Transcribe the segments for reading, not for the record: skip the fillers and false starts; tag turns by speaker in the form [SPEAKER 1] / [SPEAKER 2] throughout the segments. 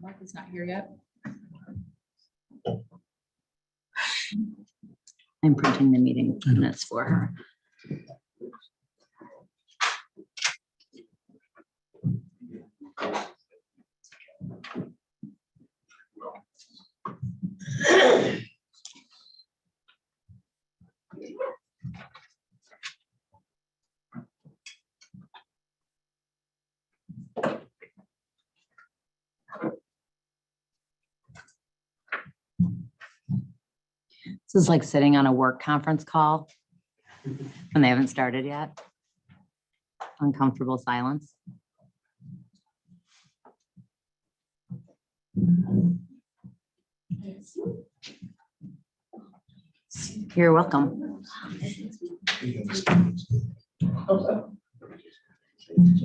[SPEAKER 1] Martha's not here yet.
[SPEAKER 2] I'm printing the meeting minutes for her. This is like sitting on a work conference call when they haven't started yet. Uncomfortable silence. You're welcome.
[SPEAKER 3] Good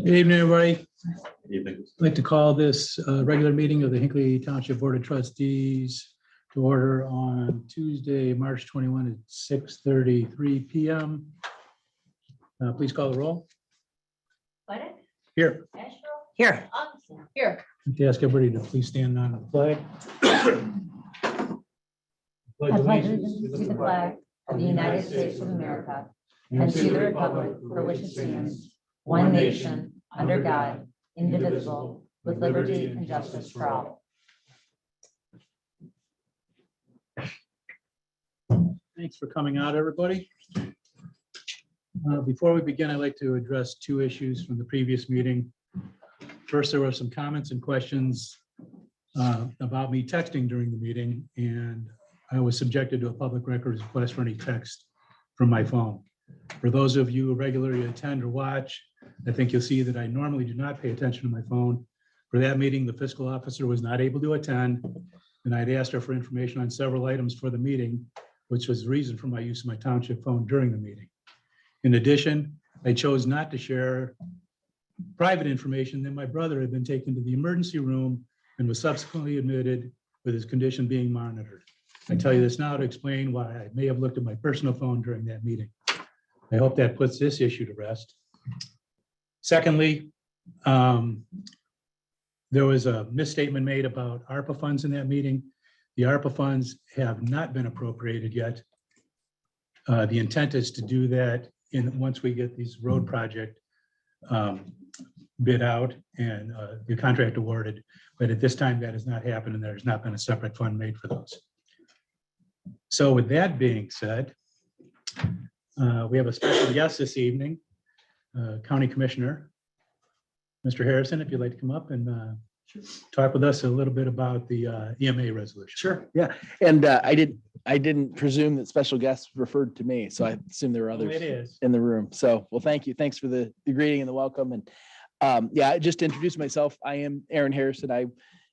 [SPEAKER 3] evening, everybody. I'd like to call this regular meeting of the Hinckley Township Board of Trustees to order on Tuesday, March 21 at 6:33 p.m. Please call the roll. Here.
[SPEAKER 2] Here.
[SPEAKER 1] Here.
[SPEAKER 3] I'd like to ask everybody to please stand on the flag.
[SPEAKER 2] I pledge allegiance to the flag of the United States of America and to the republic for which it stands, one nation, under God, indivisible, with liberty and justice for all.
[SPEAKER 3] Thanks for coming out, everybody. Before we begin, I'd like to address two issues from the previous meeting. First, there were some comments and questions about me texting during the meeting, and I was subjected to a public records request for any text from my phone. For those of you who regularly attend or watch, I think you'll see that I normally do not pay attention to my phone. For that meeting, the fiscal officer was not able to attend, and I'd asked her for information on several items for the meeting, which was the reason for my use of my township phone during the meeting. In addition, I chose not to share private information that my brother had been taken to the emergency room and was subsequently admitted with his condition being monitored. I tell you this now to explain why I may have looked at my personal phone during that meeting. I hope that puts this issue to rest. Secondly, there was a misstatement made about ARPA funds in that meeting. The ARPA funds have not been appropriated yet. The intent is to do that once we get these road project bid out and the contract awarded. But at this time, that has not happened, and there has not been a separate fund made for those. So with that being said, we have a special guest this evening, County Commissioner, Mr. Harrison, if you'd like to come up and talk with us a little bit about the EMA resolution.
[SPEAKER 4] Sure. Yeah. And I didn't presume that special guests referred to me, so I assume there were others
[SPEAKER 3] It is.
[SPEAKER 4] in the room. So, well, thank you. Thanks for the greeting and the welcome. And yeah, just to introduce myself, I am Aaron Harrison. I,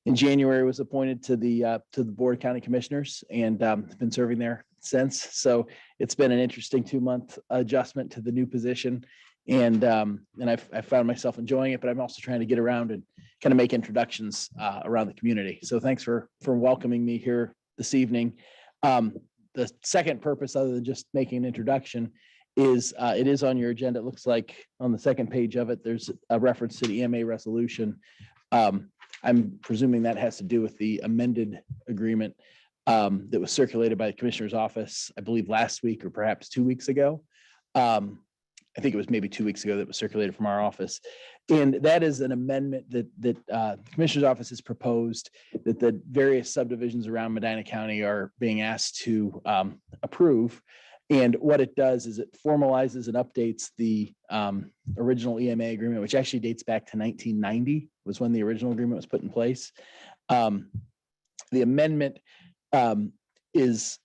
[SPEAKER 4] in January, was appointed to the Board of County Commissioners and been serving there since. So it's been an interesting 2-month adjustment to the new position. And I found myself enjoying it, but I'm also trying to get around and kind of make introductions around the community. So thanks for welcoming me here this evening. The second purpose, other than just making an introduction, is it is on your agenda. It looks like on the second page of it, there's a reference to the EMA resolution. I'm presuming that has to do with the amended agreement that was circulated by the Commissioner's office, I believe last week or perhaps 2 weeks ago. I think it was maybe 2 weeks ago that was circulated from our office. And that is an amendment that the Commissioner's office has proposed that the various subdivisions around Medina County are being asked to approve. And what it does is it formalizes and updates the original EMA agreement, which actually dates back to 1990, was when the original agreement was put in place. The amendment is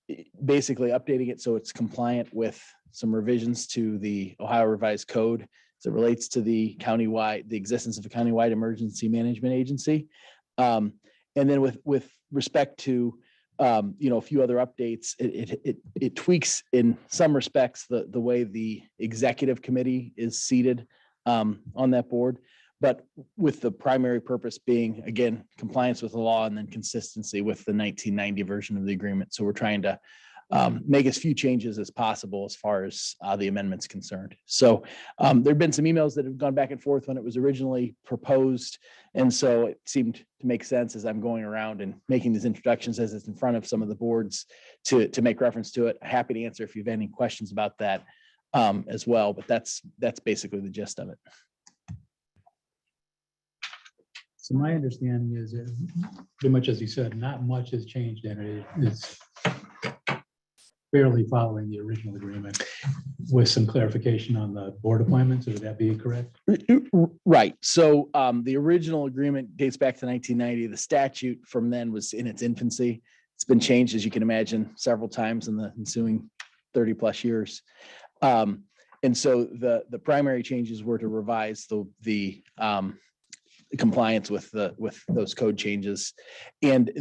[SPEAKER 4] basically updating it so it's compliant with some revisions to the Ohio Revised Code as it relates to the existence of a countywide emergency management agency. And then with respect to a few other updates, it tweaks in some respects the way the executive committee is seated on that board, but with the primary purpose being, again, compliance with the law and then consistency with the 1990 version of the agreement. So we're trying to make as few changes as possible as far as the amendment's concerned. So there've been some emails that have gone back and forth when it was originally proposed. And so it seemed to make sense as I'm going around and making these introductions as it's in front of some of the boards to make reference to it. Happy to answer if you have any questions about that as well, but that's basically the gist of it.
[SPEAKER 3] So my understanding is that pretty much as you said, not much has changed and it's fairly following the original agreement with some clarification on the board appointments. Would that be correct?
[SPEAKER 4] Right. So the original agreement dates back to 1990. The statute from then was in its infancy. It's been changed, as you can imagine, several times in the ensuing 30 plus years. And so the primary changes were to revise the compliance with those code changes, and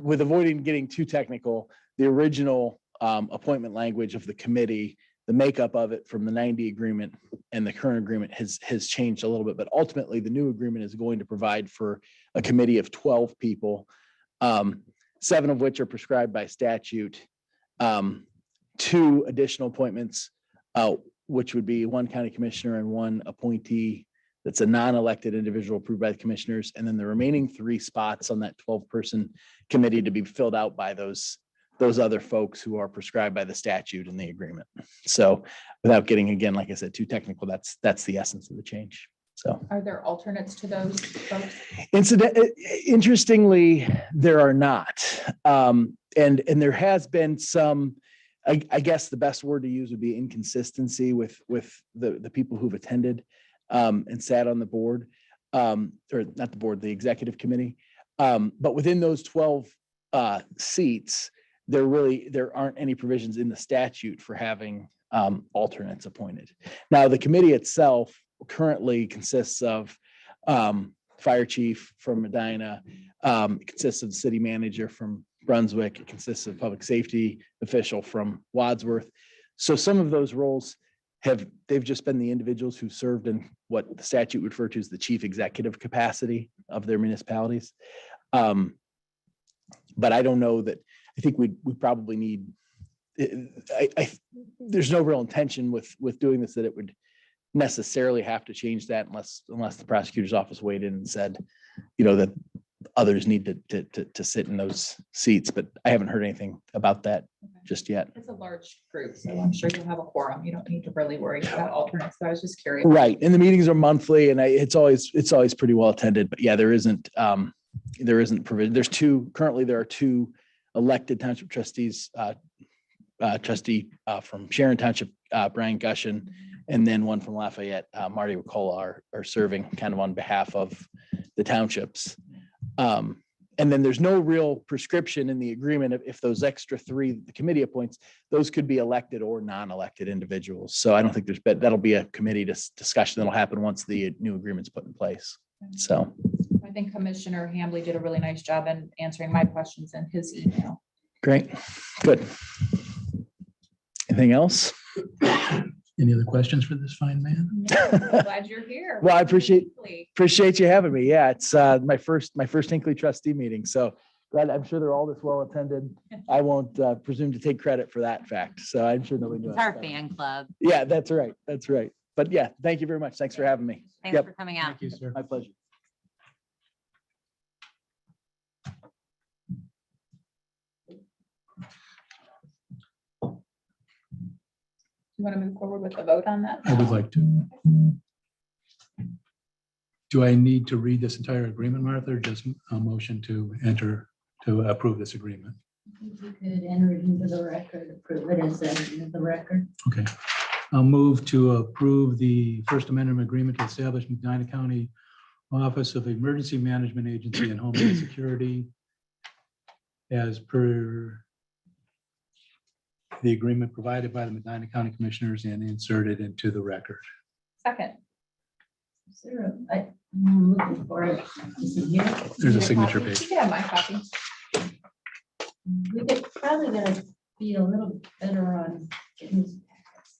[SPEAKER 4] avoiding getting too technical, the original appointment language of the committee, the makeup of it from the 90 agreement and the current agreement has changed a little bit, but ultimately the new agreement is going to provide for a committee of 12 people, 7 of which are prescribed by statute, 2 additional appointments, which would be 1 county commissioner and 1 appointee that's a non-elected individual approved by the commissioners, and then the remaining 3 spots on that 12-person committee to be filled out by those other folks who are prescribed by the statute and the agreement. So without getting, again, like I said, too technical, that's the essence of the change. So
[SPEAKER 1] Are there alternates to those folks?
[SPEAKER 4] Interestingly, there are not. And there has been some, I guess the best word to use would be inconsistency with the people who've attended and sat on the board, or not the board, the executive committee. But within those 12 seats, there aren't any provisions in the statute for having alternates appointed. Now, the committee itself currently consists of fire chief from Medina, it consists of the city manager from Brunswick, it consists of public safety official from Wadsworth. So some of those roles they've just been the individuals who served in what the statute would refer to as the chief executive capacity of their municipalities. But I don't know that, I think we probably need, there's no real intention with doing this that it would necessarily have to change that unless the prosecutor's office weighed in and said, that others need to sit in those seats, but I haven't heard anything about that just yet.
[SPEAKER 1] It's a large group, so I'm sure you'll have a quorum. You don't need to really worry about alternates. So I was just curious.
[SPEAKER 4] Right. And the meetings are monthly and it's always pretty well attended, but yeah, there isn't provision. Currently there are 2 elected township trustees, trustee from Sharon Township, Brian Gushin, and then 1 from Lafayette, Marty Ricola are serving kind of on behalf of the townships. And then there's no real prescription in the agreement if those extra 3 the committee appoints, those could be elected or non-elected individuals. So I don't think that'll be a committee discussion that'll happen once the new agreement's put in place. So
[SPEAKER 1] I think Commissioner Hambley did a really nice job in answering my questions in his email.
[SPEAKER 4] great, good. Anything else?
[SPEAKER 3] Any other questions for this fine man?
[SPEAKER 1] I'm glad you're here.
[SPEAKER 4] Well, I appreciate you having me. Yeah, it's my first Hinckley trustee meeting. So glad, I'm sure they're all this well attended. I won't presume to take credit for that fact. So I'm sure nobody knows.
[SPEAKER 2] It's our fan club.
[SPEAKER 4] Yeah, that's right. That's right. But yeah, thank you very much. Thanks for having me.
[SPEAKER 2] Thanks
[SPEAKER 4] Yep.
[SPEAKER 2] for coming out.
[SPEAKER 3] Thank you, sir.
[SPEAKER 4] My pleasure.
[SPEAKER 1] You want to move forward with the vote on that?
[SPEAKER 3] I would like to. Do I need to read this entire agreement, Martha, or just a motion to approve this agreement?
[SPEAKER 5] You could enter it into the record, approve it as the record.
[SPEAKER 3] Okay. I'll move to approve the First Amendment agreement to establish Medina County Office of Emergency Management Agency and Homeland Security as per the agreement provided by the Medina County Commissioners and inserted into the record.
[SPEAKER 1] Second.
[SPEAKER 5] Sarah, I'm looking for it. Is it here?
[SPEAKER 3] There's a signature page.
[SPEAKER 1] Yeah, my copy.
[SPEAKER 5] We could probably gonna be a little better on getting this packets.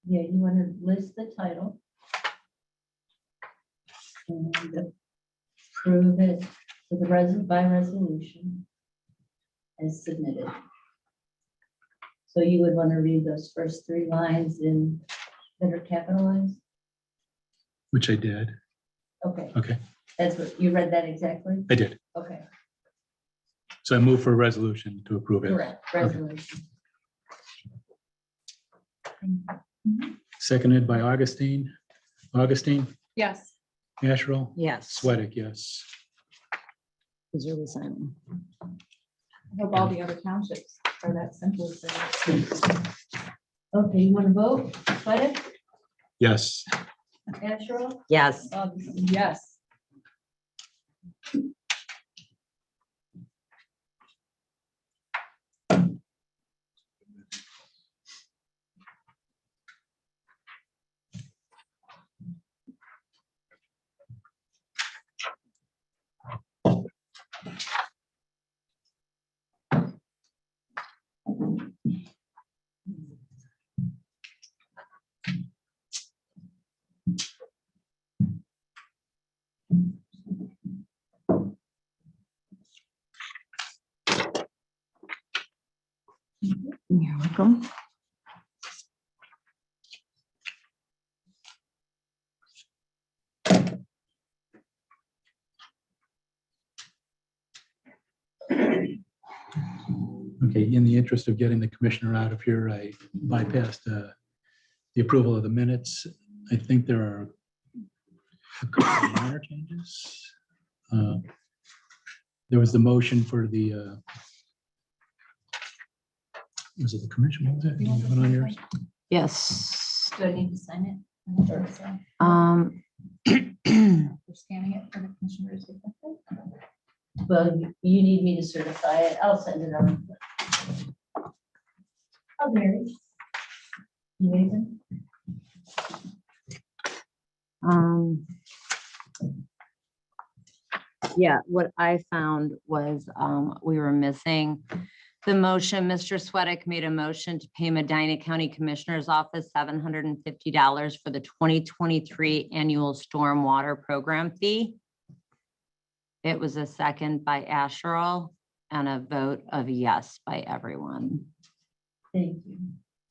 [SPEAKER 5] Yeah, you want to list the title. And approve it to the by resolution as submitted. So you would want to read those first three lines that are capitalized?
[SPEAKER 3] Which I did.
[SPEAKER 5] Okay,
[SPEAKER 3] Okay,
[SPEAKER 5] that's what, you read that exactly?
[SPEAKER 3] I did.
[SPEAKER 5] Okay,
[SPEAKER 3] So I move for a resolution to approve it.
[SPEAKER 5] correct, resolution.
[SPEAKER 3] Seconded by Augustine. Augustine,
[SPEAKER 1] Yes.
[SPEAKER 3] Asherle,
[SPEAKER 2] Yes.
[SPEAKER 3] Sweattick, yes.
[SPEAKER 2] Is really signing.
[SPEAKER 1] I hope all the other townships are that simple. as that.
[SPEAKER 5] Okay, you want to vote? Sweattick?
[SPEAKER 3] Yes.
[SPEAKER 5] Asherle?
[SPEAKER 2] Yes.
[SPEAKER 1] Yes.
[SPEAKER 2] You're welcome.
[SPEAKER 3] Okay, in the interest of getting the commissioner out of here, I bypassed the approval of the minutes. I think there are a couple of minor changes. There was the motion for the, was it the commission? What was it?
[SPEAKER 1] You want
[SPEAKER 3] Put on yours?
[SPEAKER 2] Yes.
[SPEAKER 5] Do I need to sign it?
[SPEAKER 1] Sure, so we're scanning it for the commissioners.
[SPEAKER 5] Well, you need me to certify it. I'll send it on. Oh, Mary. Amazing.
[SPEAKER 2] Yeah, what I found was, we were missing the motion. Mr. Sweattick made a motion to pay Medina County Commissioner's Office $750 for the 2023 annual stormwater program fee. It was a second by Asherle and a vote of yes by everyone.
[SPEAKER 5] Thank you.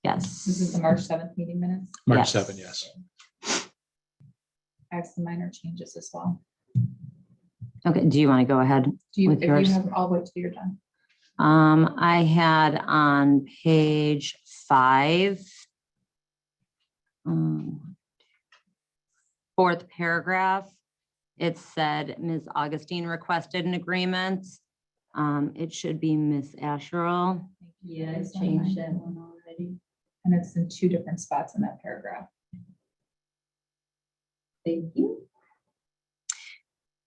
[SPEAKER 1] This is the
[SPEAKER 2] Yes.
[SPEAKER 1] March 7th meeting minutes.
[SPEAKER 3] March
[SPEAKER 2] Yes.
[SPEAKER 3] 7, yes.
[SPEAKER 1] I have some minor changes as well.
[SPEAKER 2] Okay, do you want to go ahead?
[SPEAKER 1] Do you,
[SPEAKER 2] With
[SPEAKER 1] if you
[SPEAKER 2] yours?
[SPEAKER 1] have, I'll wait till you're done.
[SPEAKER 2] I had on page 5. Fourth paragraph, it said Ms. Augustine requested an agreement. It should be Ms. Asherle.
[SPEAKER 5] Yeah, I changed that one already.
[SPEAKER 1] And it's in 2 different spots in that paragraph.
[SPEAKER 5] Thank you.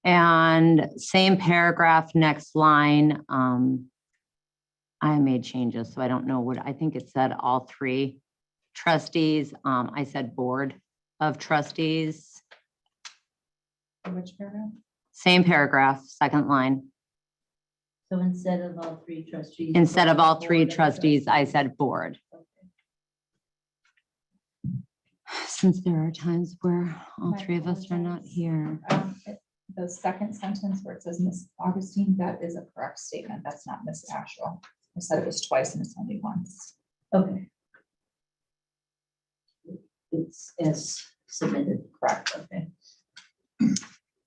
[SPEAKER 2] And same paragraph, next line. I made changes, so I don't know what, I think it said all 3 trustees. I said board of trustees.
[SPEAKER 1] Which paragraph?
[SPEAKER 2] Same paragraph, second line.
[SPEAKER 5] So instead of all 3 trustees.
[SPEAKER 2] Instead of all
[SPEAKER 5] board
[SPEAKER 2] 3
[SPEAKER 5] of
[SPEAKER 2] trustees, I said board.
[SPEAKER 5] Okay.
[SPEAKER 2] Since there are times where all
[SPEAKER 1] I
[SPEAKER 2] 3 of us are not
[SPEAKER 1] apologize.
[SPEAKER 2] here.
[SPEAKER 1] The second sentence where it says Miss Augustine, that is a correct statement. That's not Miss Asherle. I said it was twice and it's only once.
[SPEAKER 5] Okay. It's as submitted.
[SPEAKER 1] Correct.
[SPEAKER 5] Okay.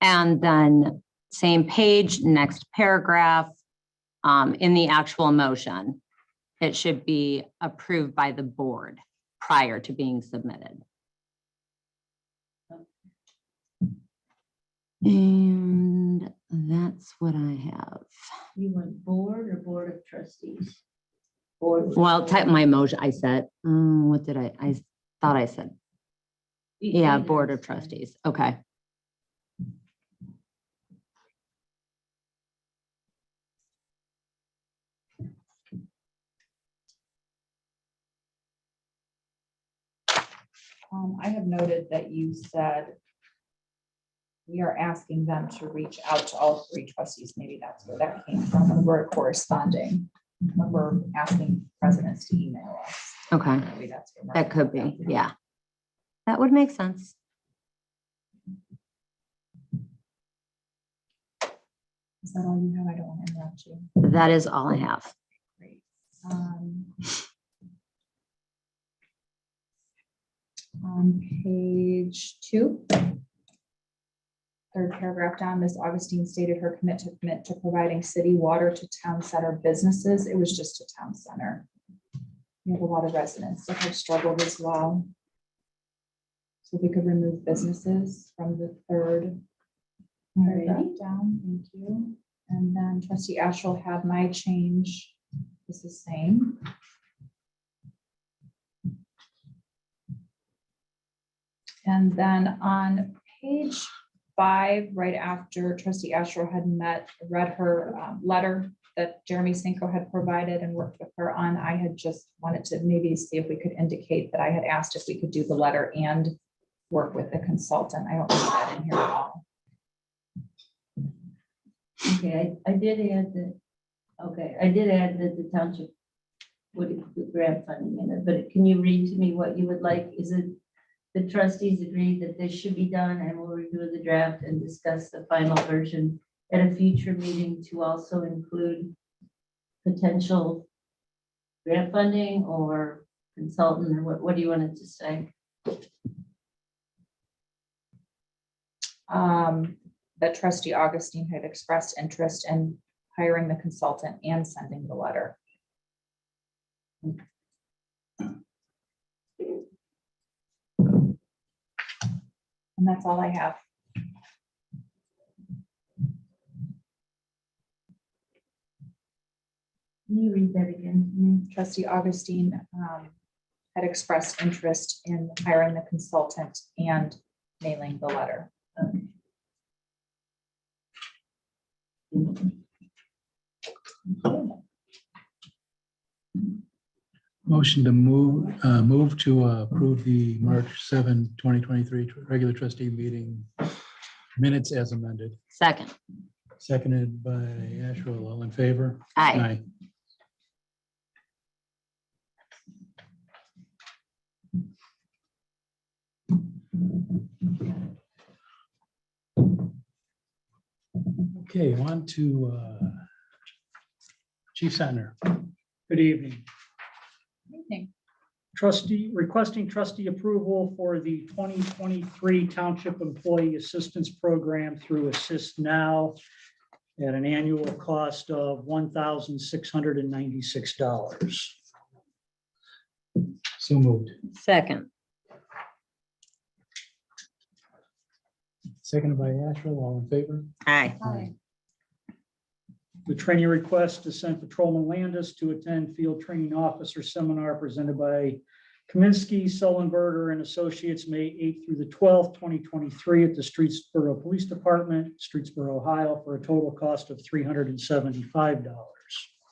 [SPEAKER 2] And then same page, next paragraph, in the actual motion, it should be approved by the board prior to being submitted. And that's what I have.
[SPEAKER 5] You want board or board of trustees? Board.
[SPEAKER 2] Well, type my motion, I said, what did I thought I said, yeah,
[SPEAKER 5] Either
[SPEAKER 2] board
[SPEAKER 5] is
[SPEAKER 2] of
[SPEAKER 5] fine.
[SPEAKER 2] trustees. Okay.
[SPEAKER 1] I have noted that you said we are asking them to reach out to all 3 trustees. Maybe that's where that came from when we're corresponding, when we're asking presidents to email us.
[SPEAKER 2] Okay.
[SPEAKER 1] Maybe that's where
[SPEAKER 2] That could be, yeah. That would make sense.
[SPEAKER 1] Is that all you have? I don't want to interrupt you.
[SPEAKER 2] That is all I have.
[SPEAKER 1] Great. On page 2, third paragraph down, Ms. Augustine stated her commitment to providing city water to town center businesses. It was just a town center. We have a lot of residents that have struggled as well. So we could remove businesses from the third paragraph down. Thank you. And then trustee Ashell had my change. It's the same. And then on page 5, right after trustee Ashell had read her letter that Jeremy Cinco had provided and worked with her on, I had just wanted to maybe see if we could indicate that I had asked if we could do the letter and work with the consultant. I don't see that in here at all.
[SPEAKER 5] Okay, I did add that, I did add that the township would include grant funding in it, but can you read to me what you would like? Is it the trustees agreed that this should be done and will review the draft and discuss the final version at a future meeting to also include potential grant funding or consultant, or what do you want it to say?
[SPEAKER 1] That trustee Augustine had expressed interest in hiring the consultant and sending the letter. And that's all I have.
[SPEAKER 5] Can you read that again to me?
[SPEAKER 1] Trustee Augustine had expressed interest in hiring the consultant and mailing the letter.
[SPEAKER 3] Motion to move to approve the March 7, 2023 regular trustee meeting minutes as amended.
[SPEAKER 2] Second.
[SPEAKER 3] Seconded by Ashwell. All in favor?
[SPEAKER 2] Aye.
[SPEAKER 3] Okay, on to Chief Senator.
[SPEAKER 6] Good evening.
[SPEAKER 1] Evening.
[SPEAKER 6] Requesting trustee approval for the 2023 Township Employee Assistance Program through Assist Now at an annual cost of $1,696.
[SPEAKER 3] So moved.
[SPEAKER 2] Second.
[SPEAKER 3] Seconded by Ashwell. All in favor?
[SPEAKER 2] Aye.
[SPEAKER 1] Aye.
[SPEAKER 6] The training request to send Patrolman Landis to attend Field Training Officer Seminar presented by Kaminsky, Sullenberger and Associates, May 8th through the 12th, 2023 at the Streetsboro Police Department, Streetsboro, Ohio, for a total cost of $375.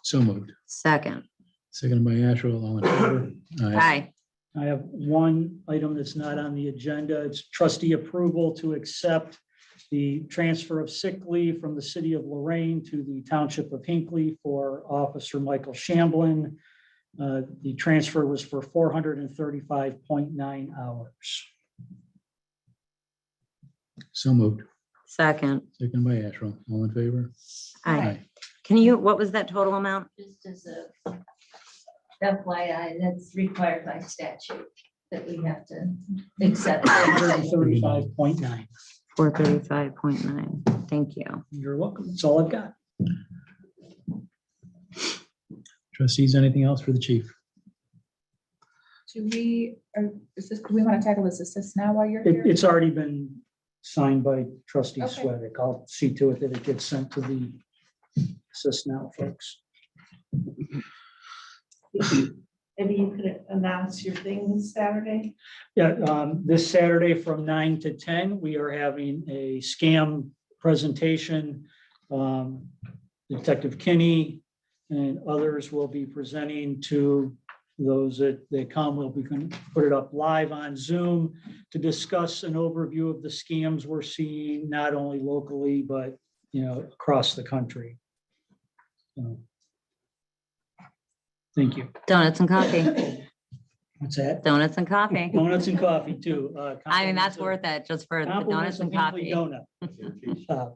[SPEAKER 3] So moved.
[SPEAKER 2] Second.
[SPEAKER 3] Seconded by Ashwell. All in favor?
[SPEAKER 2] Aye.
[SPEAKER 6] I have one item that's not on the agenda. It's trustee approval to accept the transfer of sick leave from the city of Lorraine to the township of Hinckley for Officer Michael Shamblin. The transfer was for 435.9 hours.
[SPEAKER 3] So moved.
[SPEAKER 2] Second.
[SPEAKER 3] Seconded by Ashwell. All in favor?
[SPEAKER 2] Aye. Can you, what was that total amount?
[SPEAKER 5] Just as a FYI, that's required by statute that we have to accept.
[SPEAKER 6] 435.9.
[SPEAKER 2] 435.9. Thank you.
[SPEAKER 6] You're welcome. That's all I've got.
[SPEAKER 3] Trustees, anything else for the chief?
[SPEAKER 1] Do we want to tackle this assist now while you're here?
[SPEAKER 6] It's already been signed by trustee
[SPEAKER 1] Okay.
[SPEAKER 6] Sweattick. I'll see to it that it gets sent to the Assist Now folks.
[SPEAKER 7] Maybe you could announce your thing this Saturday.
[SPEAKER 6] Yeah, this Saturday from 9 to 10, we are having a scam presentation. Detective Kinney and others will be presenting to those that come. We'll be going to put it up live on Zoom to discuss an overview of the scams we're seeing, not only locally, but across the country. So, thank you.
[SPEAKER 2] Donuts and coffee.
[SPEAKER 6] What's that?
[SPEAKER 2] Donuts and coffee.
[SPEAKER 6] Donuts and coffee too.
[SPEAKER 2] I mean, that's worth it just for the donuts
[SPEAKER 6] Compliments of
[SPEAKER 2] and
[SPEAKER 6] Hinckley
[SPEAKER 2] coffee.
[SPEAKER 6] Donut.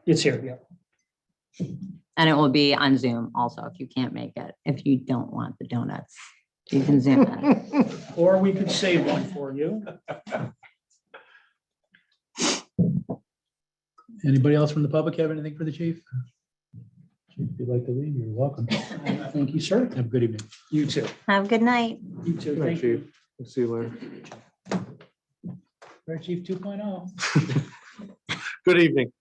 [SPEAKER 6] It's here, yeah.
[SPEAKER 2] And it will be on Zoom also if you can't make it. If you don't want the donuts, you can Zoom in.
[SPEAKER 6] Or we could save one for you.
[SPEAKER 3] Anybody else from the public have anything for the chief? Chief, if you'd like to leave, you're welcome.
[SPEAKER 6] Thank you, sir.
[SPEAKER 3] Have a good evening.
[SPEAKER 6] You too.
[SPEAKER 2] Have a good night.
[SPEAKER 6] You too.
[SPEAKER 8] Good night,
[SPEAKER 6] Thank you.
[SPEAKER 8] Chief. We'll see you later.
[SPEAKER 3] Fire Chief 2.0.
[SPEAKER 8] Good evening.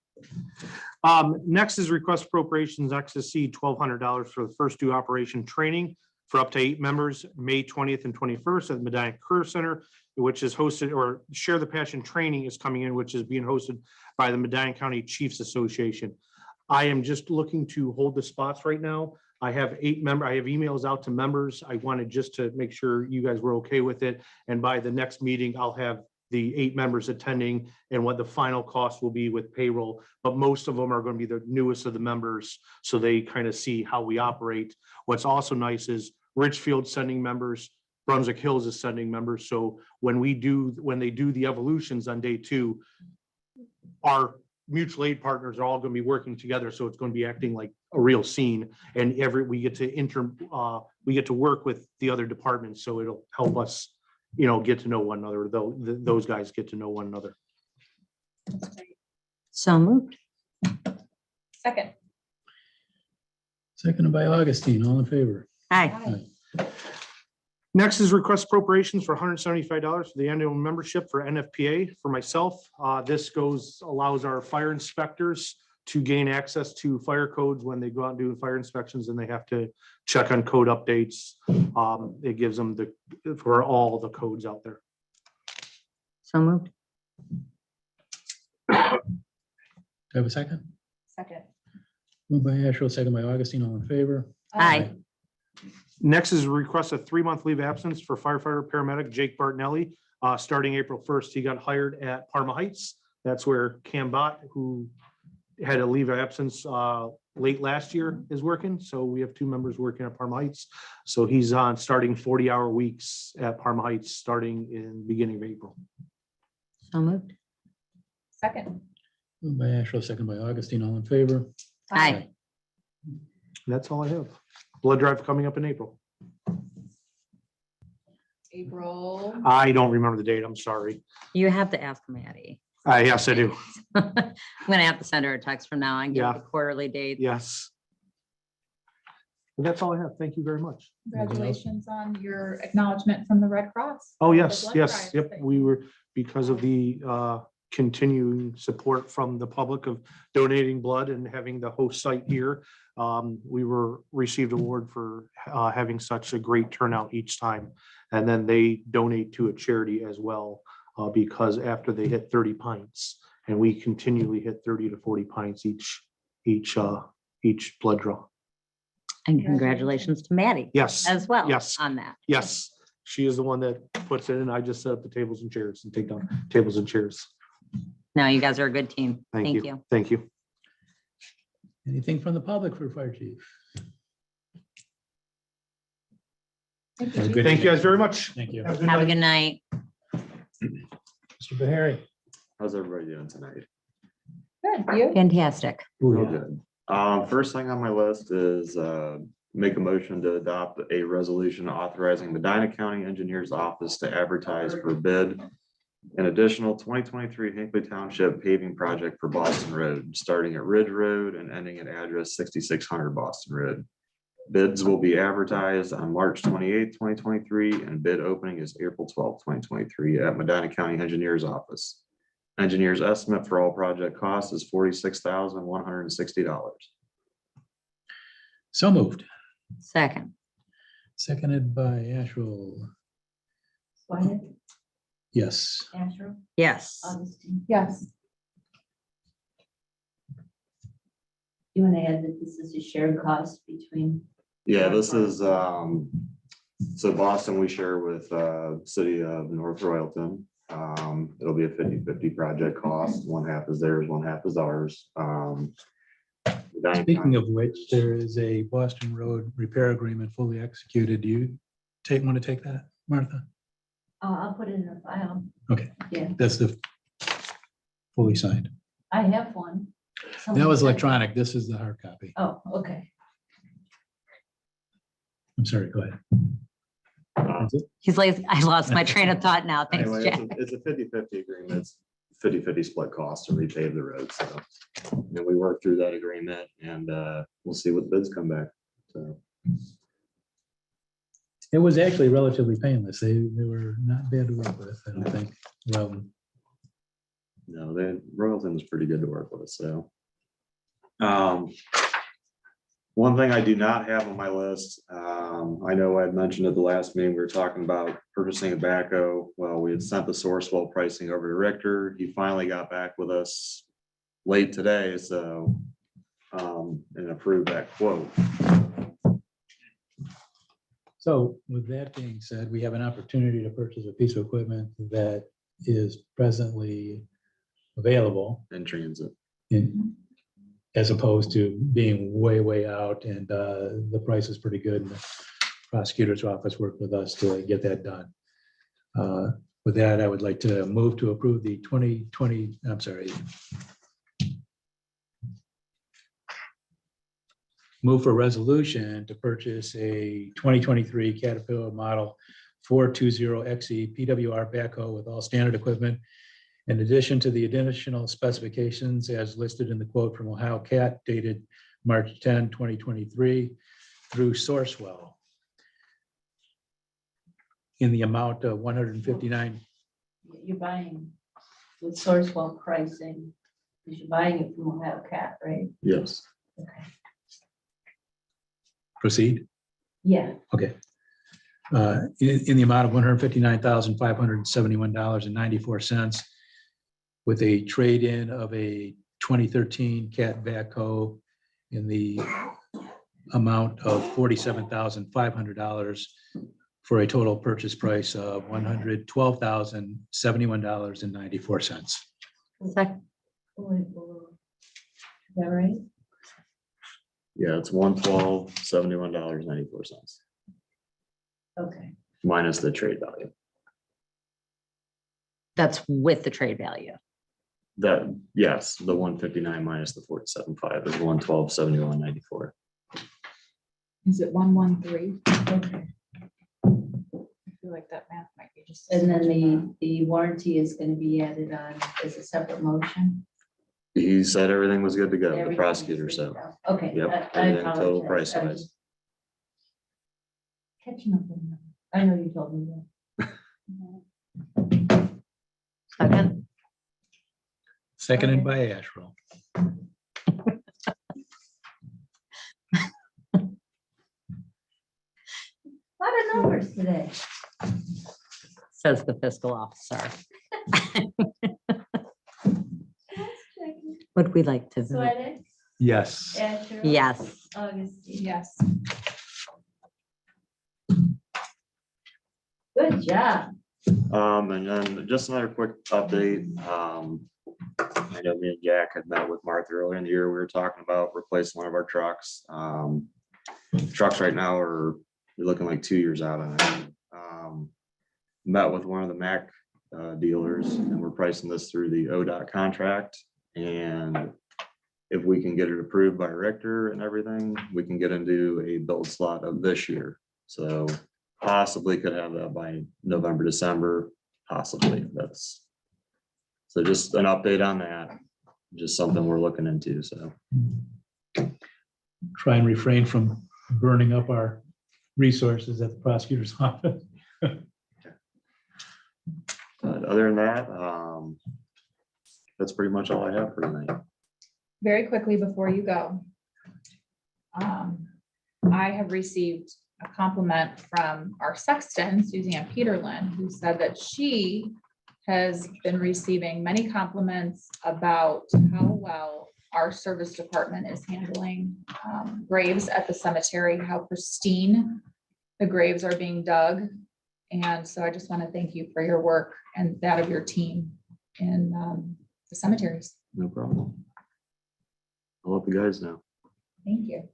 [SPEAKER 8] Next is request appropriations, XSC $1,200 for the first due operation training for up to 8 members, May 20th and 21st at the Medina Career Center, which is hosted, or Share the Passion training is coming in, which is being hosted by the Medina County Chiefs Association. I am just looking to hold the spots right now. I have 8 members. I have emails out to members. I wanted just to make sure you guys were okay with it. And by the next meeting, I'll have the 8 members attending and what the final cost will be with payroll. But most of them are going to be the newest of the members, so they kind of see how we operate. What's also nice is Richfield sending members, Brunswick Hills is sending members. So when they do the evolutions on day 2, our mutual aid partners are all going to be working together. So it's going to be acting like a real scene, and we get to work with the other departments. So it'll help us, get to know one another. Those guys get to know one another.
[SPEAKER 2] So moved.
[SPEAKER 1] Second.
[SPEAKER 3] Seconded by Augustine, all in favor.
[SPEAKER 2] Hi.
[SPEAKER 8] Next is request appropriations for $175 for the annual membership for NFPA for myself. This allows our fire inspectors to gain access to fire codes when they go out and do fire inspections, and they have to check on code updates. It gives them for all the codes out there.
[SPEAKER 2] So moved.
[SPEAKER 3] Do I have a second?
[SPEAKER 1] Second.
[SPEAKER 3] Moved by Asherle, second by Augustine, all in favor.
[SPEAKER 2] Aye.
[SPEAKER 8] Next is a request of 3-month leave of absence for firefighter paramedic Jake Bartonelli. Starting April 1st, he got hired at Parma Heights. That's where Cam Bott, who had a leave of absence late last year, is working. So we have 2 members working at Parma Heights. So he's on starting 40-hour weeks at Parma Heights starting in beginning of April.
[SPEAKER 2] So moved.
[SPEAKER 1] Second.
[SPEAKER 3] Moved by Asherle, second by Augustine, all in favor.
[SPEAKER 2] Aye.
[SPEAKER 8] That's all I have. Blood drive coming up in April.
[SPEAKER 1] April.
[SPEAKER 8] I don't remember the date. I'm sorry.
[SPEAKER 2] You have to ask Maddie.
[SPEAKER 8] Yes, I do.
[SPEAKER 2] I'm gonna have to send her a text from now on, give
[SPEAKER 8] Yeah.
[SPEAKER 2] the quarterly date.
[SPEAKER 8] Yes. But that's all I have. Thank you very much.
[SPEAKER 1] Congratulations on your acknowledgement from the Red Cross.
[SPEAKER 8] Oh,
[SPEAKER 1] The
[SPEAKER 8] yes,
[SPEAKER 1] blood
[SPEAKER 8] yes,
[SPEAKER 1] drive.
[SPEAKER 8] yep, we were, because of the continuing support from the public of donating blood and having the host site here. We received award for having such a great turnout each time. And then they donate to a charity as well, because after they hit 30 pints, and we continually hit 30 to 40 pints each blood draw.
[SPEAKER 2] And congratulations to Maddie
[SPEAKER 8] Yes,
[SPEAKER 2] as well.
[SPEAKER 8] yes.
[SPEAKER 2] On that.
[SPEAKER 8] yes, she is the one that puts it in. I just set up the tables and chairs and take down tables and chairs.
[SPEAKER 2] No, you guys are a good team.
[SPEAKER 8] Thank you. Thank you.
[SPEAKER 3] Anything from the public for Fire Chief?
[SPEAKER 1] Thank
[SPEAKER 3] Have a
[SPEAKER 1] you.
[SPEAKER 3] good
[SPEAKER 8] Thank you
[SPEAKER 3] evening.
[SPEAKER 8] guys very much.
[SPEAKER 3] Thank you.
[SPEAKER 2] Have a good night.
[SPEAKER 3] Mr. Bahari.
[SPEAKER 9] How's everybody doing tonight?
[SPEAKER 1] Good, you?
[SPEAKER 2] Fantastic.
[SPEAKER 9] Real good. First thing on my list is make a motion to adopt a resolution authorizing Medina County Engineers Office to advertise for bid an additional 2023 Hinckley Township paving project for Boston Road, starting at Ridge Road and ending at address 6600 Boston Road. Bids will be advertised on March 28th, 2023, and bid opening is April 12th, 2023 at Medina County Engineers Office. Engineers estimate for all project costs is $46,160.
[SPEAKER 3] So moved.
[SPEAKER 2] Second.
[SPEAKER 3] Seconded by Asherle.
[SPEAKER 5] Swire,
[SPEAKER 3] Yes.
[SPEAKER 5] Asherle,
[SPEAKER 2] Yes.
[SPEAKER 5] Augustine.
[SPEAKER 1] Yes.
[SPEAKER 5] You want to add that this is a shared cost between?
[SPEAKER 9] Yeah, this is, so Boston, we share with city of North Royalton. It'll be a 50-50 project cost. One half is theirs, one half is ours.
[SPEAKER 3] Speaking of which, there is a Boston Road repair agreement fully executed. Do you want to take that, Martha?
[SPEAKER 5] I'll put it in the file.
[SPEAKER 3] Okay.
[SPEAKER 5] Yeah,
[SPEAKER 3] That's the fully signed.
[SPEAKER 5] I have one.
[SPEAKER 3] That was electronic. This is the hard copy.
[SPEAKER 5] Oh, okay.
[SPEAKER 3] I'm sorry, go ahead. Is it?
[SPEAKER 2] He's like, I lost my train of thought now. Thanks,
[SPEAKER 9] Anyway,
[SPEAKER 2] Jack.
[SPEAKER 9] it's a 50/50 agreement. It's 50/50 split cost to repave the road. So, and we worked through that agreement and we'll see what bids come back. So,
[SPEAKER 3] It was actually relatively painless. They were not bad to work with, I don't think. Well,
[SPEAKER 9] no, Royalton was pretty good to work with. So, one thing I do not have on my list, I know I had mentioned at the last meeting, we were talking about purchasing a backhoe. Well, we had sent the source well pricing over to Richter. He finally got back with us late today, so, and approved that quote.
[SPEAKER 3] so with that being said, we have an opportunity to purchase a piece of equipment that is presently available
[SPEAKER 9] In transit.
[SPEAKER 3] in, as opposed to being way, way out, and the price is pretty good. And the prosecutor's office worked with us to get that done. With that, I would like to move to approve the 2020, I'm sorry. Move for resolution to purchase a 2023 Caterpillar Model 420XE PWR backhoe with all standard equipment, in addition to the additional specifications as listed in the quote from Ohio Cat dated March 10, 2023 through Sourcewell in the amount of 159.
[SPEAKER 5] You're buying with Sourcewell pricing, because you're buying it from Ohio Cat, right?
[SPEAKER 9] Yes.
[SPEAKER 5] Okay.
[SPEAKER 3] Proceed.
[SPEAKER 5] Yeah,
[SPEAKER 3] In the amount of $159,571.94 with a trade-in of a 2013 Cat backhoe in the amount of $47,500 for a total purchase price of $112,071.94.
[SPEAKER 2] Second.
[SPEAKER 5] is that right?
[SPEAKER 9] Yeah, it's $112,071.94
[SPEAKER 5] Okay,
[SPEAKER 9] minus the trade value.
[SPEAKER 2] That's with the trade value.
[SPEAKER 9] That, yes, the 159 minus the 47.5 is 112,71.94.
[SPEAKER 1] Is it 113?
[SPEAKER 5] okay.
[SPEAKER 1] I feel like that math might be just.
[SPEAKER 5] And then the warranty is gonna be added on as a separate motion?
[SPEAKER 9] He said everything was good to go, the
[SPEAKER 5] Everything
[SPEAKER 9] prosecutor,
[SPEAKER 5] is
[SPEAKER 9] so,
[SPEAKER 5] good to go. Okay.
[SPEAKER 9] yep,
[SPEAKER 5] I
[SPEAKER 9] everything total
[SPEAKER 5] apologize.
[SPEAKER 9] price
[SPEAKER 5] I was
[SPEAKER 9] wise.
[SPEAKER 5] just Catching up on that. I know you told me that.
[SPEAKER 2] Second.
[SPEAKER 3] Seconded by Asherle.
[SPEAKER 5] A lot of numbers today.
[SPEAKER 2] Says the fiscal officer. Would we like to vote?
[SPEAKER 5] Sweattick,
[SPEAKER 3] Yes.
[SPEAKER 5] Asher.
[SPEAKER 2] Yes.
[SPEAKER 5] Augustine.
[SPEAKER 1] Yes.
[SPEAKER 5] Good job.
[SPEAKER 9] And then just another quick update. I know me and Jack had met with Martha earlier in the year. We were talking about replacing one of our trucks. Trucks right now are looking like 2 years out on it. Met with one of the Mac dealers and we're pricing this through the ODOT contract. And if we can get it approved by Richter and everything, we can get into a build slot of this year. So possibly could have that by November, December, possibly. That's, so just an update on that. Just something we're looking into, so.
[SPEAKER 3] Try and refrain from burning up our resources at the prosecutor's office.
[SPEAKER 9] But other than that, that's pretty much all I have for tonight.
[SPEAKER 1] Very quickly before you go. I have received a compliment from our sexton, Suzanne Peterlin, who said that she has been receiving many compliments about how well our service department is handling graves at the cemetery, how pristine the graves are being dug. And so I just want to thank you for your work and that of your team in the cemeteries.
[SPEAKER 9] No problem. I'll let the guys know.
[SPEAKER 1] Thank you.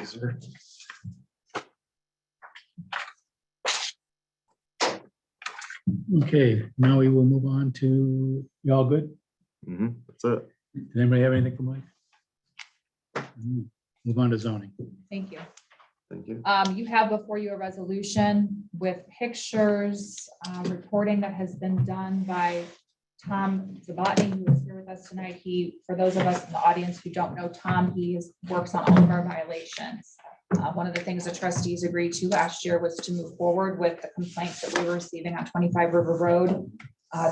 [SPEAKER 3] sir. Okay, now we will move on to, you all good?
[SPEAKER 9] That's it.
[SPEAKER 3] Does anybody have anything for Mike? Move on to zoning.
[SPEAKER 1] Thank you.
[SPEAKER 9] Thank you.
[SPEAKER 1] You have before you a resolution with pictures, reporting that has been done by Tom Zabatny, who is here with us tonight. For those of us in the audience who don't know Tom, works on all of our violations. One of the things the trustees agreed to last year was to move forward with the complaints that we were receiving on 25 River Road.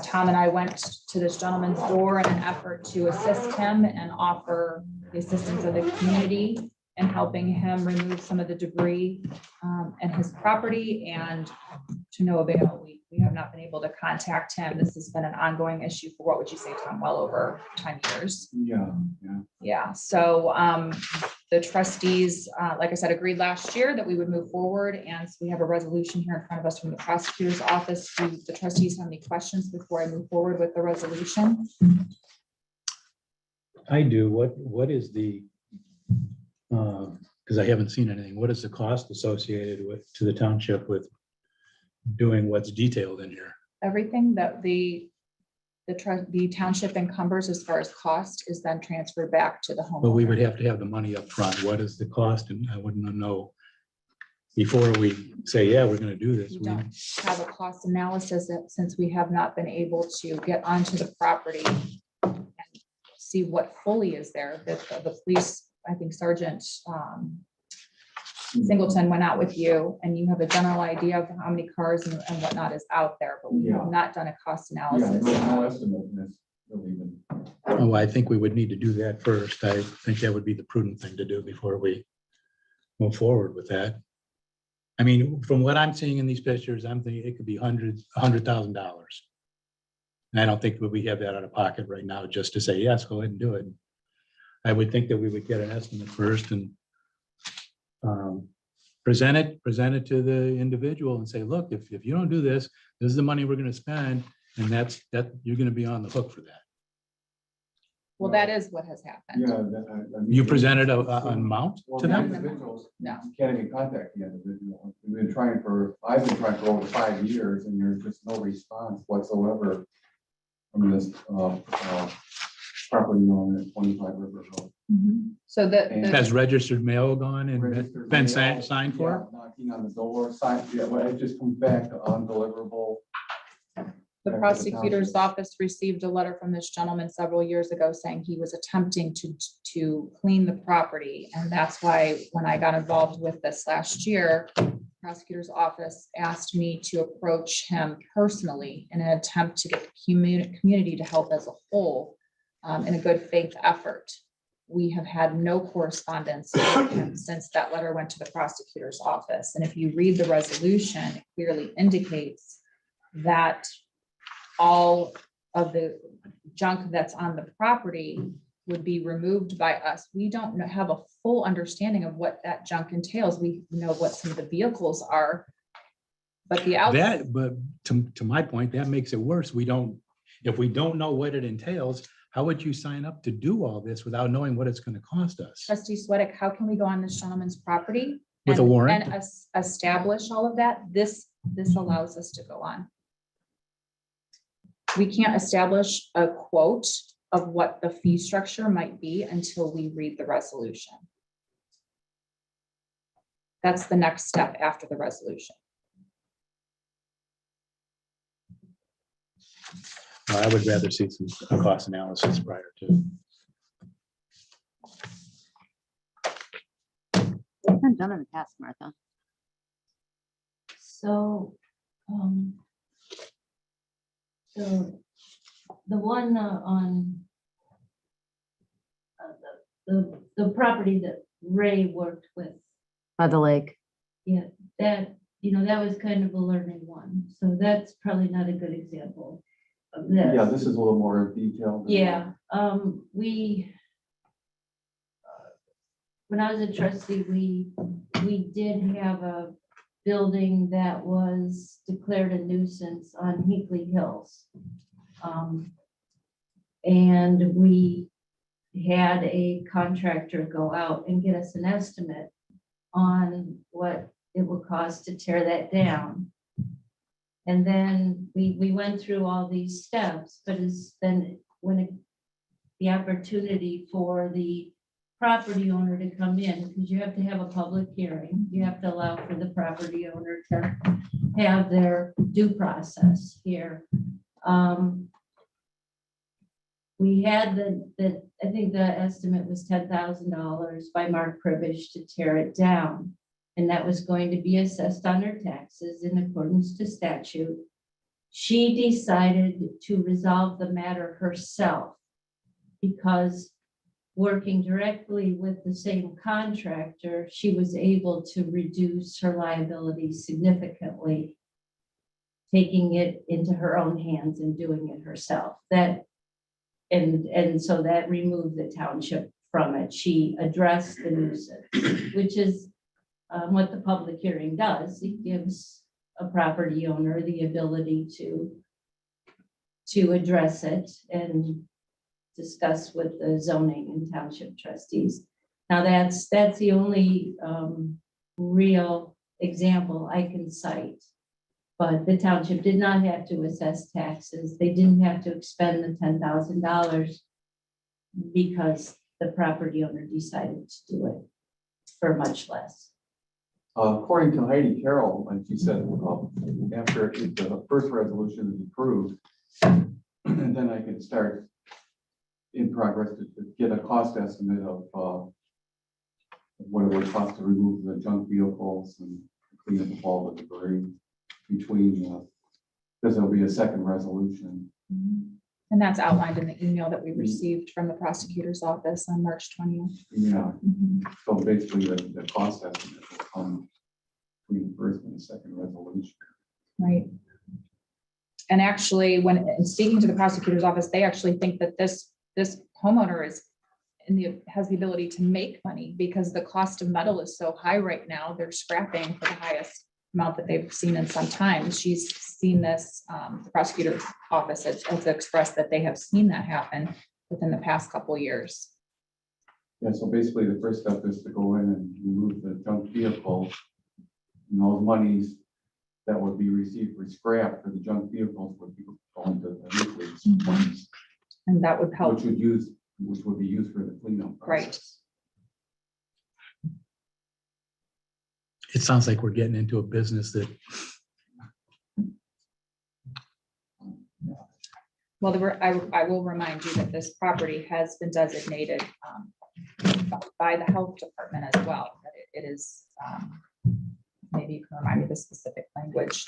[SPEAKER 1] Tom and I went to this gentleman's door in an effort to assist him and offer the assistance of the community in helping him remove some of the debris in his property, and to no avail. We have not been able to contact him. This has been an ongoing issue for, what would you say, Tom, well over 10 years? Yeah, so the trustees, like I said, agreed last year that we would move forward, and so we have a resolution here in front of us from the prosecutor's office. Do the trustees have any questions before I move forward with the resolution?
[SPEAKER 3] I do. What is the, because I haven't seen anything, what is the cost associated to the township with doing what's detailed in here?
[SPEAKER 1] Everything that the township encumbers as far as cost is then transferred back to the homeowner.
[SPEAKER 3] But we would have to have the money up front. What is the cost? And I wouldn't know before we say, yeah, we're gonna do this.
[SPEAKER 1] We don't have a cost analysis since we have not been able to get onto the property and see what fully is there. The police, I think Sergeant Singleton went out with you, and you have a general idea of how many cars and whatnot is out there, but we have not done a cost analysis.
[SPEAKER 3] Oh, I think we would need to do that first. I think that would be the prudent thing to do before we move forward with that. I mean, from what I'm seeing in these pictures, I'm thinking it could be $100,000. And I don't think that we have that out of pocket right now just to say, yes, go ahead and do it. I would think that we would get an estimate first and present it to the individual and say, look, if you don't do this, this is the money we're going to spend, and that you're going to be on the hook for that.
[SPEAKER 1] Well, that is what has happened.
[SPEAKER 3] You presented an amount to them?
[SPEAKER 1] No.
[SPEAKER 10] You can't even contact the individual. I've been trying for over 5 years, and there's just no response whatsoever from this property owner at 25 River Road.
[SPEAKER 1] So
[SPEAKER 3] Has registered mail gone and
[SPEAKER 10] Registered
[SPEAKER 3] been
[SPEAKER 10] mail,
[SPEAKER 3] signed for?
[SPEAKER 10] yeah, knocking on the door, signed, yeah, well, it just comes back to undeliverable.
[SPEAKER 1] the prosecutor's office received a letter from this gentleman several years ago saying he was attempting to clean the property. And that's why when I got involved with this last year, prosecutor's office asked me to approach him personally in an attempt to get the community to help as a whole in a good faith effort. We have had no correspondence with him since that letter went to the prosecutor's office. And if you read the resolution, it clearly indicates that all of the junk that's on the property would be removed by us. We don't have a full understanding of what that junk entails. We know what some of the vehicles are, but
[SPEAKER 3] But to my point, that makes it worse. If we don't know what it entails, how would you sign up to do all this without knowing what it's going to cost us?
[SPEAKER 1] Trustee Sweattick, how can we go on this gentleman's property?
[SPEAKER 3] With a warrant?
[SPEAKER 1] And establish all of that? This allows us to go on. We can't establish a quote of what the fee structure might be until we read the resolution. That's the next step after the resolution.
[SPEAKER 3] I would rather see some cost analysis prior to.
[SPEAKER 2] It's been done in the past, Martha.
[SPEAKER 5] So, the one on the property that Ray worked with,
[SPEAKER 2] By the lake.
[SPEAKER 5] yeah, that, that was kind of a learning one. So that's probably not a good example of this.
[SPEAKER 10] Yeah, this is a little more detailed.
[SPEAKER 5] Yeah, when I was a trustee, we did have a building that was declared a nuisance on Hinckley Hills. And we had a contractor go out and get us an estimate on what it would cost to tear that down. And then we went through all these steps, but it's then the opportunity for the property owner to come in, because you have to have a public hearing. You have to allow for the property owner to have their due process here. We had I think the estimate was $10,000 by Mark Privish to tear it down. And that was going to be assessed on her taxes in accordance to statute. She decided to resolve the matter herself because working directly with the same contractor, she was able to reduce her liability significantly, taking it into her own hands and doing it herself. And so that removed the township from it. She addressed the nuisance, which is what the public hearing does. It gives a property owner the ability to address it and discuss with the zoning and township trustees. Now that's the only real example I can cite. But the township did not have to assess taxes. They didn't have to expend the $10,000 because the property owner decided to do it for much less.
[SPEAKER 10] According to Heidi Carroll, like she said, after the first resolution is approved, and then I can start in progress to get a cost estimate of what it would cost to remove the junk vehicles and clean up all the debris between, because there'll be a second resolution.
[SPEAKER 1] And that's outlined in the email that we received from the prosecutor's office on March 20th.
[SPEAKER 10] Yeah, so basically the cost estimate will come between the first and the second resolution.
[SPEAKER 1] Right. And actually, when speaking to the prosecutor's office, they actually think that this homeowner has the ability to make money because the cost of metal is so high right now. They're scrapping for the highest amount that they've seen in some time. She's seen this, the prosecutor's office has expressed that they have seen that happen within the past couple of years.
[SPEAKER 10] Yeah, so basically the first step is to go in and remove the junk vehicles. And those monies that would be received for scrap for the junk vehicles would be going to the Hinckley's funds,
[SPEAKER 1] And that would help.
[SPEAKER 10] which would be used for the cleanup process.
[SPEAKER 3] It sounds like we're getting into a business that,
[SPEAKER 1] Well, I will remind you that this property has been designated by the health department as well. That it is, maybe you can remind me the specific language.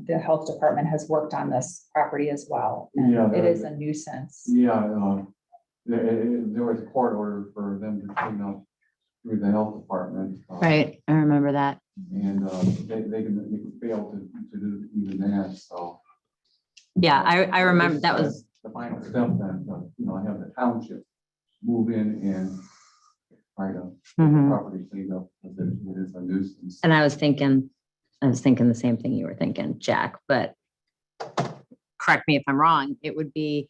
[SPEAKER 1] The health department has worked on this property as well. And
[SPEAKER 10] Yeah,
[SPEAKER 1] it is a nuisance.
[SPEAKER 10] Yeah, there was a court order for them to clean up through the health department.
[SPEAKER 2] Right, I remember that.
[SPEAKER 10] And they can fail to do even that, so.
[SPEAKER 2] Yeah, I remember that was,
[SPEAKER 10] The final step then, have the township move in and try to get the
[SPEAKER 2] Mhm.
[SPEAKER 10] property cleaned up, because it is a nuisance.
[SPEAKER 2] and I was thinking the same thing you were thinking, Jack, but correct me if I'm wrong, it would be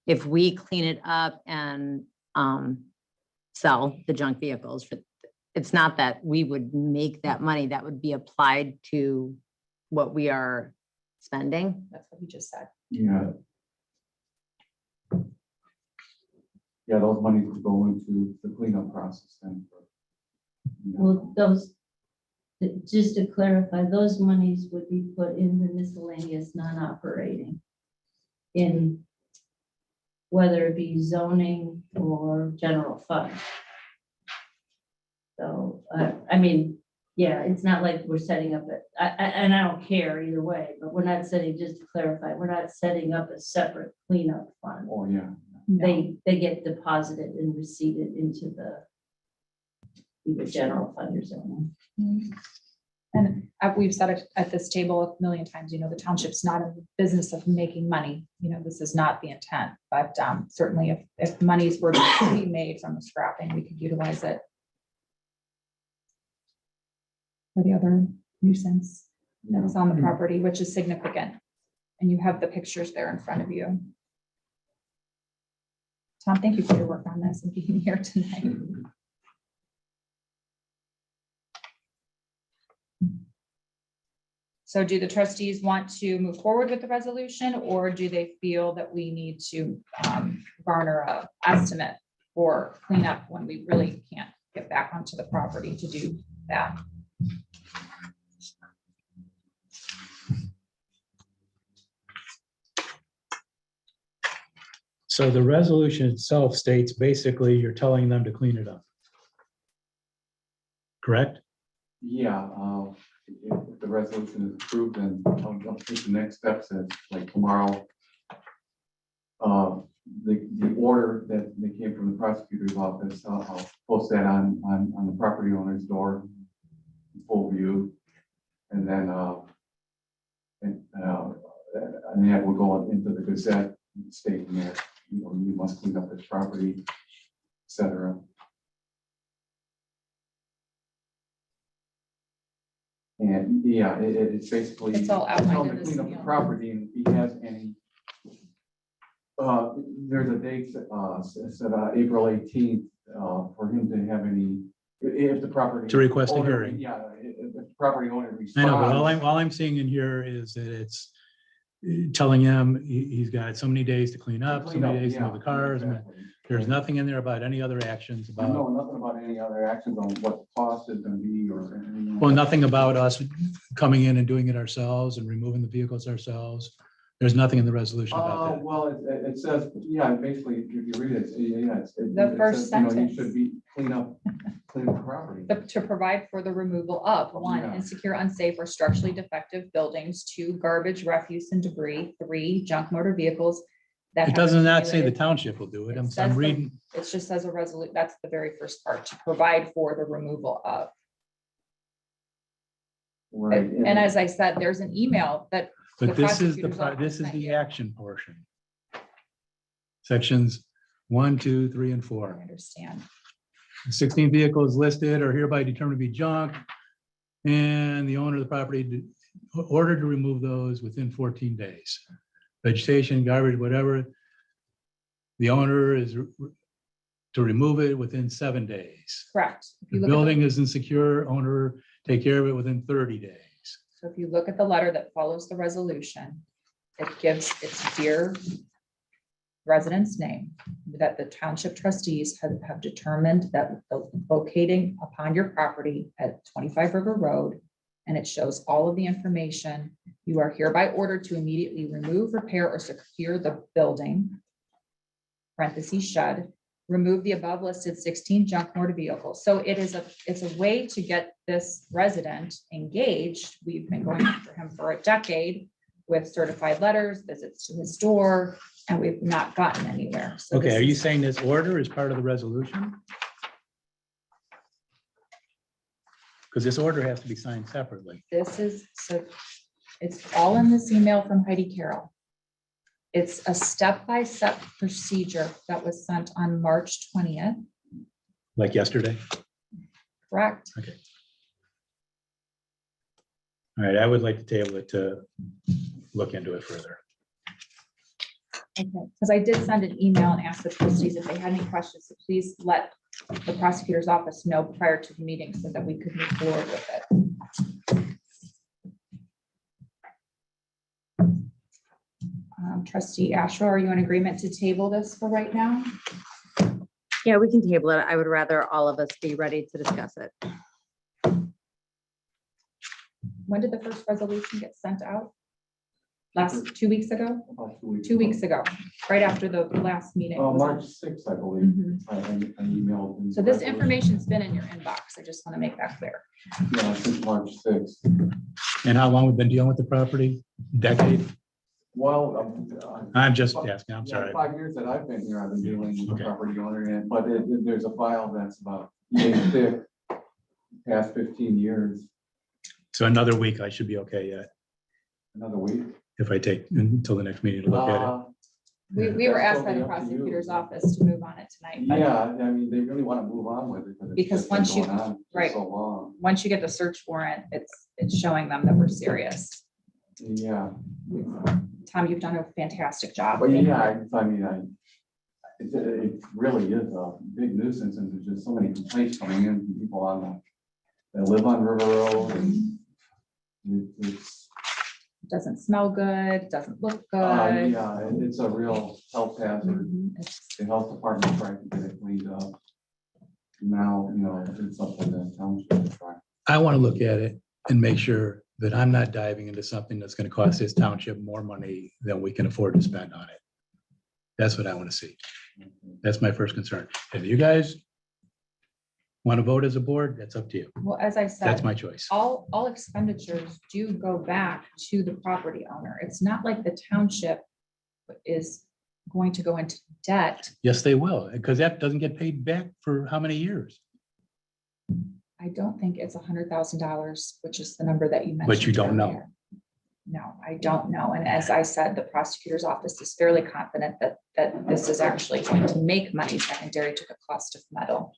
[SPEAKER 2] if we clean it up and sell the junk vehicles. It's not that we would make that money, that would be applied to what we are spending.
[SPEAKER 1] That's what you just said.
[SPEAKER 10] Yeah. Yeah, those monies would go into the cleanup process then.
[SPEAKER 5] Well, just to clarify, those monies would be put in the miscellaneous non-operating in whether it be zoning or general fund. So, I mean, yeah, it's not like we're setting up and I don't care either way, but we're not setting, just to clarify, we're not setting up a separate cleanup fund.
[SPEAKER 10] Oh, yeah.
[SPEAKER 1] No.
[SPEAKER 5] They get deposited and receipted into the either general fund or zoning.
[SPEAKER 1] And we've said it at this table a million times, the township's not in the business of making money. This is not the intent, but certainly if monies were to be made from the scrapping, we could utilize it for the other nuisance that's on the property, which is significant. And you have the pictures there in front of you. Tom, thank you for your work on this and being here tonight. So do the trustees want to move forward with the resolution, or do they feel that we need to garner a estimate for cleanup when we really can't get back onto the property to do that?
[SPEAKER 3] So the resolution itself states basically you're telling them to clean it up. Correct?
[SPEAKER 10] Yeah, if the resolution is approved, then I'll take the next steps as like tomorrow. The order that came from the prosecutor's office, I'll post that on the property owner's door, in full view. And then, and that will go into the Gazette stating that, you know, you must clean up this property, et cetera. And yeah, it's basically.
[SPEAKER 1] It's all outlined
[SPEAKER 10] tell him
[SPEAKER 1] in
[SPEAKER 10] to
[SPEAKER 1] this
[SPEAKER 10] clean up the
[SPEAKER 1] email.
[SPEAKER 10] property, and if he has any. There's a date set April 18th for him to have any, if the property.
[SPEAKER 3] To request a
[SPEAKER 10] owner-
[SPEAKER 3] hearing.
[SPEAKER 10] Yeah, if the property owner
[SPEAKER 3] I
[SPEAKER 10] responds.
[SPEAKER 3] know, but all I'm seeing in here is that it's telling him he's got so many days to clean up, so many days to move the cars. And
[SPEAKER 10] Exactly.
[SPEAKER 3] there's nothing in there about any other actions
[SPEAKER 10] No,
[SPEAKER 3] about,
[SPEAKER 10] nothing about any other actions on what the cost is gonna be or anything.
[SPEAKER 3] well, nothing about us coming in and doing it ourselves and removing the vehicles ourselves. There's nothing in the resolution about that.
[SPEAKER 10] Well, it says, yeah, basically, if you read it, yeah,
[SPEAKER 1] The
[SPEAKER 10] it
[SPEAKER 1] first
[SPEAKER 10] says, you know,
[SPEAKER 1] sentence.
[SPEAKER 10] You should be clean up the property.
[SPEAKER 1] To provide for the removal of, one,
[SPEAKER 10] Yeah.
[SPEAKER 1] insecure, unsafe, or structurally defective buildings, two, garbage, refuse, and debris, three, junk motor vehicles. that
[SPEAKER 3] It
[SPEAKER 1] have
[SPEAKER 3] does not say the
[SPEAKER 1] accumulated-
[SPEAKER 3] township will do it.
[SPEAKER 1] It
[SPEAKER 3] I'm
[SPEAKER 1] says the-
[SPEAKER 3] reading,
[SPEAKER 1] It just says a resolution, that's the very first part, to provide for the removal of.
[SPEAKER 10] Right.
[SPEAKER 1] And as I said, there's an email that.
[SPEAKER 3] but
[SPEAKER 1] the
[SPEAKER 3] this is
[SPEAKER 1] prosecutor's office
[SPEAKER 3] this is
[SPEAKER 1] sent
[SPEAKER 3] the
[SPEAKER 1] you.
[SPEAKER 3] action portion. Sections 1, 2, 3, and
[SPEAKER 1] I
[SPEAKER 3] 4.
[SPEAKER 1] understand.
[SPEAKER 3] 16 vehicles listed are hereby determined to be junk. And the owner of the property ordered to remove those within 14 days. Vegetation, garbage, whatever. The owner is to remove it within 7 days.
[SPEAKER 1] Correct. If
[SPEAKER 3] The
[SPEAKER 1] you look at the-
[SPEAKER 3] building is insecure, owner take care of it within 30 days.
[SPEAKER 1] So if you look at the letter that follows the resolution, it gives its dear resident's name, that the township trustees have determined that locating upon your property at 25 River Road, and it shows all of the information. You are hereby ordered to immediately remove, repair, or secure the building, parentheses shed, remove the above listed 16 junk motor vehicles. So it's a way to get this resident engaged. We've been going after him for a decade with certified letters, visits to his door, and we've not gotten anywhere. So
[SPEAKER 3] Okay,
[SPEAKER 1] this
[SPEAKER 3] are you
[SPEAKER 1] is-
[SPEAKER 3] saying this order is part of the resolution? Because this order has to be signed separately.
[SPEAKER 1] This is, so it's all in this email from Heidi Carroll. It's a step-by-step procedure that was sent on March 20th,
[SPEAKER 3] Like yesterday?
[SPEAKER 1] correct?
[SPEAKER 3] All right, I would like to table it to look into it further.
[SPEAKER 1] Okay, because I did send an email and asked the trustees if they had any questions, so please let the prosecutor's office know prior to the meeting so that we could move forward with it. Trustee Asher, are you in agreement to table this for right now?
[SPEAKER 2] Yeah, we can table it. I would rather all of us be ready to discuss it.
[SPEAKER 1] When did the first resolution get sent out? Last, 2 weeks ago?
[SPEAKER 10] About 2 weeks.
[SPEAKER 1] 2 weeks ago, right after the last meeting.
[SPEAKER 10] March 6th, I believe.
[SPEAKER 1] Mhm.
[SPEAKER 10] I emailed. them
[SPEAKER 1] So
[SPEAKER 10] the
[SPEAKER 1] this
[SPEAKER 10] resolution.
[SPEAKER 1] information's been in your inbox. I just want to make that clear.
[SPEAKER 10] Yeah, since March 6th.
[SPEAKER 3] And how long we've been dealing with the property? Decade?
[SPEAKER 10] Well,
[SPEAKER 3] I'm just asking, I'm
[SPEAKER 10] yeah,
[SPEAKER 3] sorry.
[SPEAKER 10] 5 years that I've been here, I've been dealing with the
[SPEAKER 3] Okay.
[SPEAKER 10] property owner, and, but there's a file that's about yay thick, past 15 years,
[SPEAKER 3] So another week, I should be okay yet,
[SPEAKER 10] another week.
[SPEAKER 3] if I take until the next meeting to look at it.
[SPEAKER 1] We were
[SPEAKER 10] That's
[SPEAKER 1] asked by
[SPEAKER 10] totally
[SPEAKER 1] the
[SPEAKER 10] up to you.
[SPEAKER 1] prosecutor's office to move on it tonight. but
[SPEAKER 10] Yeah, I mean, they really want to move on with it. it's
[SPEAKER 1] Because
[SPEAKER 10] just been
[SPEAKER 1] once you-
[SPEAKER 10] going on for
[SPEAKER 1] right.
[SPEAKER 10] So long,
[SPEAKER 1] Once you get the search warrant, it's showing them that we're serious.
[SPEAKER 10] yeah,
[SPEAKER 1] Tom, you've done a fantastic job.
[SPEAKER 10] but yeah, I mean, it really is a big nuisance, and there's just so many complaints coming in from people that live on River Road, and it's
[SPEAKER 1] doesn't smell good, doesn't look good.
[SPEAKER 10] Yeah, it's a real health hazard.
[SPEAKER 1] It's-
[SPEAKER 10] The health department tried to get it cleaned up. Now, it's up to the township to try.
[SPEAKER 3] I want to look at it and make sure that I'm not diving into something that's going to cost this township more money than we can afford to spend on it. That's what I want to see. That's my first concern. If you guys want to vote as a board, that's up to you.
[SPEAKER 1] Well, as I said.
[SPEAKER 3] That's my choice.
[SPEAKER 1] All expenditures do go back to the property owner. It's not like the township is going to go into debt.
[SPEAKER 3] Yes, they will, because that doesn't get paid back for how many years?
[SPEAKER 1] I don't think it's $100,000, which is the number that you mentioned.
[SPEAKER 3] But you don't know.
[SPEAKER 1] earlier. No, I don't know. And as I said, the prosecutor's office is fairly confident that this is actually going to make money secondary to the cost of metal.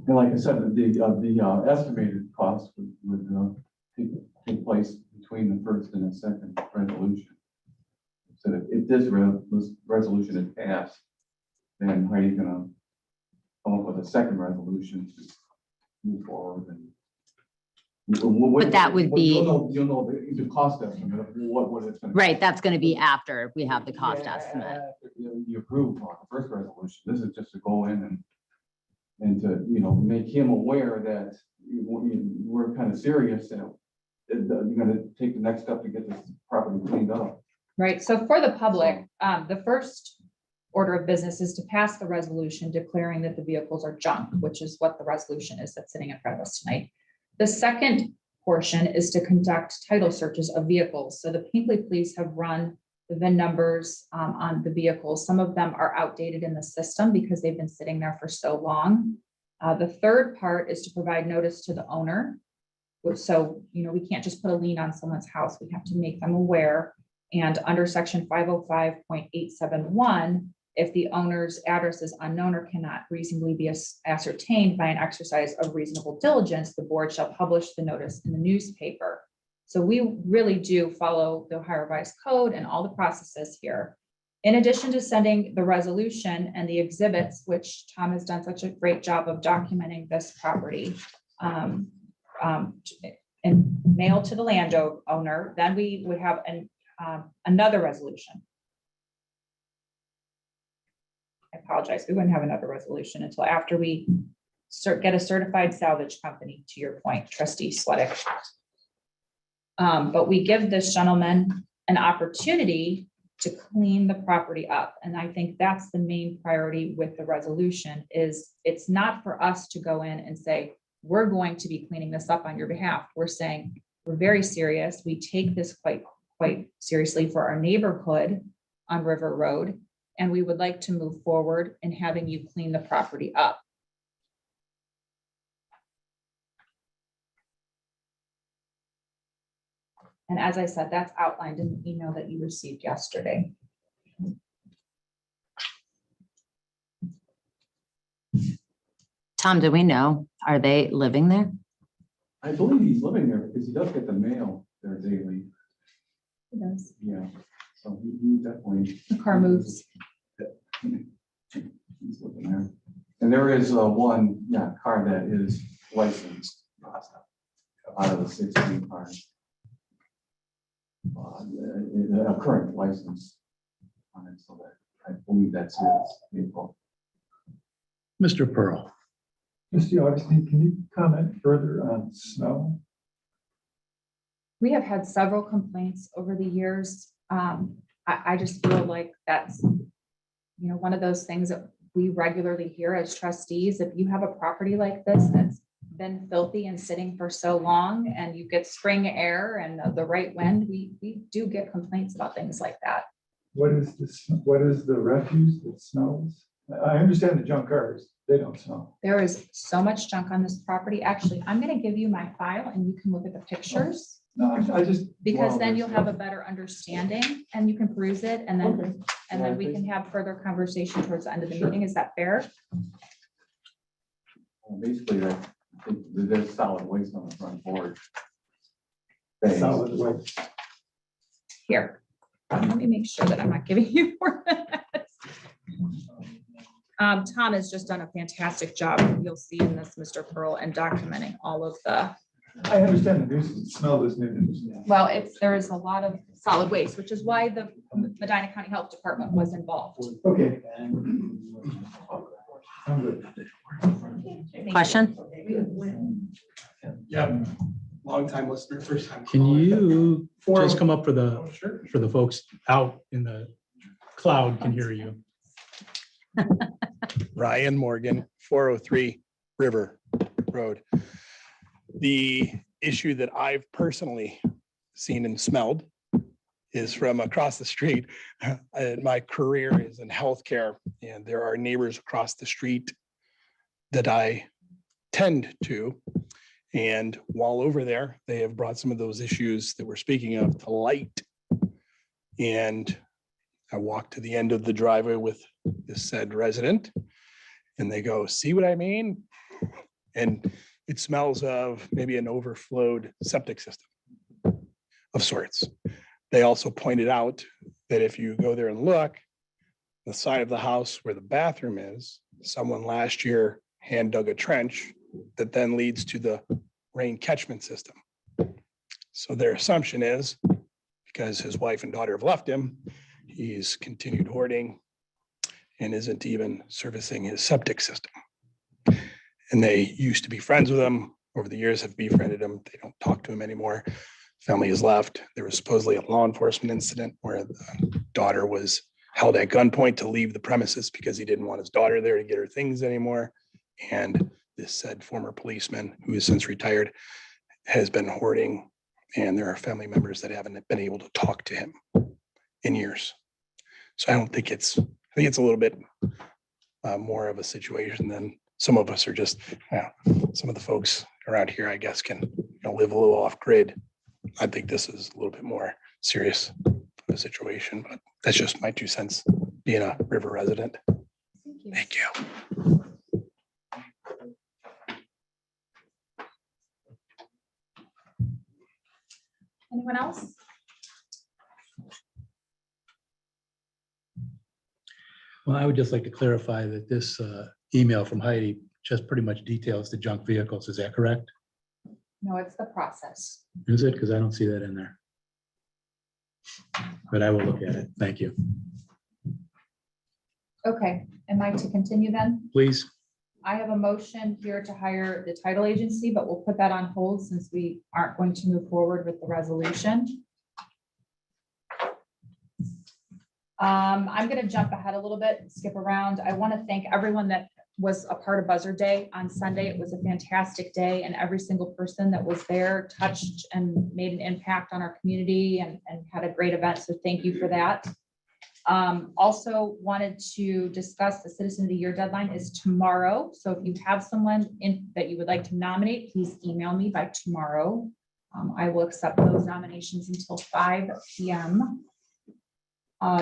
[SPEAKER 10] And like I said, the estimated cost would take place between the first and the second resolution. So if this resolution is passed, then Heidi's gonna come up with a second resolution to move forward and.
[SPEAKER 2] But that would be-
[SPEAKER 10] You'll know the cost estimate of what it's gonna.
[SPEAKER 2] Right, that's gonna be after we have the cost
[SPEAKER 10] Yeah,
[SPEAKER 2] estimate.
[SPEAKER 10] after You approve on the first resolution. This is just to go in and to, make him aware that we're kind of serious and you're gonna take the next step to get this property cleaned up.
[SPEAKER 1] Right, so for the public, the first order of business is to pass the resolution declaring that the vehicles are junk, which is what the resolution is that's sitting in front of us tonight. The second portion is to conduct title searches of vehicles. So the Hinckley police have run the VIN numbers on the vehicles. Some of them are outdated in the system because they've been sitting there for so long. The third part is to provide notice to the owner. So, we can't just put a lien on someone's house. We have to make them aware. And under section 505.871, if the owner's address is unknown or cannot reasonably be ascertained by an exercise of reasonable diligence, the board shall publish the notice in the newspaper. So we really do follow the Ohio Revised Code and all the processes here. In addition to sending the resolution and the exhibits, which Tom has done such a great job of documenting this property, and mail to the landowner, then we would have another resolution. I apologize, we wouldn't have another resolution until after we get a certified salvage company, to your point, trustee Sweattick. But we give this gentleman an opportunity to clean the property up. And I think that's the main priority with the resolution is it's not for us to go in and say, we're going to be cleaning this up on your behalf. We're saying, we're very serious. We take this quite seriously for our neighborhood on River Road. And we would like to move forward in having you clean the property up. And as I said, that's outlined in the email that you received yesterday.
[SPEAKER 2] Tom, do we know, are they living there?
[SPEAKER 10] I believe he's living there because he does get the mail there daily.
[SPEAKER 1] It does.
[SPEAKER 10] Yeah, so he definitely.
[SPEAKER 1] The car moves.
[SPEAKER 10] He's living there. And there is one, car that is licensed out of the 16 cars. A current license on it, so that I believe that's his vehicle.
[SPEAKER 3] Mr. Pearl,
[SPEAKER 11] Trustee Augustine, can you comment further on snow?
[SPEAKER 1] We have had several complaints over the years. I just feel like that's, one of those things that we regularly hear as trustees. If you have a property like this that's been filthy and sitting for so long and you get spring air and the right wind, we do get complaints about things like that.
[SPEAKER 11] What is the refuse that smells? I understand the junk cars, they don't smell.
[SPEAKER 1] There is so much junk on this property. Actually, I'm going to give you my file and you can look at the pictures.
[SPEAKER 11] No, I just.
[SPEAKER 1] Because then you'll have a better understanding and you can peruse it and then,
[SPEAKER 11] Okay.
[SPEAKER 1] and then we can have further conversation towards the end of the meeting. Is that fair?
[SPEAKER 10] Basically, I think there's solid waste on the front porch.
[SPEAKER 11] Solid waste.
[SPEAKER 1] Here, let me make sure that I'm not giving you more minutes. Tom has just done a fantastic job. You'll see in this, Mr. Pearl, and documenting all of the,
[SPEAKER 11] I understand the nuisance, smell is nuisance.
[SPEAKER 1] well, there is a lot of solid waste, which is why the Medina County Health Department was involved.
[SPEAKER 11] Okay. I'm good.
[SPEAKER 2] Question?
[SPEAKER 12] Yeah, long time listener, first time.
[SPEAKER 3] Can you just come up for
[SPEAKER 12] Oh,
[SPEAKER 3] the,
[SPEAKER 12] sure.
[SPEAKER 3] for the folks out in the cloud can hear you?
[SPEAKER 12] Ryan Morgan, 403 River Road. The issue that I've personally seen and smelled is from across the street. My career is in healthcare, and there are neighbors across the street that I tend to. And while over there, they have brought some of those issues that we're speaking of to light. And I walked to the end of the driveway with this said resident, and they go, "See what I mean?" And it smells of maybe an overflowed septic system of sorts. They also pointed out that if you go there and look, the side of the house where the bathroom is, someone last year hand dug a trench that then leads to the rain catchment system. So their assumption is, because his wife and daughter have left him, he's continued hoarding and isn't even servicing his septic system. And they used to be friends with him. Over the years have befriended him. They don't talk to him anymore. Family has left. There was supposedly a law enforcement incident where the daughter was held at gunpoint to leave the premises because he didn't want his daughter there to get her things anymore. And this said former policeman, who is since retired, has been hoarding, and there are family members that haven't been able to talk to him in years. So I think it's a little bit more of a situation than some of us are just, some of the folks around here, I guess, can live a little off grid. I think this is a little bit more serious of a situation, but that's just my 2 cents being a river resident.
[SPEAKER 1] Thank you.
[SPEAKER 12] Thank you.
[SPEAKER 1] Anyone else?
[SPEAKER 3] Well, I would just like to clarify that this email from Heidi just pretty much details the junk vehicles. Is that correct?
[SPEAKER 1] No, it's the process.
[SPEAKER 3] Is it? Because I don't see that in there. But I will look at it. Thank you.
[SPEAKER 1] Okay, am I to continue then?
[SPEAKER 3] Please.
[SPEAKER 1] I have a motion here to hire the title agency, but we'll put that on hold since we aren't going to move forward with the resolution. I'm going to jump ahead a little bit, skip around. I want to thank everyone that was a part of Buzzer Day on Sunday. It was a fantastic day, and every single person that was there touched and made an impact on our community and had a great event. So thank you for that. Also wanted to discuss the Citizen of the Year deadline is tomorrow. So if you have someone that you would like to nominate, please email me by tomorrow. I will accept those nominations until 5 p.m.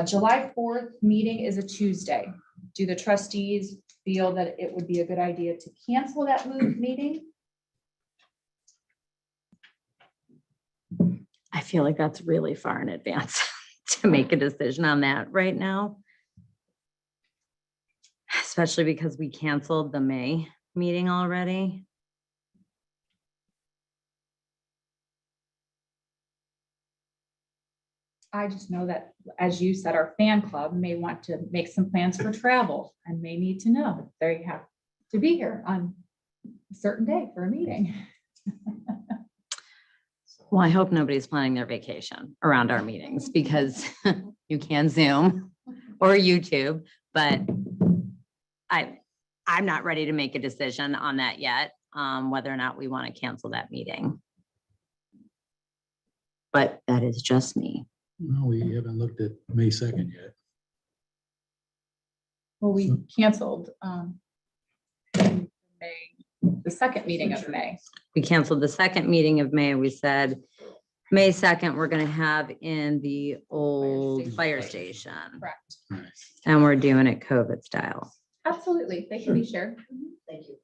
[SPEAKER 1] July 4th meeting is a Tuesday. Do the trustees feel that it would be a good idea to cancel that meeting?
[SPEAKER 2] I feel like that's really far in advance to make a decision on that right now. Especially because we canceled the May meeting already.
[SPEAKER 1] I just know that, as you said, our fan club may want to make some plans for travel and may need to know if they have to be here on a certain day for a meeting.
[SPEAKER 2] Well, I hope nobody's planning their vacation around our meetings because you can Zoom or YouTube, but I'm not ready to make a decision on that yet, whether or not we want to cancel that meeting. But that is just me.
[SPEAKER 3] No, we haven't looked at May 2nd yet.
[SPEAKER 1] Well, we canceled May, the second meeting of May.
[SPEAKER 2] We canceled the second meeting of May. We said May 2nd, we're going to have in the old fire station.
[SPEAKER 1] Correct.
[SPEAKER 2] And we're doing it COVID style.
[SPEAKER 1] Absolutely. They can be shared.
[SPEAKER 5] Thank you.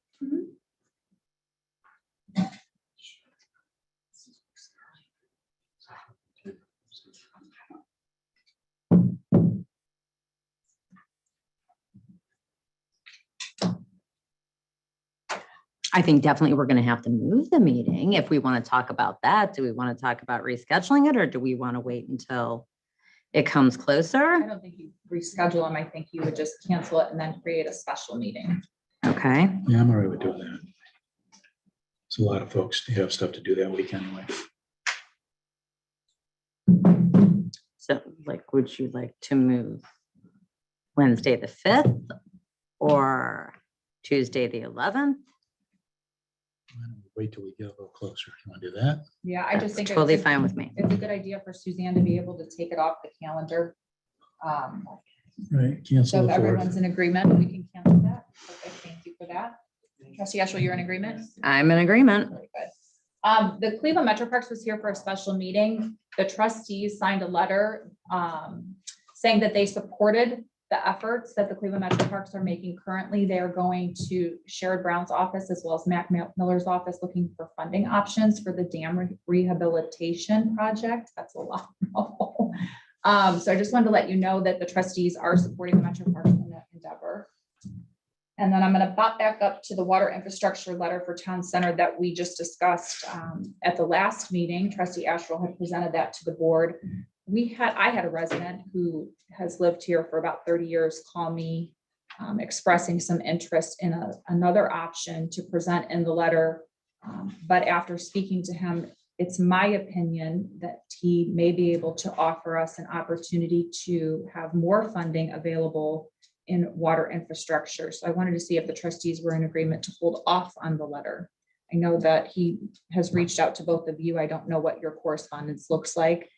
[SPEAKER 2] I think definitely we're going to have to move the meeting if we want to talk about that. Do we want to talk about rescheduling it or do we want to wait until it comes
[SPEAKER 1] I
[SPEAKER 2] closer?
[SPEAKER 1] don't think you reschedule them. I think you would just cancel it and then create a special meeting.
[SPEAKER 2] Okay.
[SPEAKER 3] Yeah, I'm all right with doing that. It's a lot of folks have stuff to do that week anyway.
[SPEAKER 2] So like, would you like to move Wednesday, the 5th or Tuesday, the 11th?
[SPEAKER 3] Wait till we get a little closer. You want to do that?
[SPEAKER 1] Yeah, I just think it's
[SPEAKER 2] Totally
[SPEAKER 1] a-
[SPEAKER 2] fine with me.
[SPEAKER 1] It's a good idea for Suzanne to be able to take it off the calendar.
[SPEAKER 3] Right,
[SPEAKER 1] So
[SPEAKER 3] cancel
[SPEAKER 1] if
[SPEAKER 3] the
[SPEAKER 1] everyone's
[SPEAKER 3] 4th.
[SPEAKER 1] in agreement, we can cancel that. Okay, thank you for that. Trustee Ashwell, you're in agreement?
[SPEAKER 2] I'm in agreement.
[SPEAKER 1] Very good. The Cleveland Metro Parks was here for a special meeting. The trustees signed a letter saying that they supported the efforts that the Cleveland Metro Parks are making currently. They are going to Sherrod Brown's office as well as Mac Miller's office looking for funding options for the dam rehabilitation project. That's a lot. So I just wanted to let you know that the trustees are supporting the Metro Parks in that endeavor. And then I'm going to bop back up to the water infrastructure letter for town center that we just discussed at the last meeting. Trustee Ashwell had presented that to the board. I had a resident who has lived here for about 30 years call me expressing some interest in another option to present in the letter. But after speaking to him, it's my opinion that he may be able to offer us an opportunity to have more funding available in water infrastructure. So I wanted to see if the trustees were in agreement to hold off on the letter. I know that he has reached out to both of you. I don't know what your correspondence looks like.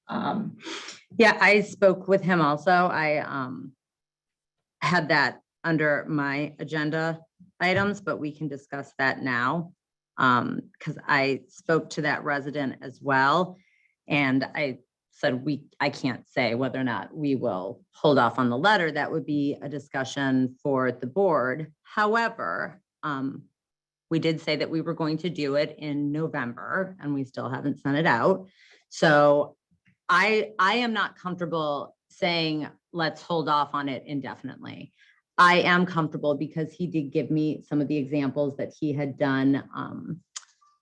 [SPEAKER 2] Yeah, I spoke with him also. I had that under my agenda items, but we can discuss that now. Because I spoke to that resident as well. And I said, I can't say whether or not we will hold off on the letter. That would be a discussion for the board. However, we did say that we were going to do it in November and we still haven't sent it out. So I am not comfortable saying, let's hold off on it indefinitely. I am comfortable because he did give me some of the examples that he had done.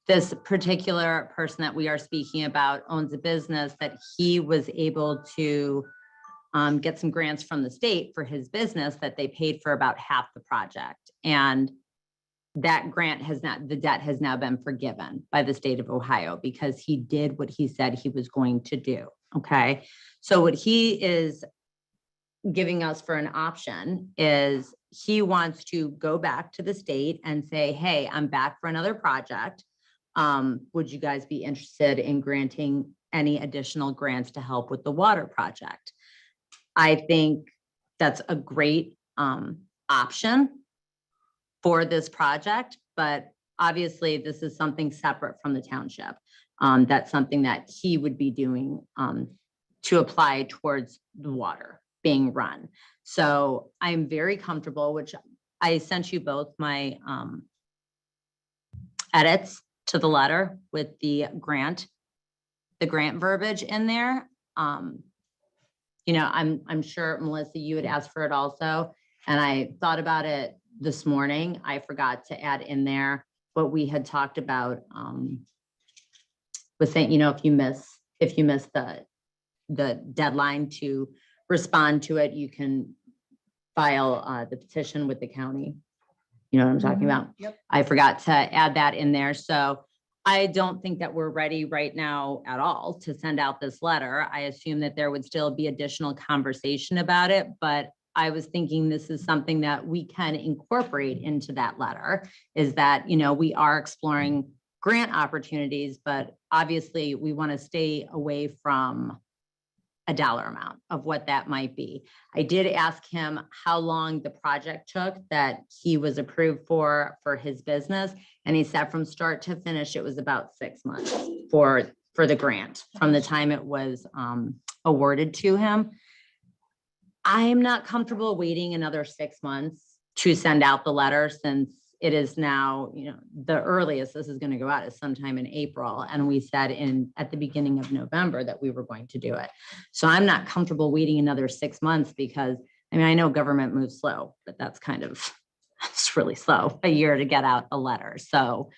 [SPEAKER 2] This particular person that we are speaking about owns a business that he was able to get some grants from the state for his business that they paid for about half the project. And that grant the debt has now been forgiven by the state of Ohio because he did what he said he was going to do. Okay. So what he is giving us for an option is he wants to go back to the state and say, hey, I'm back for another project. Would you guys be interested in granting any additional grants to help with the water project? I think that's a great option for this project, but obviously this is something separate from the township. That's something that he would be doing to apply towards the water being run. So I'm very comfortable, which I sent you both my edits to the letter with the grant verbiage in there. You know, I'm sure, Melissa, you had asked for it also. And I thought about it this morning. I forgot to add in there what we had talked about with saying, you know, if you miss the deadline to respond to it, you can file the petition with the county. You know what I'm talking about?
[SPEAKER 1] Yep.
[SPEAKER 2] I forgot to add that in there. So I don't think that we're ready right now at all to send out this letter. I assume that there would still be additional conversation about it, but I was thinking this is something that we can incorporate into that letter, is that, you know, we are exploring grant opportunities, but obviously we want to stay away from a dollar amount of what that might be. I did ask him how long the project took that he was approved for his business. And he said from start to finish, it was about 6 months for the grant from the time it was awarded to him. I am not comfortable waiting another 6 months to send out the letter, since it is now, you know, the earliest this is going to go out is sometime in April. And we said at the beginning of November that we were going to do it. So I'm not comfortable waiting another 6 months because, I mean, I know government moves slow, but that's kind of it's really slow, a year to get out a letter. So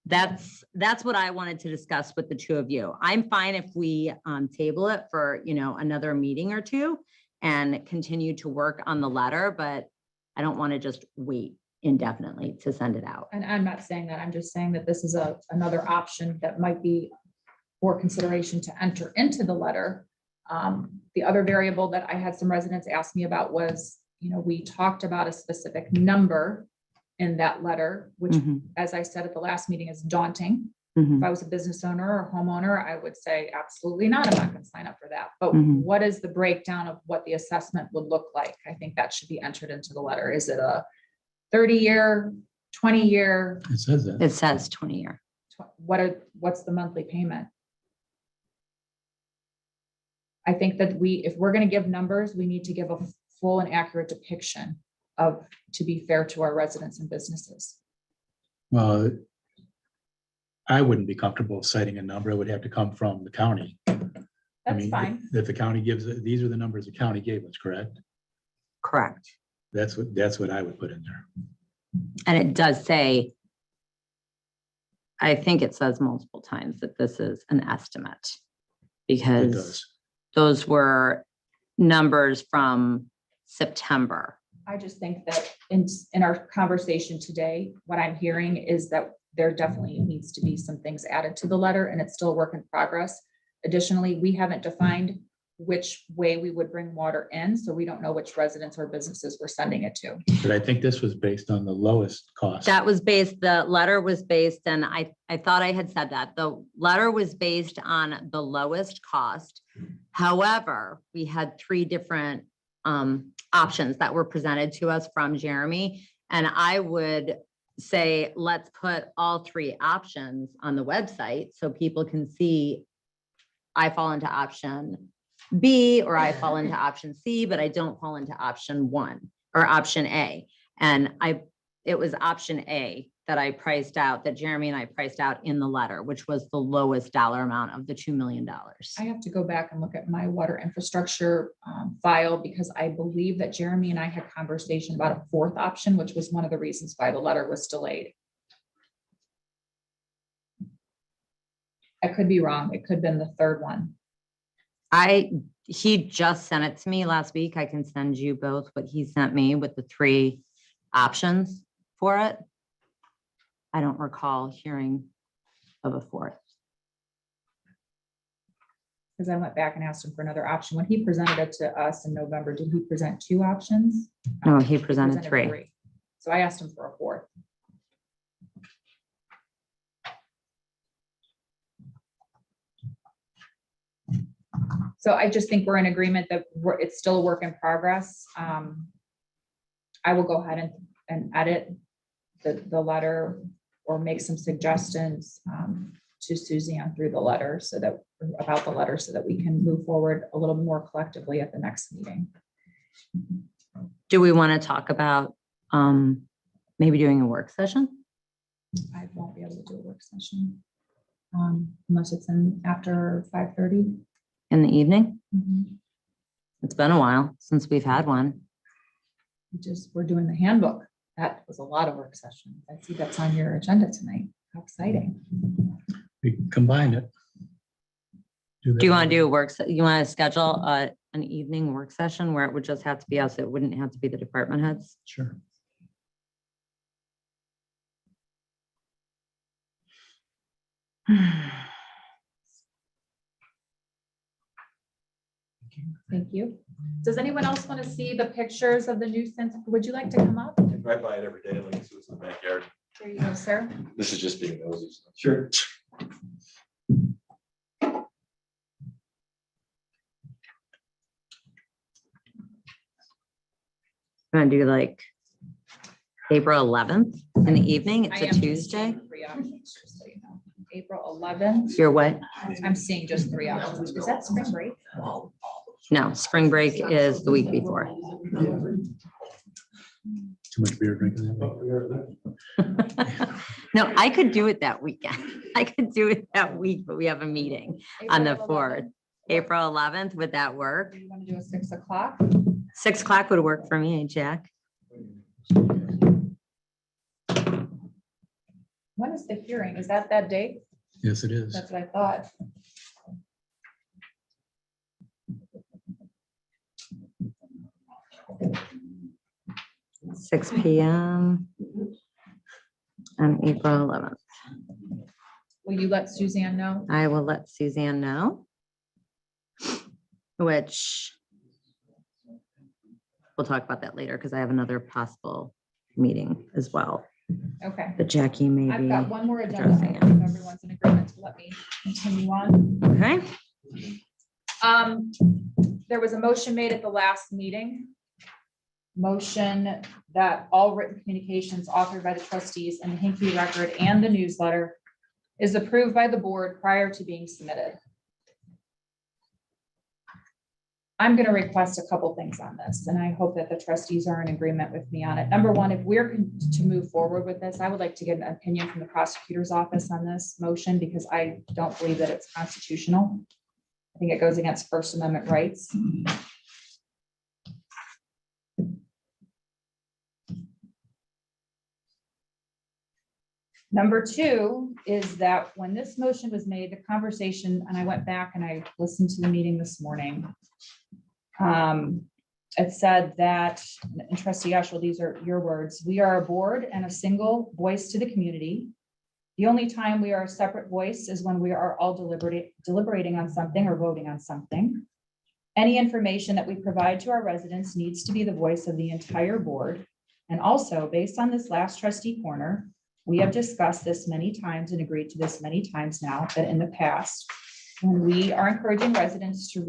[SPEAKER 2] that's what I wanted to discuss with the two of you. I'm fine if we table it for, another meeting or two and continue to work on the letter, but I don't want to just wait indefinitely to send it out.
[SPEAKER 1] And I'm not saying that, I'm just saying that this is another option that might be for consideration to enter into the letter. The other variable that I had some residents ask me about was, we talked about a specific number in that letter, which,
[SPEAKER 2] Mhm.
[SPEAKER 1] as I said at the last meeting, is daunting.
[SPEAKER 2] Mhm.
[SPEAKER 1] If I was a business owner or homeowner, I would say absolutely not. I'm not going to sign up for that. But
[SPEAKER 2] Mhm.
[SPEAKER 1] what is the breakdown of what the assessment would look like? I think that should be entered into the letter. Is it a 30-year, 20-year?
[SPEAKER 3] It says that.
[SPEAKER 2] It says 20-year.
[SPEAKER 1] What's the monthly payment? I think that if we're going to give numbers, we need to give a full and accurate depiction to be fair to our residents and businesses.
[SPEAKER 3] Well, I wouldn't be comfortable citing a number. It would have to come from the county. I
[SPEAKER 1] That's
[SPEAKER 3] mean,
[SPEAKER 1] fine.
[SPEAKER 3] If the county gives, these are the numbers the county gave us, correct?
[SPEAKER 2] Correct.
[SPEAKER 3] That's what I would put in there.
[SPEAKER 2] And it does say, I think it says multiple times that this is an estimate.
[SPEAKER 3] It
[SPEAKER 2] Because
[SPEAKER 3] does.
[SPEAKER 2] those were numbers from September.
[SPEAKER 1] I just think that in our conversation today, what I'm hearing is that there definitely needs to be some things added to the letter, and it's still a work in progress. Additionally, we haven't defined which way we would bring water in, so we don't know which residents or businesses we're sending it to.
[SPEAKER 3] But I think this was based on the lowest cost.
[SPEAKER 2] The letter was based, and I thought I had said that. The letter was based on the lowest cost. However, we had 3 different options that were presented to us from Jeremy. And I would say, let's put all 3 options on the website so people can see I fall into option B or I fall into option C, but I don't fall into option 1 or option A. And it was option A that I priced out, that Jeremy and I priced out in the letter, which was the lowest dollar amount of the $2 million.
[SPEAKER 1] I have to go back and look at my water infrastructure file, because I believe that Jeremy and I had conversation about a 4th option, which was one of the reasons why the letter was delayed. I could be wrong. It could have been the 3rd one.
[SPEAKER 2] He just sent it to me last week. I can send you both what he sent me with the 3 options for it. I don't recall hearing of a 4th.
[SPEAKER 1] Because I went back and asked him for another option. When he presented it to us in November, did he present 2 options?
[SPEAKER 2] No, he presented 3.
[SPEAKER 1] So I asked him for a 4th. So I just think we're in agreement that it's still a work in progress. I will go ahead and edit the letter or make some suggestions to Suzanne through the letter about the letter so that we can move forward a little more collectively at the next meeting.
[SPEAKER 2] Do we want to talk about maybe doing a work session?
[SPEAKER 1] I won't be able to do a work session unless it's after 5:30.
[SPEAKER 2] In the evening? It's been a while since we've had one.
[SPEAKER 1] We're doing the handbook. That was a lot of work sessions. I see that's on your agenda tonight. How exciting.
[SPEAKER 3] We combined it.
[SPEAKER 2] Do you want to do a you want to schedule an evening work session where it would just have to be us? It wouldn't have to be the department heads?
[SPEAKER 3] Sure.
[SPEAKER 1] Thank you. Does anyone else want to see the pictures of the nuisance? Would you like to come up?
[SPEAKER 9] I drive by it every day, like, so it's in the backyard.
[SPEAKER 1] There you go, sir.
[SPEAKER 9] This is just being nosy. Sure.
[SPEAKER 2] Want to do like April 11th in the evening? It's
[SPEAKER 1] I
[SPEAKER 2] a
[SPEAKER 1] am
[SPEAKER 2] Tuesday.
[SPEAKER 1] seeing 3 options, just so you know. April 11th.
[SPEAKER 2] You're what?
[SPEAKER 1] I'm seeing just 3 options. Is that spring break?
[SPEAKER 2] No, spring break is the week before.
[SPEAKER 3] Too much beer drinking that week.
[SPEAKER 2] No, I could do it that weekend. I could do it that week, but we have a meeting on the
[SPEAKER 1] April
[SPEAKER 2] 4th.
[SPEAKER 1] 11th.
[SPEAKER 2] April 11th, would that work?
[SPEAKER 1] Do you want to do a 6 o'clock?
[SPEAKER 2] 6 o'clock would work for me, Jack.
[SPEAKER 1] When is the hearing? Is that date?
[SPEAKER 3] Yes, it is.
[SPEAKER 1] That's what I thought.
[SPEAKER 2] Six PM on April 11th.
[SPEAKER 1] Will you let Suzanne know?
[SPEAKER 2] I will let Suzanne know. Which we'll talk about that later because I have another possible meeting as well.
[SPEAKER 1] Okay.
[SPEAKER 2] But Jackie may
[SPEAKER 1] I've
[SPEAKER 2] be.
[SPEAKER 1] got one more agenda.
[SPEAKER 2] addressing
[SPEAKER 1] item if everyone's in agreement to let me continue on.
[SPEAKER 2] Okay,
[SPEAKER 1] There was a motion made at the last meeting. Motion that all written communications authored by the trustees and the Hinckley record and the newsletter is approved by the board prior to being submitted. I'm going to request a couple things on this, and I hope that the trustees are in agreement with me on it. Number one, if we're to move forward with this, I would like to get an opinion from the prosecutor's office on this motion because I don't believe that it's constitutional. I think it goes against First Amendment rights. Number two is that when this motion was made, the conversation, and I went back and I listened to the meeting this morning. It said that, and Trustee Ashwell, these are your words, we are a board and a single voice to the community. The only time we are a separate voice is when we are all deliberating on something or voting on something. Any information that we provide to our residents needs to be the voice of the entire board. And also, based on this last trustee corner, we have discussed this many times and agreed to this many times now, that in the past, when we are encouraging residents to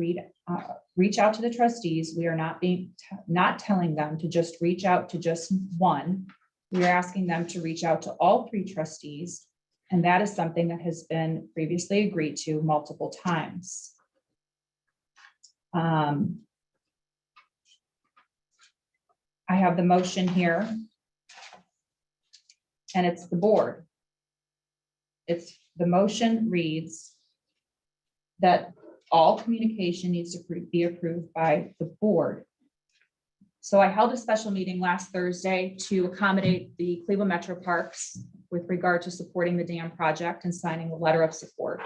[SPEAKER 1] reach out to the trustees, we are not telling them to just reach out to just one. We are asking them to reach out to all three trustees. And that is something that has been previously agreed to multiple times. I have the motion here. And it's the board. The motion reads that all communication needs to be approved by the board. So I held a special meeting last Thursday to accommodate the Cleveland Metro Parks with regard to supporting the dam project and signing a letter of support.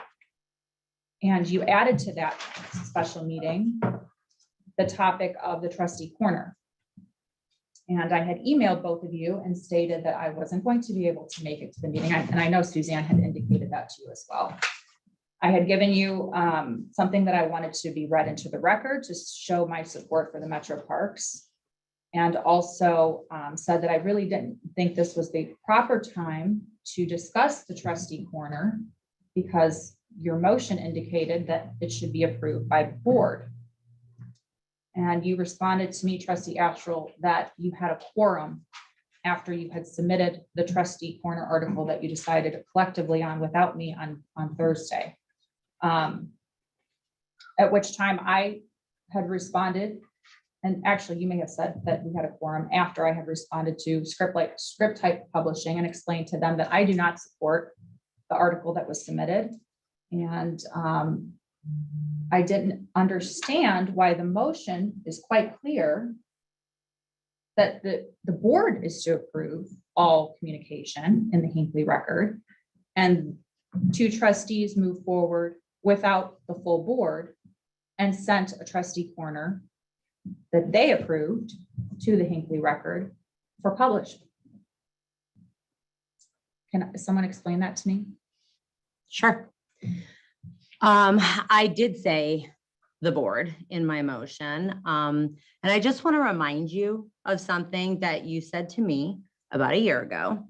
[SPEAKER 1] And you added to that special meeting the topic of the trustee corner. And I had emailed both of you and stated that I wasn't going to be able to make it to the meeting. And I know Suzanne had indicated that to you as well. I had given you something that I wanted to be read into the record to show my support for the Metro Parks. And also said that I really didn't think this was the proper time to discuss the trustee corner because your motion indicated that it should be approved by the board. And you responded to me, Trustee Astral, that you had a quorum after you had submitted the trustee corner article that you decided collectively on without me on Thursday. At which time I had responded, and actually you may have said that we had a quorum after I had responded to Script Type Publishing and explained to them that I do not support the article that was submitted. And I didn't understand why the motion is quite clear that the board is to approve all communication in the Hinckley record, and two trustees move forward without the full board and sent a trustee corner that they approved to the Hinckley record for publishing. Can someone explain that to me?
[SPEAKER 2] sure. I did say the board in my motion. And I just want to remind you of something that you said to me about a year ago.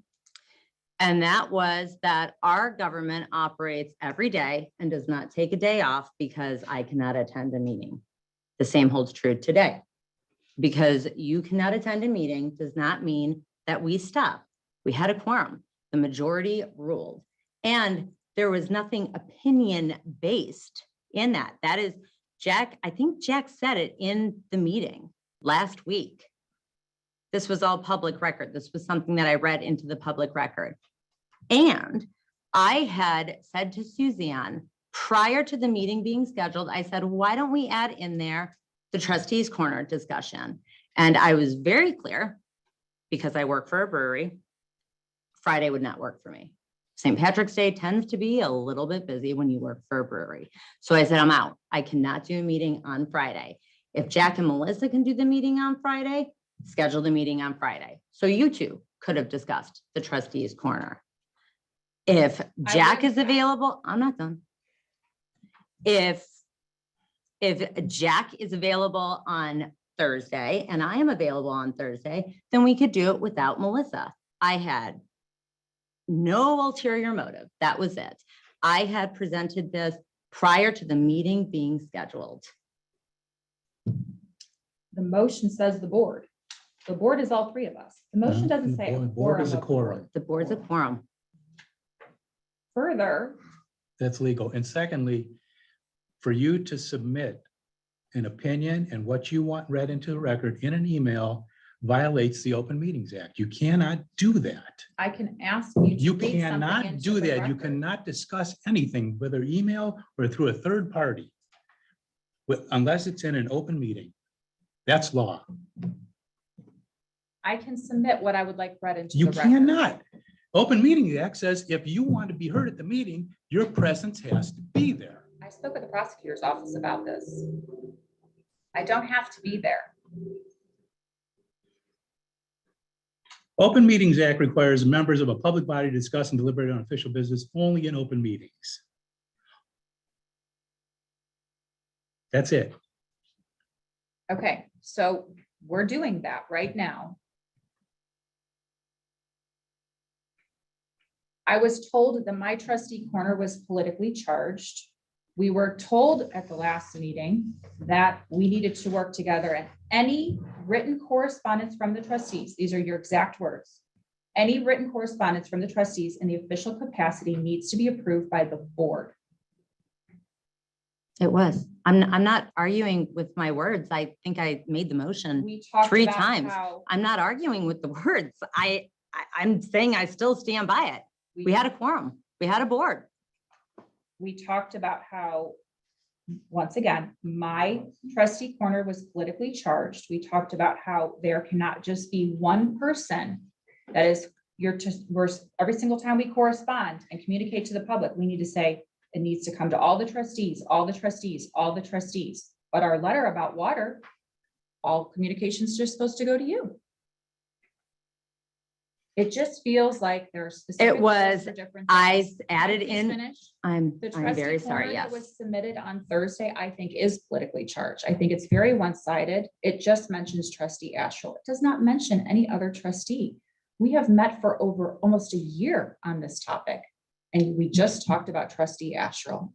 [SPEAKER 2] And that was that our government operates every day and does not take a day off because I cannot attend a meeting. The same holds true today. Because you cannot attend a meeting does not mean that we stop. We had a quorum. The majority ruled. And there was nothing opinion-based in that. That is, Jack, I think Jack said it in the meeting last week. This was all public record. This was something that I read into the public record. And I had said to Suzanne, prior to the meeting being scheduled, I said, why don't we add in there the trustees corner discussion? And I was very clear, because I work for a brewery, Friday would not work for me. St. Patrick's Day tends to be a little bit busy when you work for a brewery. So I said, I'm out. I cannot do a meeting on Friday. If Jack and Melissa can do the meeting on Friday, schedule the meeting on Friday. So you two could have discussed the trustees corner. If Jack is available, I'm not done. If Jack is available on Thursday and I am available on Thursday, then we could do it without Melissa. I had no ulterior motive. That was it. I had presented this prior to the meeting being scheduled.
[SPEAKER 1] The motion says the board. The board is all three of us. The motion doesn't say.
[SPEAKER 3] Board is a quorum.
[SPEAKER 2] The board's a quorum.
[SPEAKER 1] Further,
[SPEAKER 3] That's legal. And secondly, for you to submit an opinion and what you want read into the record in an email violates the Open Meetings Act. You cannot do that.
[SPEAKER 1] I can ask you.
[SPEAKER 3] You
[SPEAKER 1] to read something
[SPEAKER 3] cannot
[SPEAKER 1] into
[SPEAKER 3] do
[SPEAKER 1] the
[SPEAKER 3] that. You
[SPEAKER 1] record.
[SPEAKER 3] cannot discuss anything, whether email or through a third party, unless it's in an open meeting. That's law.
[SPEAKER 1] I can submit what I would like read into
[SPEAKER 3] You
[SPEAKER 1] the record.
[SPEAKER 3] cannot. Open Meeting Act says if you want to be heard at the meeting, your presence has to be there.
[SPEAKER 1] I spoke with the prosecutor's office about this. I don't have to be there.
[SPEAKER 3] Open Meetings Act requires members of a public body to discuss and deliberate on official business only in open meetings. That's it.
[SPEAKER 1] Okay, so we're doing that right now. I was told that my trustee corner was politically charged. We were told at the last meeting that we needed to work together, and any written correspondence from the trustees, these are your exact words. Any written correspondence from the trustees in the official capacity needs to be approved by the board.
[SPEAKER 2] It was. I'm not arguing with my words. I think I made the motion.
[SPEAKER 1] We talked
[SPEAKER 2] 3
[SPEAKER 1] about
[SPEAKER 2] times.
[SPEAKER 1] how
[SPEAKER 2] I'm not arguing with the words. I'm saying I still stand by it. We had a quorum. We had a board.
[SPEAKER 1] we talked about how, once again, my trustee corner was politically charged. We talked about how there cannot just be one person that is, we're every single time we correspond and communicate to the public, we need to say, it needs to come to all the trustees, all the trustees, all the trustees. But our letter about water, all communications just supposed to go to you. It just feels like there's specific.
[SPEAKER 2] It was,
[SPEAKER 1] rules for different
[SPEAKER 2] I
[SPEAKER 1] things.
[SPEAKER 2] added
[SPEAKER 1] Please
[SPEAKER 2] in,
[SPEAKER 1] finish.
[SPEAKER 2] I'm
[SPEAKER 1] The
[SPEAKER 2] very
[SPEAKER 1] trustee
[SPEAKER 2] sorry,
[SPEAKER 1] corner that
[SPEAKER 2] yes.
[SPEAKER 1] was submitted on Thursday, I think is politically charged. I think it's very one-sided. It just mentions trustee Astral. It does not mention any other trustee. We have met for over almost a year on this topic, and we just talked about trustee Astral.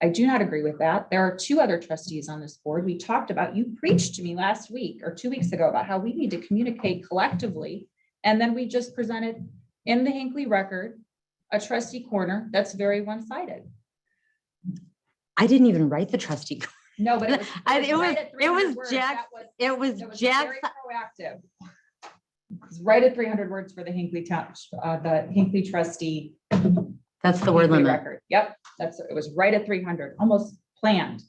[SPEAKER 1] I do not agree with that. There are 2 other trustees on this board. We talked about, you preached to me last week or 2 weeks ago about how we need to communicate collectively. And then we just presented in the Hinckley record, a trustee corner that's very one-sided.
[SPEAKER 2] I didn't even write the trustee.
[SPEAKER 1] No, but it was.
[SPEAKER 2] It was Jack's, it was Jack's.
[SPEAKER 1] Very proactive. It's right at 300 words for the Hinckley Township, the Hinckley trustee.
[SPEAKER 2] That's the word
[SPEAKER 1] Hinckley
[SPEAKER 2] limit.
[SPEAKER 1] record. Yep, it was right at 300, almost planned.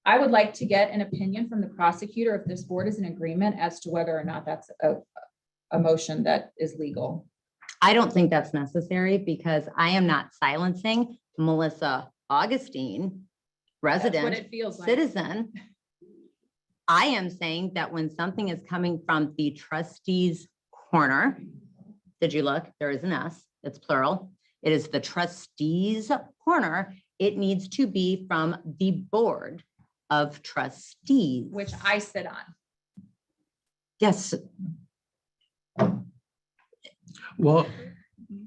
[SPEAKER 1] I would like to get an opinion from the prosecutor if this board is in agreement as to whether or not that's a motion that is legal.
[SPEAKER 2] I don't think that's necessary because I am not silencing Melissa Augustine,
[SPEAKER 1] That's what
[SPEAKER 2] resident,
[SPEAKER 1] it feels like.
[SPEAKER 2] citizen. I am saying that when something is coming from the trustees corner, did you look? There is an S, it's plural. It is the trustees corner. It needs to be from the board of trustees.
[SPEAKER 1] Which I sit on.
[SPEAKER 2] Yes,
[SPEAKER 3] Well,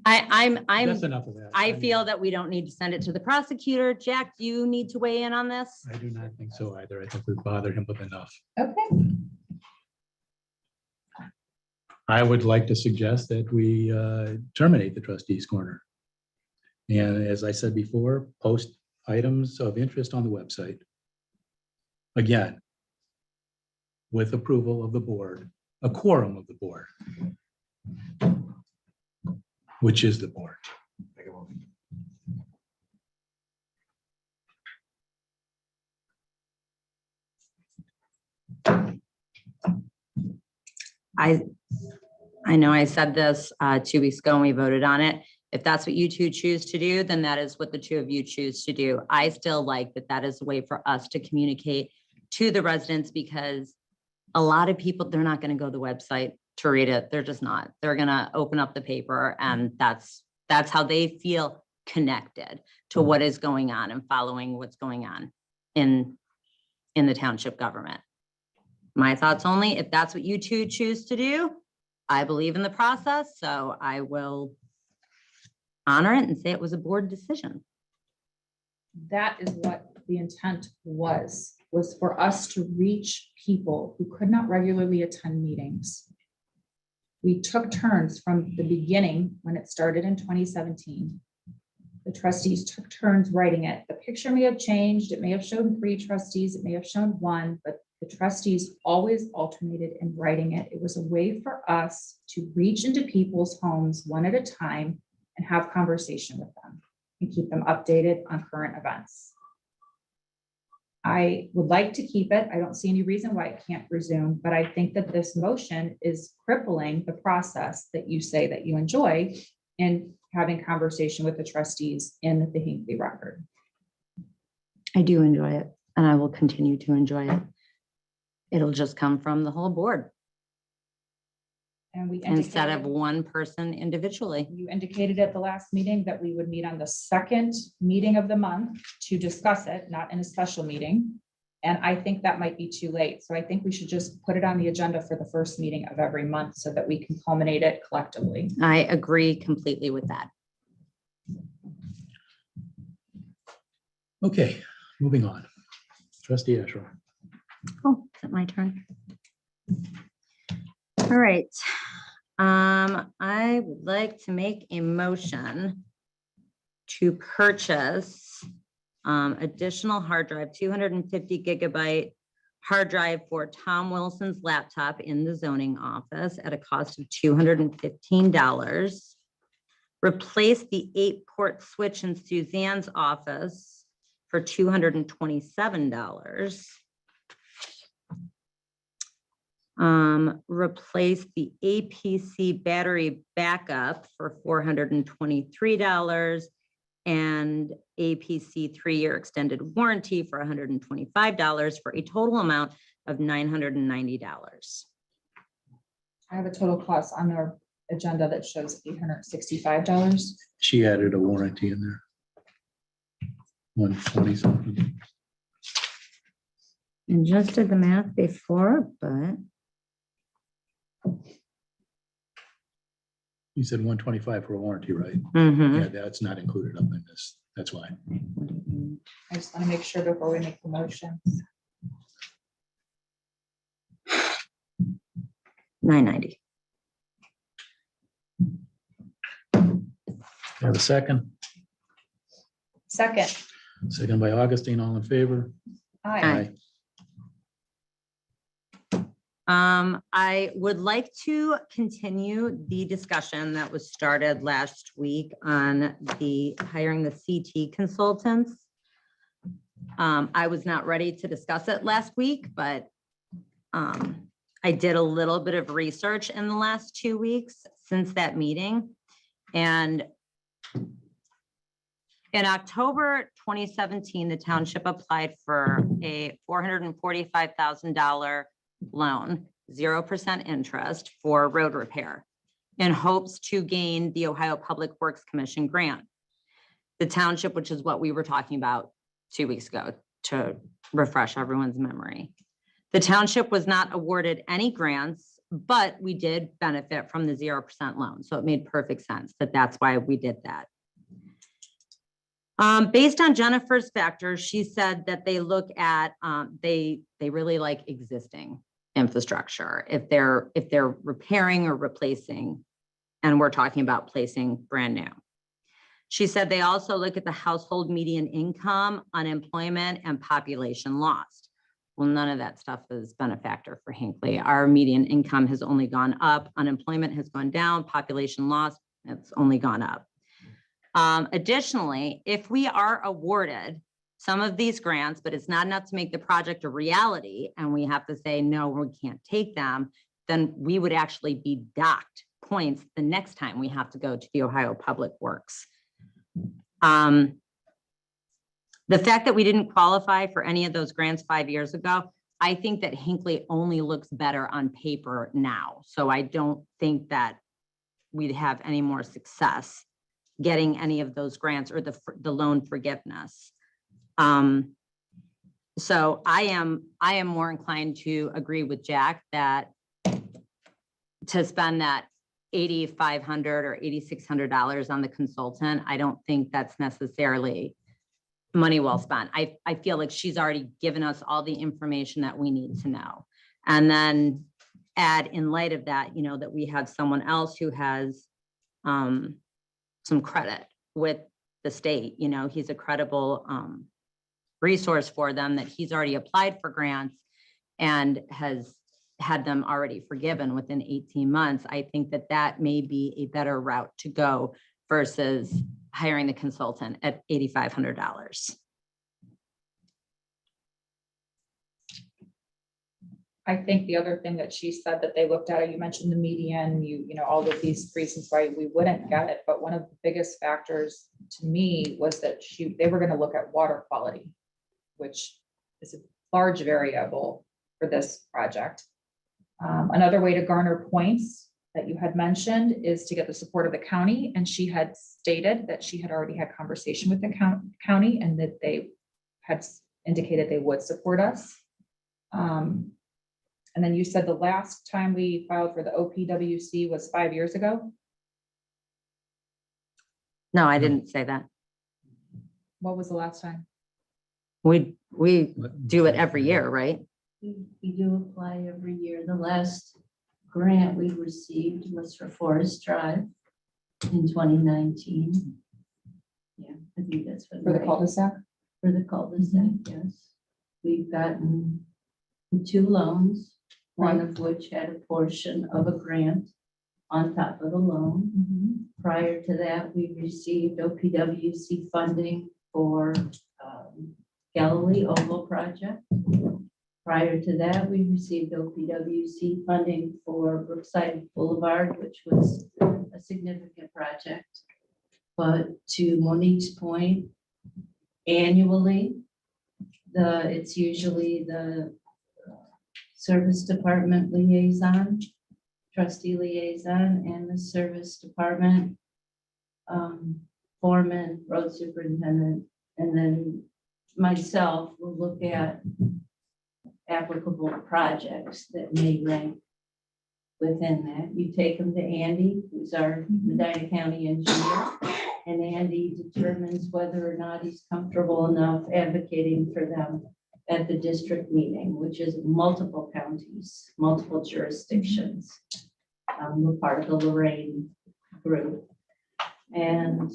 [SPEAKER 2] I'm
[SPEAKER 3] that's enough of that.
[SPEAKER 2] I
[SPEAKER 3] mean,
[SPEAKER 2] feel that we don't need to send it to the prosecutor. Jack, do you need to weigh in on this?
[SPEAKER 3] I do not think so either. I think we've bothered him with enough.
[SPEAKER 1] Okay.
[SPEAKER 3] I would like to suggest that we terminate the trustees corner. And as I said before, post items of interest on the website. Again, with approval of the board, a quorum of the board, which is the board.
[SPEAKER 2] I know I said this 2 weeks ago and we voted on it. If that's what you two choose to do, then that is what the two of you choose to do. I still like that that is a way for us to communicate to the residents because a lot of people, they're not going to go to the website to read it. They're just not. They're going to open up the paper and that's how they feel connected to what is going on and following what's going on in the township government. My thoughts only, if that's what you two choose to do, I believe in the process, so I will honor it and say it was a board decision.
[SPEAKER 1] That is what the intent was for us to reach people who could not regularly attend meetings. We took turns from the beginning when it started in 2017. The trustees took turns writing it. The picture may have changed. It may have shown 3 trustees. It may have shown 1, but the trustees always alternated in writing it. It was a way for us to reach into people's homes one at a time and have conversation with them and keep them updated on current events. I would like to keep it. I don't see any reason why it can't resume, but I think that this motion is crippling the process that you say that you enjoy in having conversation with the trustees in the Hinckley record.
[SPEAKER 2] I do enjoy it and I will continue to enjoy it. It'll just come from the whole board
[SPEAKER 1] And we
[SPEAKER 2] instead of
[SPEAKER 1] indicated,
[SPEAKER 2] one person individually.
[SPEAKER 1] you indicated at the last meeting that we would meet on the 2nd meeting of the month to discuss it, not in a special meeting. And I think that might be too late. So I think we should just put it on the agenda for the first meeting of every month so that we can culminate it collectively.
[SPEAKER 2] I agree completely with that.
[SPEAKER 3] Okay, moving on. Trustee Asher.
[SPEAKER 2] Oh, is it my turn? All right. I would like to make a motion to purchase additional hard drive, 250 gigabyte hard drive for Tom Wilson's laptop in the zoning office at a cost of $215. Replace the 8-port switch in Suzanne's office for $227. Replace the APC battery backup for $423 and APC 3-year extended warranty for $125 for a total amount of $990.
[SPEAKER 1] I have a total cost on our agenda that shows $865.
[SPEAKER 3] She added a warranty in there. 120 something.
[SPEAKER 2] And just did the math before, but
[SPEAKER 3] You said 125 for a warranty, right?
[SPEAKER 2] mhm.
[SPEAKER 3] Yeah, that's not included up in this. That's why.
[SPEAKER 1] I just want to make sure before we make the motion.
[SPEAKER 2] $990.
[SPEAKER 3] Have a second.
[SPEAKER 1] Second.
[SPEAKER 3] Second by Augustine, all in favor?
[SPEAKER 1] Aye.
[SPEAKER 2] I would like to continue the discussion that was started last week on the hiring the CT consultants. I was not ready to discuss it last week, but I did a little bit of research in the last 2 weeks since that meeting. And in October 2017, the township applied for a $445,000 loan, 0% interest for road repair in hopes to gain the Ohio Public Works Commission grant. The township, which is what we were talking about 2 weeks ago, to refresh everyone's memory. The township was not awarded any grants, but we did benefit from the 0% loan. So it made perfect sense that that's why we did that. Based on Jennifer's factors, she said that they look at, they really like existing infrastructure. If they're repairing or replacing, and we're talking about placing brand new. She said they also look at the household median income, unemployment, and population lost. Well, none of that stuff has been a factor for Hinckley. Our median income has only gone up, unemployment has gone down, population loss, it's only gone up. Additionally, if we are awarded some of these grants, but it's not enough to make the project a reality, and we have to say, no, we can't take them, then we would actually be docked points the next time we have to go to the Ohio Public Works. The fact that we didn't qualify for any of those grants 5 years ago, I think that Hinckley only looks better on paper now. So I don't think that we'd have any more success getting any of those grants or the loan forgiveness. So I am more inclined to agree with Jack that to spend that $8,500 or $8,600 on the consultant, I don't think that's necessarily money well spent. I feel like she's already given us all the information that we need to know. And then add in light of that, you know, that we have someone else who has some credit with the state, you know, he's a credible resource for them, that he's already applied for grants and has had them already forgiven within 18 months. I think that that may be a better route to go versus hiring the consultant at $8,500.
[SPEAKER 1] I think the other thing that she said that they looked at, you mentioned the median, you know, all of these reasons why we wouldn't get it. But one of the biggest factors to me was that they were going to look at water quality, which is a large variable for this project. Another way to garner points that you had mentioned is to get the support of the county. And she had stated that she had already had conversation with the county and that they had indicated they would support us. And then you said the last time we filed for the OPWC was 5 years ago.
[SPEAKER 2] No, I didn't say that.
[SPEAKER 1] What was the last time?
[SPEAKER 2] We do it every year, right?
[SPEAKER 5] We do apply every year. The last grant we received was for Forest Drive in 2019. Yeah, I think that's what.
[SPEAKER 1] For the cul-de-sac?
[SPEAKER 5] For the cul-de-sac, yes. We've gotten 2 loans, one of which had a portion of a grant on top of the loan. Prior to that, we received OPWC funding for Galilee Oval Project. Prior to that, we received OPWC funding for Brookside Boulevard, which was a significant project. But to Monique's point, annually, it's usually the service department liaison, trustee liaison, and the service department foreman, road superintendent, and then myself will look at applicable projects that may rank within that. You take them to Andy, who's our Medina County engineer, and Andy determines whether or not he's comfortable enough advocating for them at the district meeting, which is multiple counties, multiple jurisdictions. We're part of the Lorraine group and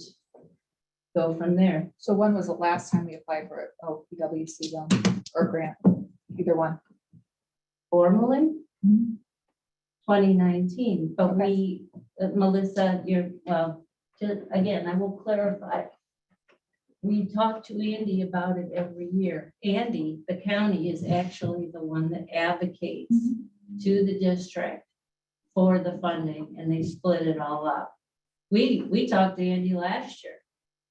[SPEAKER 5] go from there.
[SPEAKER 1] So when was the last time we applied for it? Oh, PWC loan or grant, either one?
[SPEAKER 5] Formally, 2019, but we, Melissa, again, I will clarify. We talk to Andy about it every year. Andy, the county, is actually the one that advocates to the district for the funding, and they split it all up. We talked to Andy last year,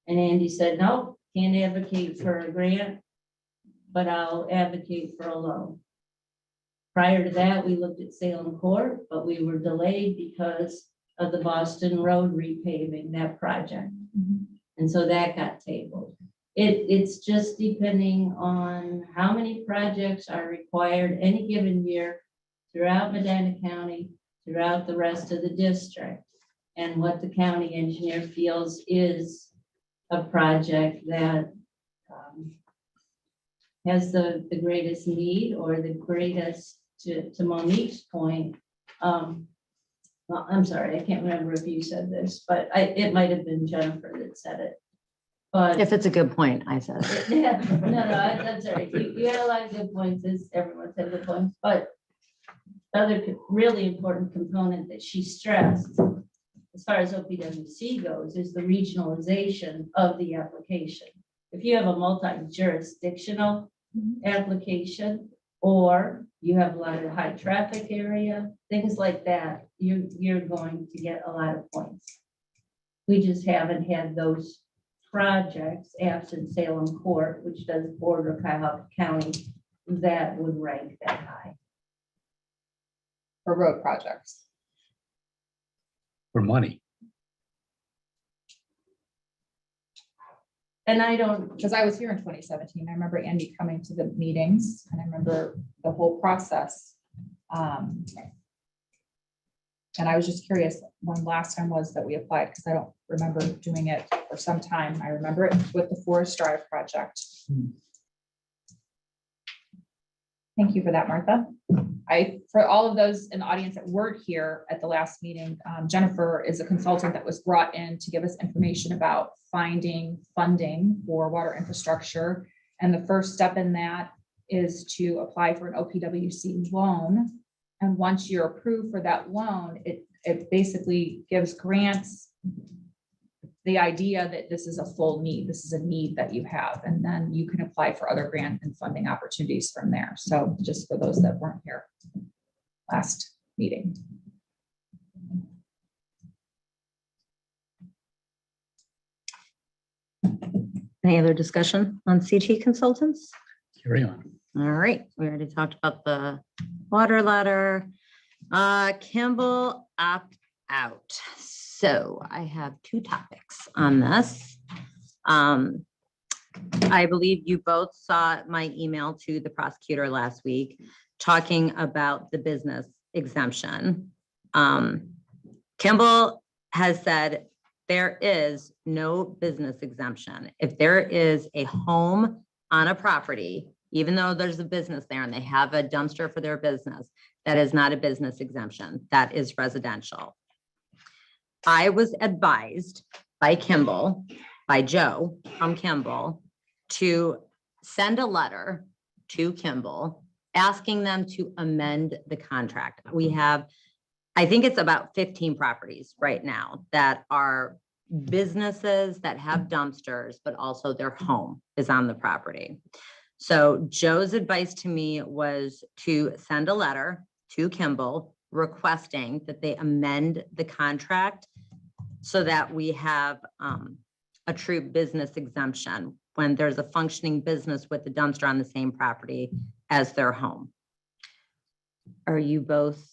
[SPEAKER 5] and Andy said, no, can't advocate for a grant, but I'll advocate for a loan. Prior to that, we looked at Salem Court, but we were delayed because of the Boston Road repaving, that project. And so that got tabled. It's just depending on how many projects are required any given year throughout Medina County, throughout the rest of the district, and what the county engineer feels is a project that has the greatest need or the greatest, to Monique's point. Well, I'm sorry, I can't remember if you said this, but it might have been Jennifer that said it. But
[SPEAKER 2] If it's a good point, I said.
[SPEAKER 5] yeah, no, that's all right. You had a lot of good points, as everyone said good points, but the other really important component that she stressed, as far as OPWC goes, is the regionalization of the application. If you have a multi-jurisdictional application, or you have a lot of high traffic area, things like that, you're going to get a lot of points. We just haven't had those projects absent Salem Court, which does border Cuyahoga County, that would rank that high.
[SPEAKER 1] For road projects.
[SPEAKER 3] For money.
[SPEAKER 5] And I don't,
[SPEAKER 1] Because I was here in 2017. I remember Andy coming to the meetings and I remember the whole process. And I was just curious when last time was that we applied, because I don't remember doing it for some time. I remember it with the Forest Drive project. Thank you for that, Martha. For all of those in the audience that weren't here at the last meeting, Jennifer is a consultant that was brought in to give us information about finding funding for water infrastructure. And the first step in that is to apply for an OPWC loan. And once you're approved for that loan, it basically gives grants the idea that this is a full need, this is a need that you have, and then you can apply for other grant and funding opportunities from there. So just for those that weren't here last meeting.
[SPEAKER 2] Any other discussion on CT consultants?
[SPEAKER 3] Carry on.
[SPEAKER 2] All right, we already talked about the water letter. Kimball opt out. So I have two topics on this. I believe you both saw my email to the prosecutor last week talking about the business exemption. Kimball has said there is no business exemption. If there is a home on a property, even though there's a business there and they have a dumpster for their business, that is not a business exemption. That is residential. I was advised by Kimball, by Joe from Kimball, to send a letter to Kimball asking them to amend the contract. We have, I think it's about 15 properties right now that are businesses that have dumpsters, but also their home is on the property. So Joe's advice to me was to send a letter to Kimball requesting that they amend the contract so that we have a true business exemption when there's a functioning business with the dumpster on the same property as their home. Are you both?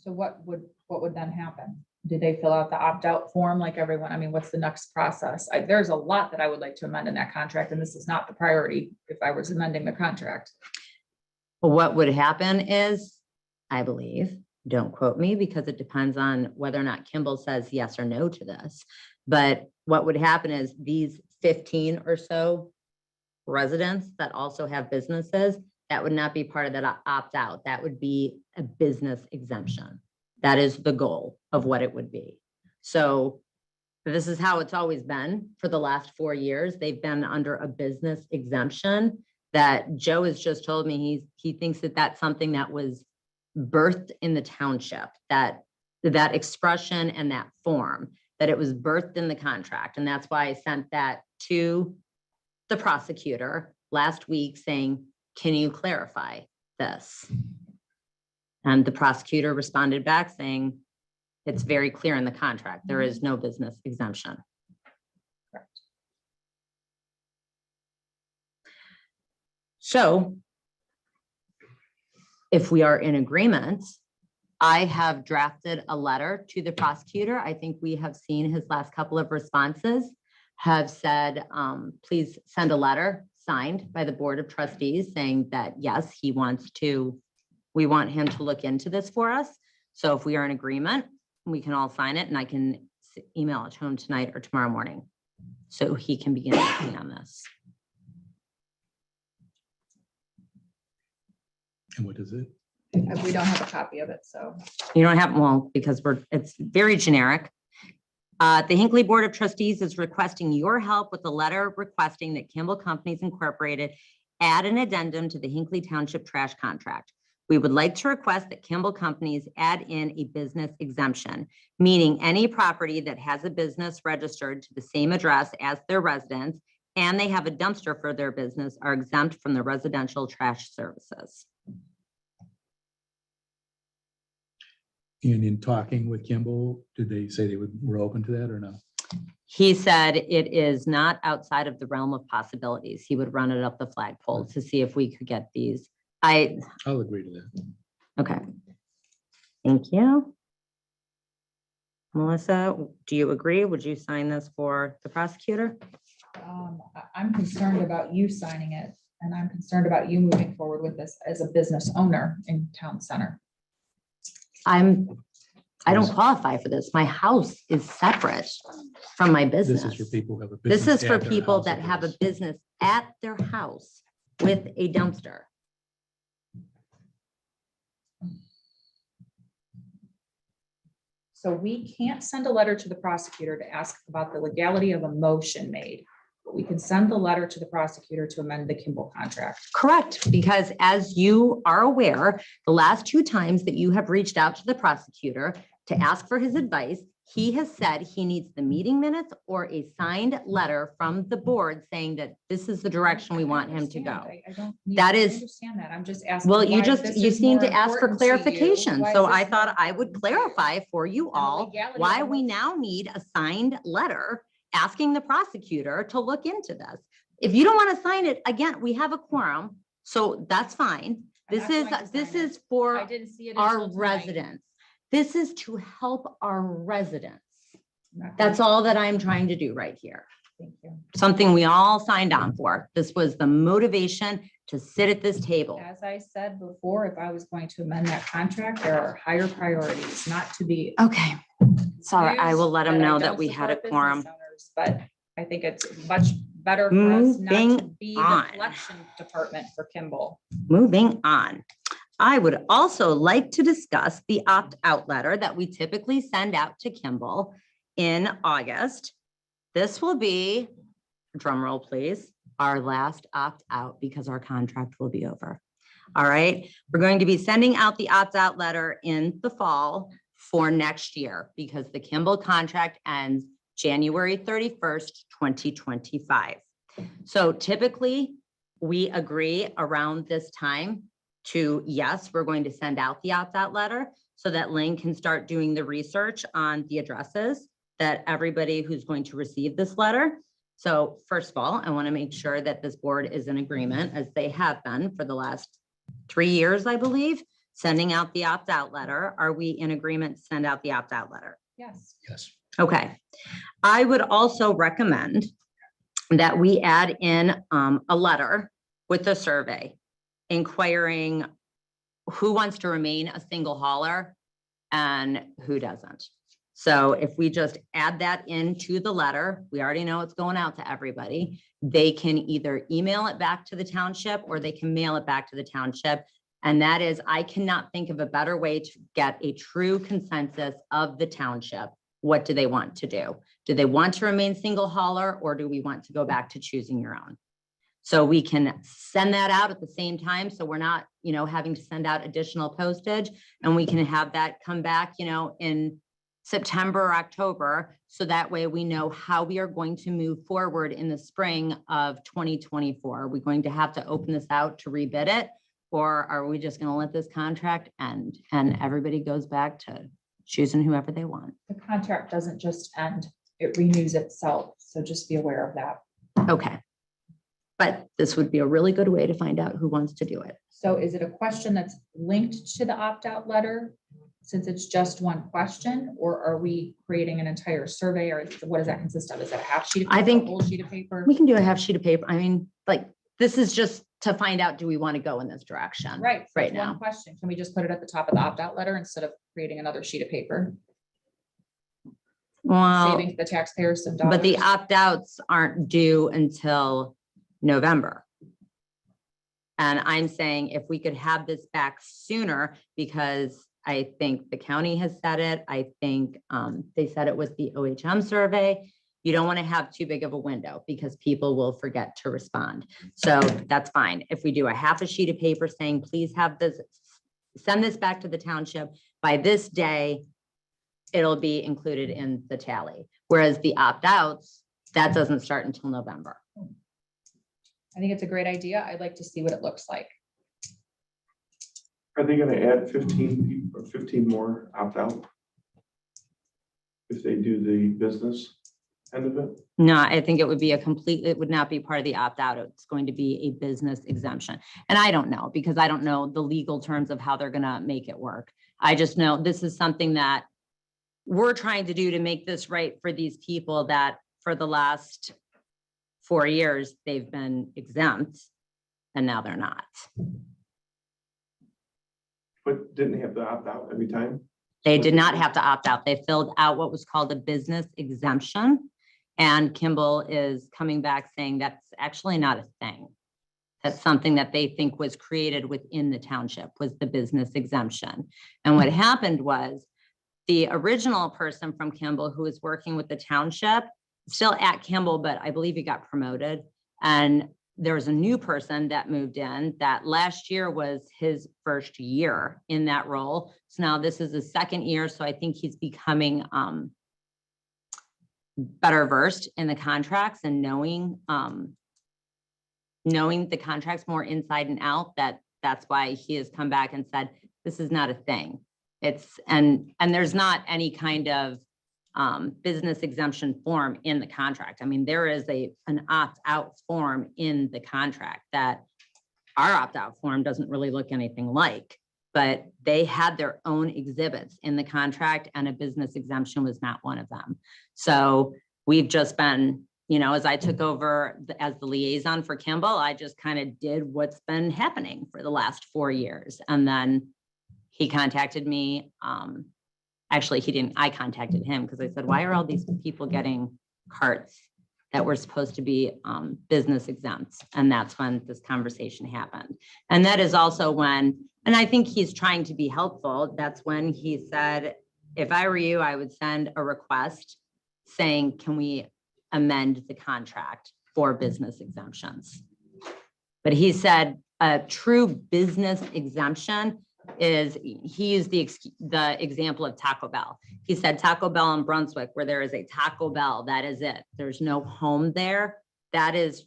[SPEAKER 1] So what would then happen? Did they fill out the opt-out form like everyone? I mean, what's the next process? There's a lot that I would like to amend in that contract, and this is not the priority if I was amending the contract.
[SPEAKER 2] What would happen is, I believe, don't quote me because it depends on whether or not Kimball says yes or no to this. But what would happen is these 15 or so residents that also have businesses, that would not be part of that opt-out. That would be a business exemption. That is the goal of what it would be. So this is how it's always been for the last 4 years. They've been under a business exemption that Joe has just told me he thinks that that's something that was birthed in the township, that expression and that form, that it was birthed in the contract. And that's why I sent that to the prosecutor last week saying, can you clarify this? And the prosecutor responded back saying, it's very clear in the contract. There is no business exemption.
[SPEAKER 1] Correct.
[SPEAKER 2] So if we are in agreement, I have drafted a letter to the prosecutor. I think we have seen his last couple of responses have said, please send a letter signed by the Board of Trustees saying that, yes, we want him to look into this for us. So if we are in agreement, we can all sign it and I can email it to him tonight or tomorrow morning so he can begin working on this.
[SPEAKER 3] And what is it?
[SPEAKER 1] We don't have a copy of it, so.
[SPEAKER 2] You don't have, well, because it's very generic. The Hinckley Board of Trustees is requesting your help with a letter requesting that Kimball Companies Incorporated add an addendum to the Hinckley Township trash contract. We would like to request that Kimball Companies add in a business exemption, meaning any property that has a business registered to the same address as their residence and they have a dumpster for their business are exempt from the residential trash services.
[SPEAKER 3] And in talking with Kimball, did they say were open to that or no?
[SPEAKER 2] He said it is not outside of the realm of possibilities. He would run it up the flagpole to see if we could get these.
[SPEAKER 3] I'll agree to that.
[SPEAKER 2] Okay. Thank you. Melissa, do you agree? Would you sign this for the prosecutor?
[SPEAKER 1] I'm concerned about you signing it, and I'm concerned about you moving forward with this as a business owner in town center.
[SPEAKER 2] I don't qualify for this. My house is separate from my business.
[SPEAKER 3] This is for people who have a
[SPEAKER 2] This
[SPEAKER 3] business.
[SPEAKER 2] is for
[SPEAKER 3] at their
[SPEAKER 2] people
[SPEAKER 3] house, I
[SPEAKER 2] that have a
[SPEAKER 3] guess.
[SPEAKER 2] business at their house with a dumpster.
[SPEAKER 1] So we can't send a letter to the prosecutor to ask about the legality of a motion made. But we can send the letter to the prosecutor to amend the Kimball contract.
[SPEAKER 2] Correct, because as you are aware, the last 2 times that you have reached out to the prosecutor to ask for his advice, he has said he needs the meeting minutes or a signed letter from the board saying that this is the direction we want him to go.
[SPEAKER 1] I don't need
[SPEAKER 2] That
[SPEAKER 1] to
[SPEAKER 2] is-
[SPEAKER 1] understand that. I'm just asking.
[SPEAKER 2] Well, you
[SPEAKER 1] why this is
[SPEAKER 2] seem to
[SPEAKER 1] more
[SPEAKER 2] ask for
[SPEAKER 1] important to you.
[SPEAKER 2] clarification,
[SPEAKER 1] Why
[SPEAKER 2] so
[SPEAKER 1] is
[SPEAKER 2] I
[SPEAKER 1] this
[SPEAKER 2] thought
[SPEAKER 1] more
[SPEAKER 2] I would
[SPEAKER 1] important to you?
[SPEAKER 2] clarify for you
[SPEAKER 1] And the
[SPEAKER 2] all
[SPEAKER 1] legality of
[SPEAKER 2] why
[SPEAKER 1] the
[SPEAKER 2] we
[SPEAKER 1] motion.
[SPEAKER 2] now need a signed letter asking the prosecutor to look into this. If you don't want to sign it, again, we have a quorum, so that's fine.
[SPEAKER 1] I'm
[SPEAKER 2] This
[SPEAKER 1] not going to
[SPEAKER 2] is
[SPEAKER 1] sign it.
[SPEAKER 2] for
[SPEAKER 1] I didn't see it
[SPEAKER 2] our
[SPEAKER 1] until tonight.
[SPEAKER 2] residents. This is to help our residents.
[SPEAKER 1] I'm not gonna-
[SPEAKER 2] That's all that I'm trying to do right here.
[SPEAKER 1] Thank you.
[SPEAKER 2] Something we all signed on for. This was the motivation to sit at this table.
[SPEAKER 1] As I said before, if I was going to amend that contract, there are higher priorities, not to be.
[SPEAKER 2] Okay, sorry, I will let them
[SPEAKER 1] confused
[SPEAKER 2] know
[SPEAKER 1] I
[SPEAKER 2] that
[SPEAKER 1] don't
[SPEAKER 2] we had a
[SPEAKER 1] support
[SPEAKER 2] quorum.
[SPEAKER 1] business owners, But I think it's much better for us not to
[SPEAKER 2] Moving
[SPEAKER 1] be the
[SPEAKER 2] on.
[SPEAKER 1] collection department for Kimball.
[SPEAKER 2] Moving on. I would also like to discuss the opt-out letter that we typically send out to Kimball in August. This will be, drum roll please, our last opt-out because our contract will be over. All right, we're going to be sending out the opt-out letter in the fall for next year because the Kimball contract ends January 31st, 2025. So typically, we agree around this time to, yes, we're going to send out the opt-out letter so that Lynn can start doing the research on the addresses that everybody who's going to receive this letter. So first of all, I want to make sure that this board is in agreement, as they have been for the last 3 years, I believe, sending out the opt-out letter. Are we in agreement to send out the opt-out letter?
[SPEAKER 1] Yes.
[SPEAKER 3] Yes.
[SPEAKER 2] Okay. I would also recommend that we add in a letter with a survey inquiring who wants to remain a single hauler and who doesn't. So if we just add that into the letter, we already know it's going out to everybody. They can either email it back to the township or they can mail it back to the township. And that is, I cannot think of a better way to get a true consensus of the township. What do they want to do? Do they want to remain single hauler or do we want to go back to choosing your own? So we can send that out at the same time. So we're not, having to send out additional postage, and we can have that come back, in September or October. So that way we know how we are going to move forward in the spring of 2024. Are we going to have to open this out to rebid it? Or are we just going to let this contract end and everybody goes back to choosing whoever they want?
[SPEAKER 1] The contract doesn't just end, it renews itself. So just be aware of that.
[SPEAKER 2] Okay. But this would be a really good way to find out who wants to do it.
[SPEAKER 1] So is it a question that's linked to the opt-out letter? Since it's just one question, or are we creating an entire survey, or what does that consist of? Is it a half sheet of paper?
[SPEAKER 2] I think
[SPEAKER 1] a whole sheet of paper?
[SPEAKER 2] We can do a half sheet of paper. I mean, this is just to find out, do we want to go in this direction?
[SPEAKER 1] Right. so
[SPEAKER 2] Right
[SPEAKER 1] it's one
[SPEAKER 2] now.
[SPEAKER 1] question. Can we just put it at the top of the opt-out letter instead of creating another sheet of paper?
[SPEAKER 2] Well,
[SPEAKER 1] Saving the taxpayers some
[SPEAKER 2] but the
[SPEAKER 1] dollars.
[SPEAKER 2] opt-outs aren't due until November. And I'm saying if we could have this back sooner, because I think the county has said it, I think they said it with the OHM survey. You don't want to have too big of a window because people will forget to respond. So that's fine. If we do a half a sheet of paper saying, please have this, send this back to the township by this day, it'll be included in the tally. Whereas the opt-outs, That doesn't start until November.
[SPEAKER 1] I think it's a great idea. I'd like to see what it looks like.
[SPEAKER 13] Are they gonna add 15 or 15 more opt-out? If they do the business end of it?
[SPEAKER 2] No, I think it would be it would not be part of the opt-out. It's going to be a business exemption. And I don't know, because I don't know the legal terms of how they're gonna make it work. I just know this is something that we're trying to do to make this right for these people that for the last 4 years, they've been exempt and now they're not.
[SPEAKER 13] But didn't they have to opt out every time?
[SPEAKER 2] They did not have to opt out. They filled out what was called a business exemption. And Kimball is coming back saying that's actually not a thing. That's something that they think was created within the township, was the business exemption. And what happened was the original person from Kimball who was working with the township, still at Kimball, but I believe he got promoted. And there was a new person that moved in that last year was his first year in that role. So now this is his second year. So I think he's becoming better versed in the contracts and knowing the contracts more inside and out. That's why he has come back and said, this is not a thing. And there's not any kind of business exemption form in the contract. I mean, there is an opt-out form in the contract that our opt-out form doesn't really look anything like, but they had their own exhibits in the contract and a business exemption was not one of them. So we've just been, as I took over as the liaison for Kimball, I just kind of did what's been happening for the last 4 years. And then he contacted me. Actually, he didn't. I contacted him because I said, why are all these people getting carts that were supposed to be business exempt? And that's when this conversation happened. And that is also when, and I think he's trying to be helpful. That's when he said, if I were you, I would send a request saying, can we amend the contract for business exemptions? But he said a true business exemption is, he used the example of Taco Bell. He said Taco Bell in Brunswick, where there is a Taco Bell, that is it. There's no home there. That is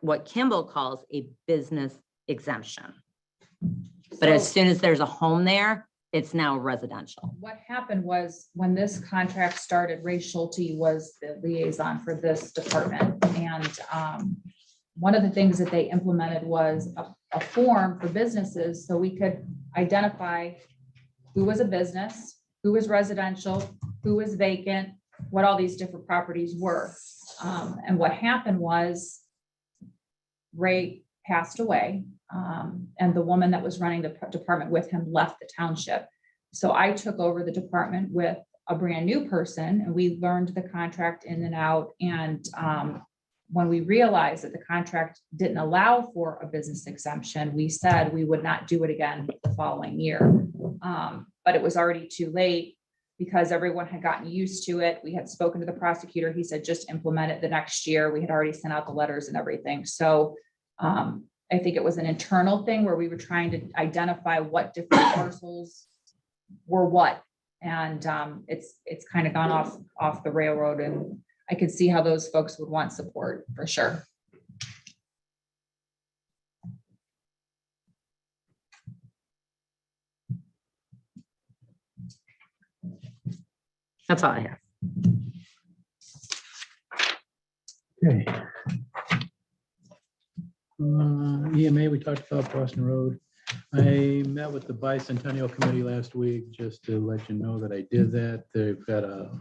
[SPEAKER 2] what Kimball calls a business exemption. But as soon as there's a home there, it's now residential.
[SPEAKER 1] What happened was when this contract started, Ray Schulte was the liaison for this department. And one of the things that they implemented was a form for businesses so we could identify who was a business, who was residential, who was vacant, what all these different properties were. And what happened was Ray passed away, and the woman that was running the department with him left the township. So I took over the department with a brand new person, and we learned the contract in and out. And when we realized that the contract didn't allow for a business exemption, we said we would not do it again the following year. But it was already too late because everyone had gotten used to it. We had spoken to the prosecutor. He said, just implement it the next year. We had already sent out the letters and everything. So I think it was an internal thing where we were trying to identify what different parcels were what. And it's kind of gone off the railroad, and I could see how those folks would want support for sure.
[SPEAKER 2] That's all I have.
[SPEAKER 3] Okay. EMA, we talked about Boston Road. I met with the Bicentennial Committee last week just to let you know that I did that. They've got a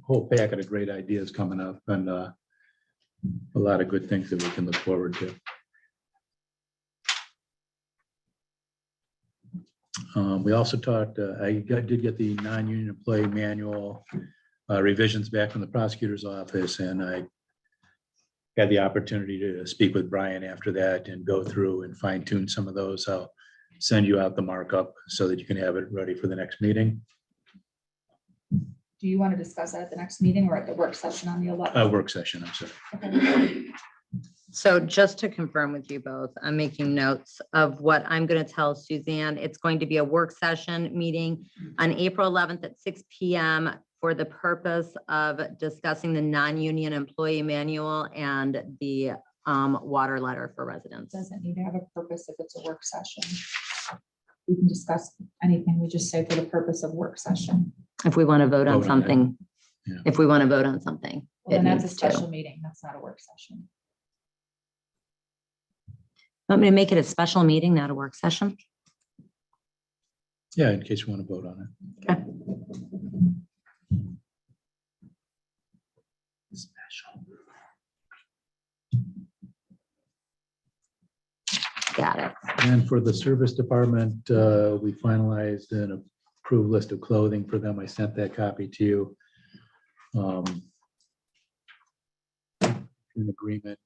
[SPEAKER 3] whole packet of great ideas coming up and a lot of good things that we can look forward to. We also talked, did get the non-union employee manual revisions back from the prosecutor's office, and I had the opportunity to speak with Brian after that and go through and fine tune some of those. I'll send you out the markup so that you can have it ready for the next meeting.
[SPEAKER 1] Do you want to discuss that at the next meeting or at the work session on the 11th?
[SPEAKER 3] Work session, I'm sorry.
[SPEAKER 1] Okay.
[SPEAKER 2] So just to confirm with you both, I'm making notes of what I'm going to tell Suzanne. It's going to be a work session meeting on April 11th at 6 p.m. for the purpose of discussing the non-union employee manual and the water letter for residents.
[SPEAKER 1] Doesn't need to have a purpose if it's a work session. We can discuss anything. We just say for the purpose of work session.
[SPEAKER 2] If we want to vote on
[SPEAKER 3] Vote on it.
[SPEAKER 2] something,
[SPEAKER 3] Yeah.
[SPEAKER 2] if we want to vote on something.
[SPEAKER 1] Well,
[SPEAKER 2] it
[SPEAKER 1] then that's a
[SPEAKER 2] needs to.
[SPEAKER 1] special meeting. That's not a work session.
[SPEAKER 2] Want me to make it a special meeting, not a work session?
[SPEAKER 3] Yeah, in case you want to vote on it.
[SPEAKER 2] Okay. Got it.
[SPEAKER 3] And for the service department, we finalized an approved list of clothing for them. I sent that copy to you. In agreement.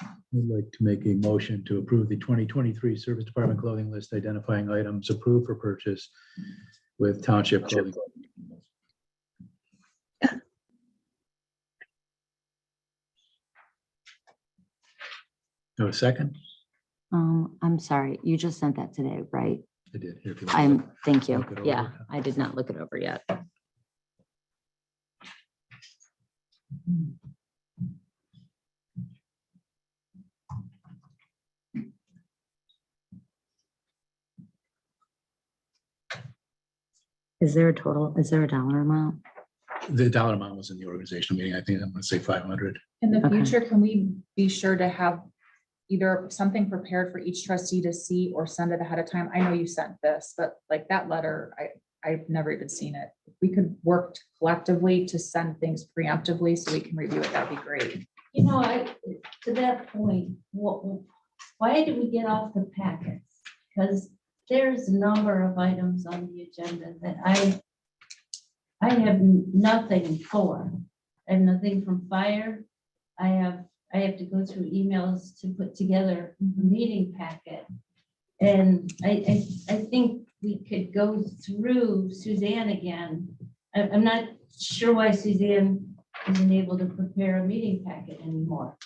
[SPEAKER 3] I'd like to make a motion to approve the 2023 Service Department clothing list identifying items approved for purchase with township clothing. No, second?
[SPEAKER 2] I'm sorry, you just sent that today, right?
[SPEAKER 3] I did. Here, if you want to
[SPEAKER 2] Thank you.
[SPEAKER 3] look it over.
[SPEAKER 2] Yeah, I did not look it over yet. Is there a total, is there a dollar amount?
[SPEAKER 3] The dollar amount was in the organizational meeting. I think I'm going to say 500.
[SPEAKER 1] In the
[SPEAKER 2] Okay.
[SPEAKER 1] future, can we be sure to have either something prepared for each trustee to see or send it ahead of time? I know you sent this, but like that letter, I've never even seen it. If we could work collectively to send things preemptively so we can review it, that'd be great.
[SPEAKER 5] You know, to that point, why did we get off the packets? Because there's a number of items on the agenda that I have nothing for. I have nothing from fire. I have to go through emails to put together a meeting packet. And I think we could go through Suzanne again. I'm not sure why Suzanne isn't able to prepare a meeting packet anymore.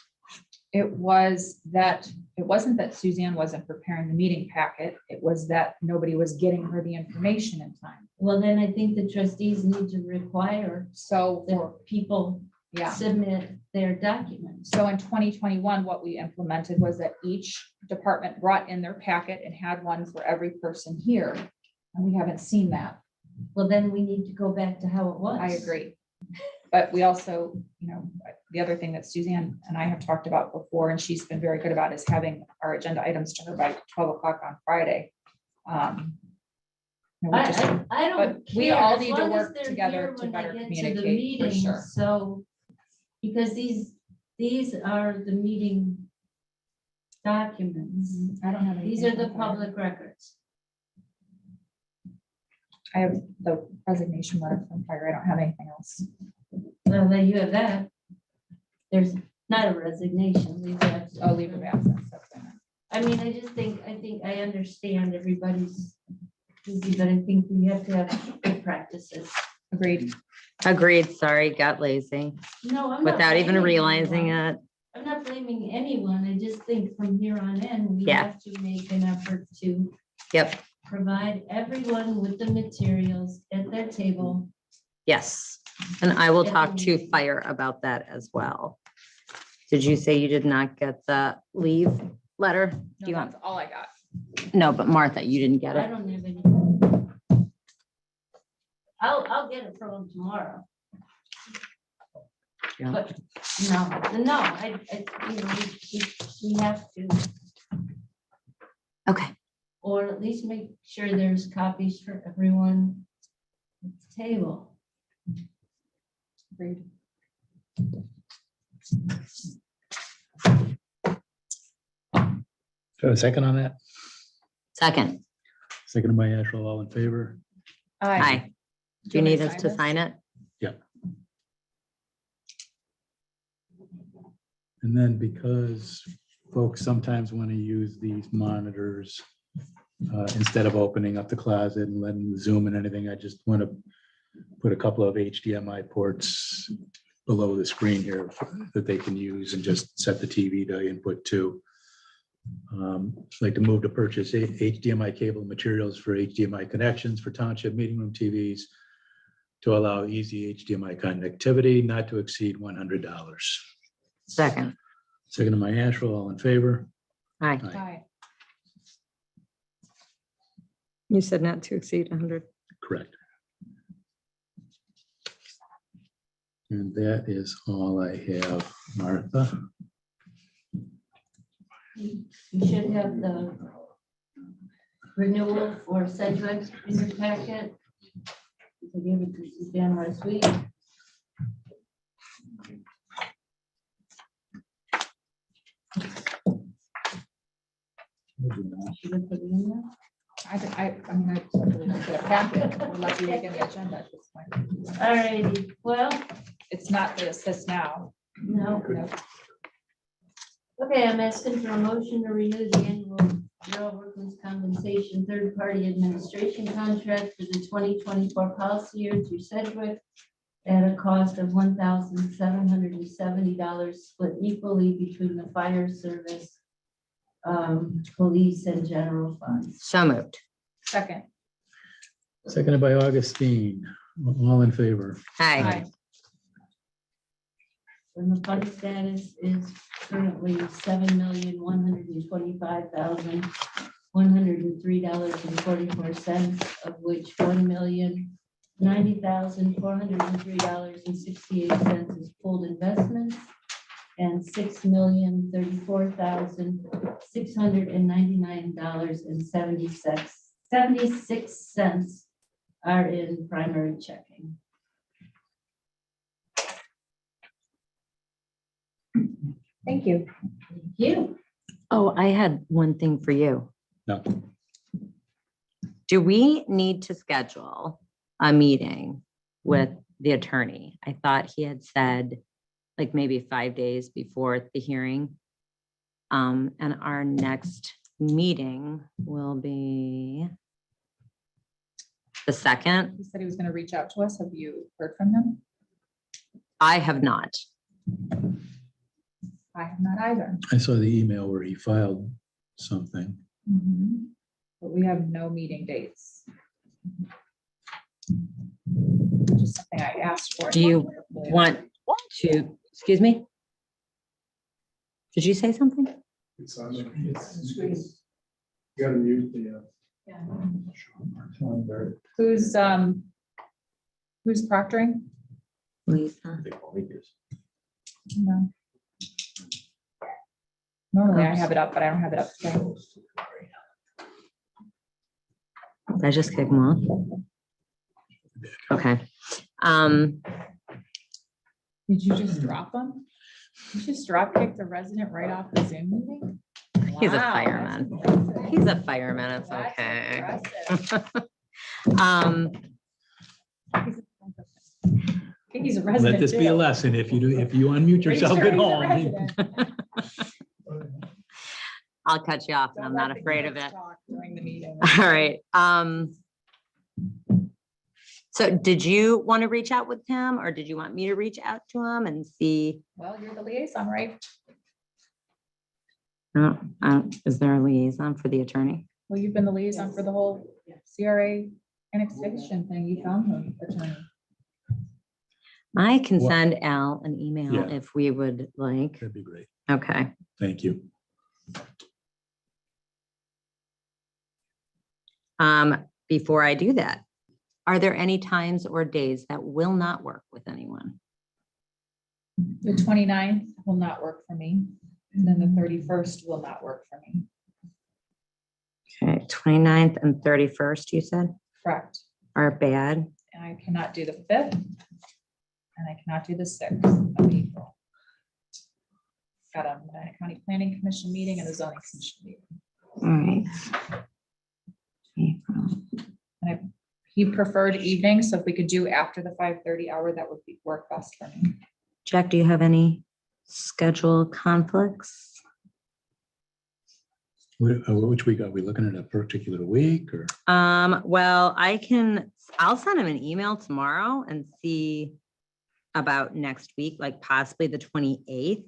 [SPEAKER 1] It wasn't that Suzanne wasn't preparing the meeting packet. It was that nobody was getting her the information in time.
[SPEAKER 5] Well, then I think the trustees need to require
[SPEAKER 1] So
[SPEAKER 5] that people
[SPEAKER 1] yeah.
[SPEAKER 5] submit their documents.
[SPEAKER 1] So in 2021, what we implemented was that each department brought in their packet and had one for every person here. And we haven't seen that.
[SPEAKER 5] Well, then we need to go back to how it was.
[SPEAKER 1] I agree. But we also, the other thing that Suzanne and I have talked about before, and she's been very good about, is having our agenda items to her by 12 o'clock on Friday.
[SPEAKER 5] I don't.
[SPEAKER 1] but we
[SPEAKER 5] care,
[SPEAKER 1] all
[SPEAKER 5] as
[SPEAKER 1] need to
[SPEAKER 5] long as
[SPEAKER 1] work
[SPEAKER 5] they're
[SPEAKER 1] together
[SPEAKER 5] here
[SPEAKER 1] to
[SPEAKER 5] when I
[SPEAKER 1] better
[SPEAKER 5] get to the
[SPEAKER 1] communicate, for
[SPEAKER 5] meeting,
[SPEAKER 1] sure.
[SPEAKER 5] So, because these are the meeting documents.
[SPEAKER 1] I don't have
[SPEAKER 5] These
[SPEAKER 1] anything
[SPEAKER 5] are the
[SPEAKER 1] from fire.
[SPEAKER 5] public records.
[SPEAKER 1] I have the resignation letter from fire. I don't have anything else.
[SPEAKER 5] Well, then you have that. There's not a resignation. Leave that.
[SPEAKER 1] Oh, leave of absence. That's what I meant.
[SPEAKER 5] I mean, I think I understand everybody's busy, but I think we have to have good practices.
[SPEAKER 1] Agreed.
[SPEAKER 2] Agreed, sorry, got lazy
[SPEAKER 5] No, I'm not.
[SPEAKER 2] without even
[SPEAKER 5] blaming
[SPEAKER 2] realizing
[SPEAKER 5] anyone.
[SPEAKER 2] it.
[SPEAKER 5] I'm not blaming anyone. I just think from here on in, we
[SPEAKER 2] Yeah.
[SPEAKER 5] have to make an effort to
[SPEAKER 2] Yep,
[SPEAKER 5] provide everyone with the materials at their table.
[SPEAKER 2] yes. And I will talk to fire about that as well. Did you say you did not get the leave letter? Do
[SPEAKER 1] No,
[SPEAKER 2] you want,
[SPEAKER 1] that's all I got.
[SPEAKER 2] no, but Martha, you didn't get
[SPEAKER 5] I
[SPEAKER 2] it?
[SPEAKER 5] don't have any. I'll get it from them tomorrow.
[SPEAKER 2] Yeah.
[SPEAKER 5] But no, we have to,
[SPEAKER 2] Okay,
[SPEAKER 5] or at least make sure there's copies for everyone at the table.
[SPEAKER 1] Agreed.
[SPEAKER 3] So a second on that?
[SPEAKER 2] second,
[SPEAKER 3] Second by Asherle, all in favor?
[SPEAKER 2] hi. Do you
[SPEAKER 1] want me
[SPEAKER 2] need us to
[SPEAKER 1] this?
[SPEAKER 2] sign it?
[SPEAKER 3] And then because folks sometimes want to use these monitors instead of opening up the closet and letting Zoom and anything, I just want to put a couple of HDMI ports below the screen here that they can use and just set the TV to input to. I'd like to move to purchase HDMI cable materials for HDMI connections for township meeting room TVs to allow easy HDMI connectivity not to exceed $100.
[SPEAKER 2] Second.
[SPEAKER 3] Second to my Asherle, all in favor?
[SPEAKER 2] Aye.
[SPEAKER 1] Aye.
[SPEAKER 2] You said not to exceed 100.
[SPEAKER 3] Correct. And that is all I have, Martha.
[SPEAKER 5] You should have the renewal for Sedgwick in your packet. I gave it to Suzanne last week. Should have put it in there.
[SPEAKER 1] I mean, I totally don't get a packet. We're lucky to get the agenda at this point.
[SPEAKER 5] All righty, well,
[SPEAKER 1] It's not this now.
[SPEAKER 5] no.
[SPEAKER 1] No.
[SPEAKER 5] Okay, I'm asking for a motion to renew the annual Bureau of Workers' Compensation third-party administration contract for the 2024 policy year through Sedgwick at a cost of $1,770, split equally between the fire service, police, and general funds.
[SPEAKER 2] So moved.
[SPEAKER 1] Second.
[SPEAKER 3] Seconded by Augustine. All in favor?
[SPEAKER 2] Aye.
[SPEAKER 5] And the fund status is currently $7,125,103.44, of which $1,090,403.68 is pooled investments, and $6,034,699.76 are in primary checking.
[SPEAKER 1] Thank you.
[SPEAKER 5] Thank you.
[SPEAKER 2] Oh, I had one thing for you.
[SPEAKER 3] No.
[SPEAKER 2] Do we need to schedule a meeting with the attorney? I thought he had said like maybe 5 days before the hearing. And our next meeting will be the 2nd.
[SPEAKER 1] He said he was going to reach out to us. Have you heard from him?
[SPEAKER 2] I have not.
[SPEAKER 1] I have not either.
[SPEAKER 3] I saw the email where he filed something.
[SPEAKER 1] But we have no meeting dates. Just something I asked for.
[SPEAKER 2] Do you want to, excuse me? Did you say something?
[SPEAKER 11] It's on the, you gotta mute the.
[SPEAKER 1] Who's proctoring?
[SPEAKER 2] Lisa.
[SPEAKER 1] No. Normally I have it up, but I don't have it up today.
[SPEAKER 2] Did I just kick him off? Okay.
[SPEAKER 1] Did you just drop them? You just drop kick the resident right off the Zoom meeting?
[SPEAKER 2] He's a
[SPEAKER 1] Wow,
[SPEAKER 2] fireman.
[SPEAKER 1] that's impressive.
[SPEAKER 2] He's a fireman. It's
[SPEAKER 1] That's
[SPEAKER 2] okay.
[SPEAKER 1] impressive. He's a resident.
[SPEAKER 3] Let this be a
[SPEAKER 1] too.
[SPEAKER 3] lesson. If you unmute
[SPEAKER 1] Pretty
[SPEAKER 3] yourself
[SPEAKER 1] sure
[SPEAKER 3] at
[SPEAKER 1] he's a
[SPEAKER 3] home.
[SPEAKER 1] resident.
[SPEAKER 2] I'll cut you off and I'm
[SPEAKER 1] Don't
[SPEAKER 2] not
[SPEAKER 1] let the
[SPEAKER 2] afraid of
[SPEAKER 1] kids
[SPEAKER 2] it.
[SPEAKER 1] talk during the meeting.
[SPEAKER 2] All right. So did you want to reach out with him or did you want me to reach out to him and see?
[SPEAKER 1] Well, you're the liaison, right?
[SPEAKER 2] Is there a liaison for the attorney?
[SPEAKER 1] Well, you've been the liaison for the whole CRA annexation thing. You found him attorney.
[SPEAKER 2] I can
[SPEAKER 3] Well-
[SPEAKER 2] send Al an email
[SPEAKER 3] Yeah.
[SPEAKER 2] if we would like.
[SPEAKER 3] That'd be great.
[SPEAKER 2] Okay.
[SPEAKER 3] Thank you.
[SPEAKER 2] Before I do that, are there any times or days that will not work with anyone?
[SPEAKER 1] The 29th will not work for me. And then the 31st will not work for me.
[SPEAKER 2] Okay, 29th and 31st, you said,
[SPEAKER 1] Correct.
[SPEAKER 2] are bad.
[SPEAKER 1] And I cannot do the 5th. And I cannot do the 6th of April. Got a Medina County Planning Commission meeting and a zoning commission meeting.
[SPEAKER 2] All right. April.
[SPEAKER 1] He preferred evening, so if we could do after the 5:30 hour, that would work best for me.
[SPEAKER 2] Jack, do you have any schedule conflicts?
[SPEAKER 3] Which week are we looking at? A particular week or?
[SPEAKER 2] Well, I'll send him an email tomorrow and see about next week, like possibly the 28th.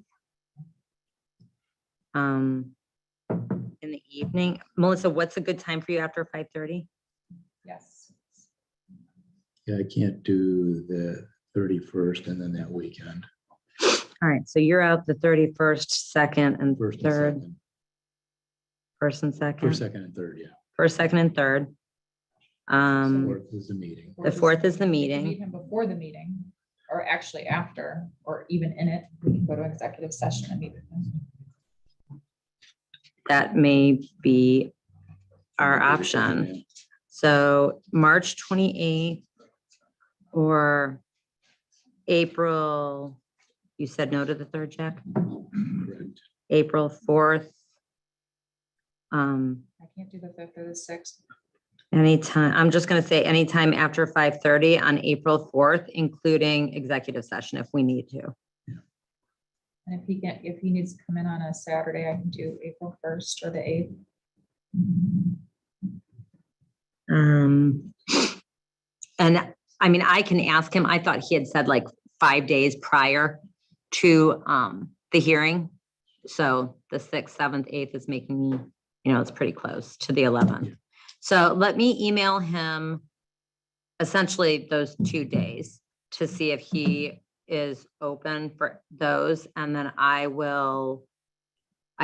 [SPEAKER 2] In the evening. Melissa, what's a good time for you after 5:30?
[SPEAKER 1] Yes.
[SPEAKER 3] Yeah, I can't do the 31st and then that weekend.
[SPEAKER 2] All right, so you're out the 31st, second and
[SPEAKER 3] First and
[SPEAKER 2] third,
[SPEAKER 3] second.
[SPEAKER 2] first and second,
[SPEAKER 3] First, second, and third, yeah.
[SPEAKER 2] first, second and third.
[SPEAKER 3] Fourth is the meeting.
[SPEAKER 2] The fourth is the
[SPEAKER 1] We can
[SPEAKER 2] meeting.
[SPEAKER 1] meet him before the meeting, or actually after, or even in it, we can go to executive session and meet with him.
[SPEAKER 2] That may be our option. So March 28th or April, you said no to the third, Jack?
[SPEAKER 3] Correct.
[SPEAKER 2] April 4th.
[SPEAKER 1] I can't do the 5th or the 6th.
[SPEAKER 2] Anytime, I'm just gonna say anytime after 5:30 on April 4th, including executive session if we need to.
[SPEAKER 1] And if he needs to come in on a Saturday, I can do April 1st or the 8th.
[SPEAKER 2] And I mean, I can ask him, I thought he had said like 5 days prior to the hearing. So the 6th, 7th, 8th is making me, it's pretty close to the 11th. So let me email him essentially those 2 days to see if he is open for those. And then I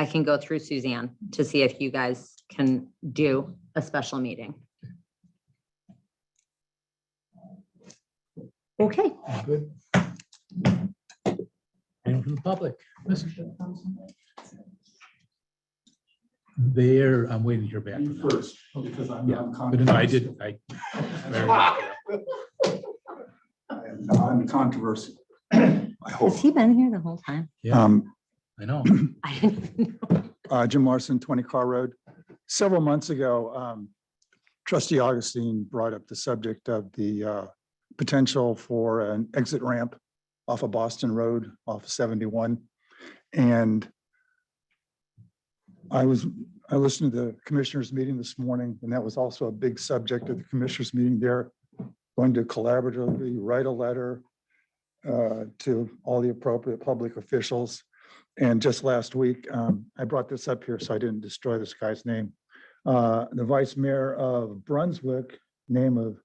[SPEAKER 2] can go through Suzanne to see if you guys can do a special meeting. Okay.
[SPEAKER 3] Good. Anyone from the public? I'm waiting to hear back.
[SPEAKER 11] You
[SPEAKER 3] from them.
[SPEAKER 11] first, because I'm.
[SPEAKER 3] Yeah,
[SPEAKER 11] I'm
[SPEAKER 3] but no, I did,
[SPEAKER 11] I'm controversial. I hope.
[SPEAKER 2] Has he been here the whole time?
[SPEAKER 3] yeah, I know.
[SPEAKER 2] I didn't even know.
[SPEAKER 11] Jim Larson, 20 Car Road. Several months ago, trustee Augustine brought up the subject of the potential for an exit ramp off of Boston Road, off of 71. And I listened to the commissioners meeting this morning, and that was also a big subject of the commissioners meeting. They're going to collaboratively write a letter to all the appropriate public officials. And just last week, I brought this up here so I didn't destroy this guy's name. The vice mayor of Brunswick, name of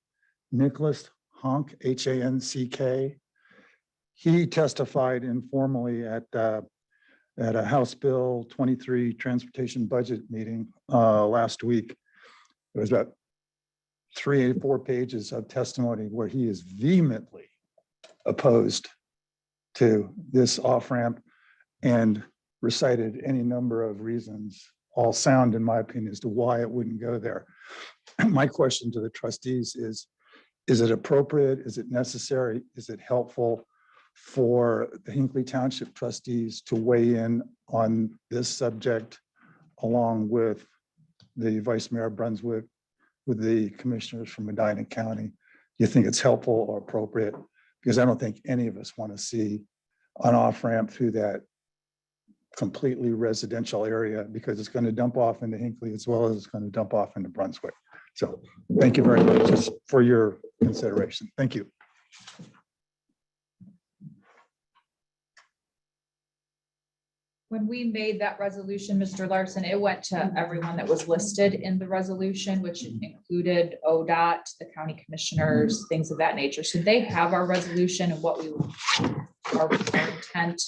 [SPEAKER 11] Nicholas Honk, Hanck. He testified informally at a House Bill 23 transportation budget meeting last week. It was about 3 or 4 pages of testimony where he is vehemently opposed to this off-ramp and recited any number of reasons, all sound in my opinion, as to why it wouldn't go there. My question to the trustees is it appropriate? Is it necessary? Is it helpful for the Hinckley Township trustees to weigh in on this subject along with the vice mayor of Brunswick, with the commissioners from Medina County? Do you think it's helpful or appropriate? Because I don't think any of us want to see an off-ramp through that completely residential area, because it's going to dump off into Hinckley as well as it's going to dump off into Brunswick. So thank you very much just for your consideration. Thank you.
[SPEAKER 1] When we made that resolution, Mr. Larson, it went to everyone that was listed in the resolution, which included ODOT, the county commissioners, things of that nature. So they have our resolution, and our intent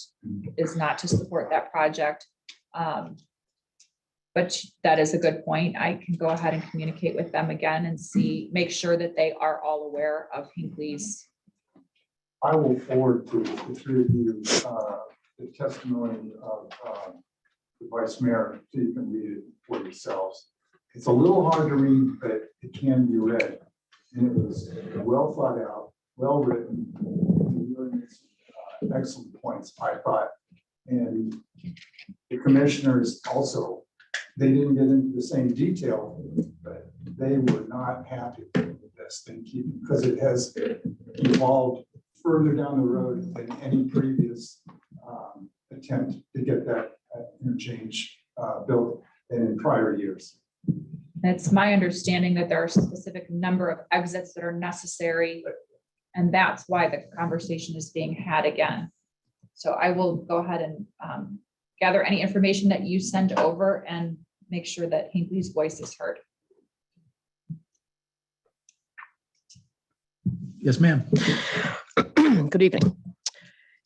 [SPEAKER 1] is not to support that project. But that is a good point. I can go ahead and communicate with them again and make sure that they are all aware of Hinckley's.
[SPEAKER 11] I will forward to the three of you the testimony of the vice mayor, so you can read it for yourselves. It's a little hard to read, but it can be read. And it was well thought out, well written. Excellent points, I thought. And the commissioners also, they didn't get into the same detail, but they were not happy with this thing, because it has evolved further down the road than any previous attempt to get that interchange built in prior years.
[SPEAKER 1] It's my understanding that there are a specific number of exits that are necessary, and that's why the conversation is being had again. So I will go ahead and gather any information that you send over and make sure that Hinckley's voice is heard.
[SPEAKER 3] Yes, ma'am.
[SPEAKER 14] Good evening.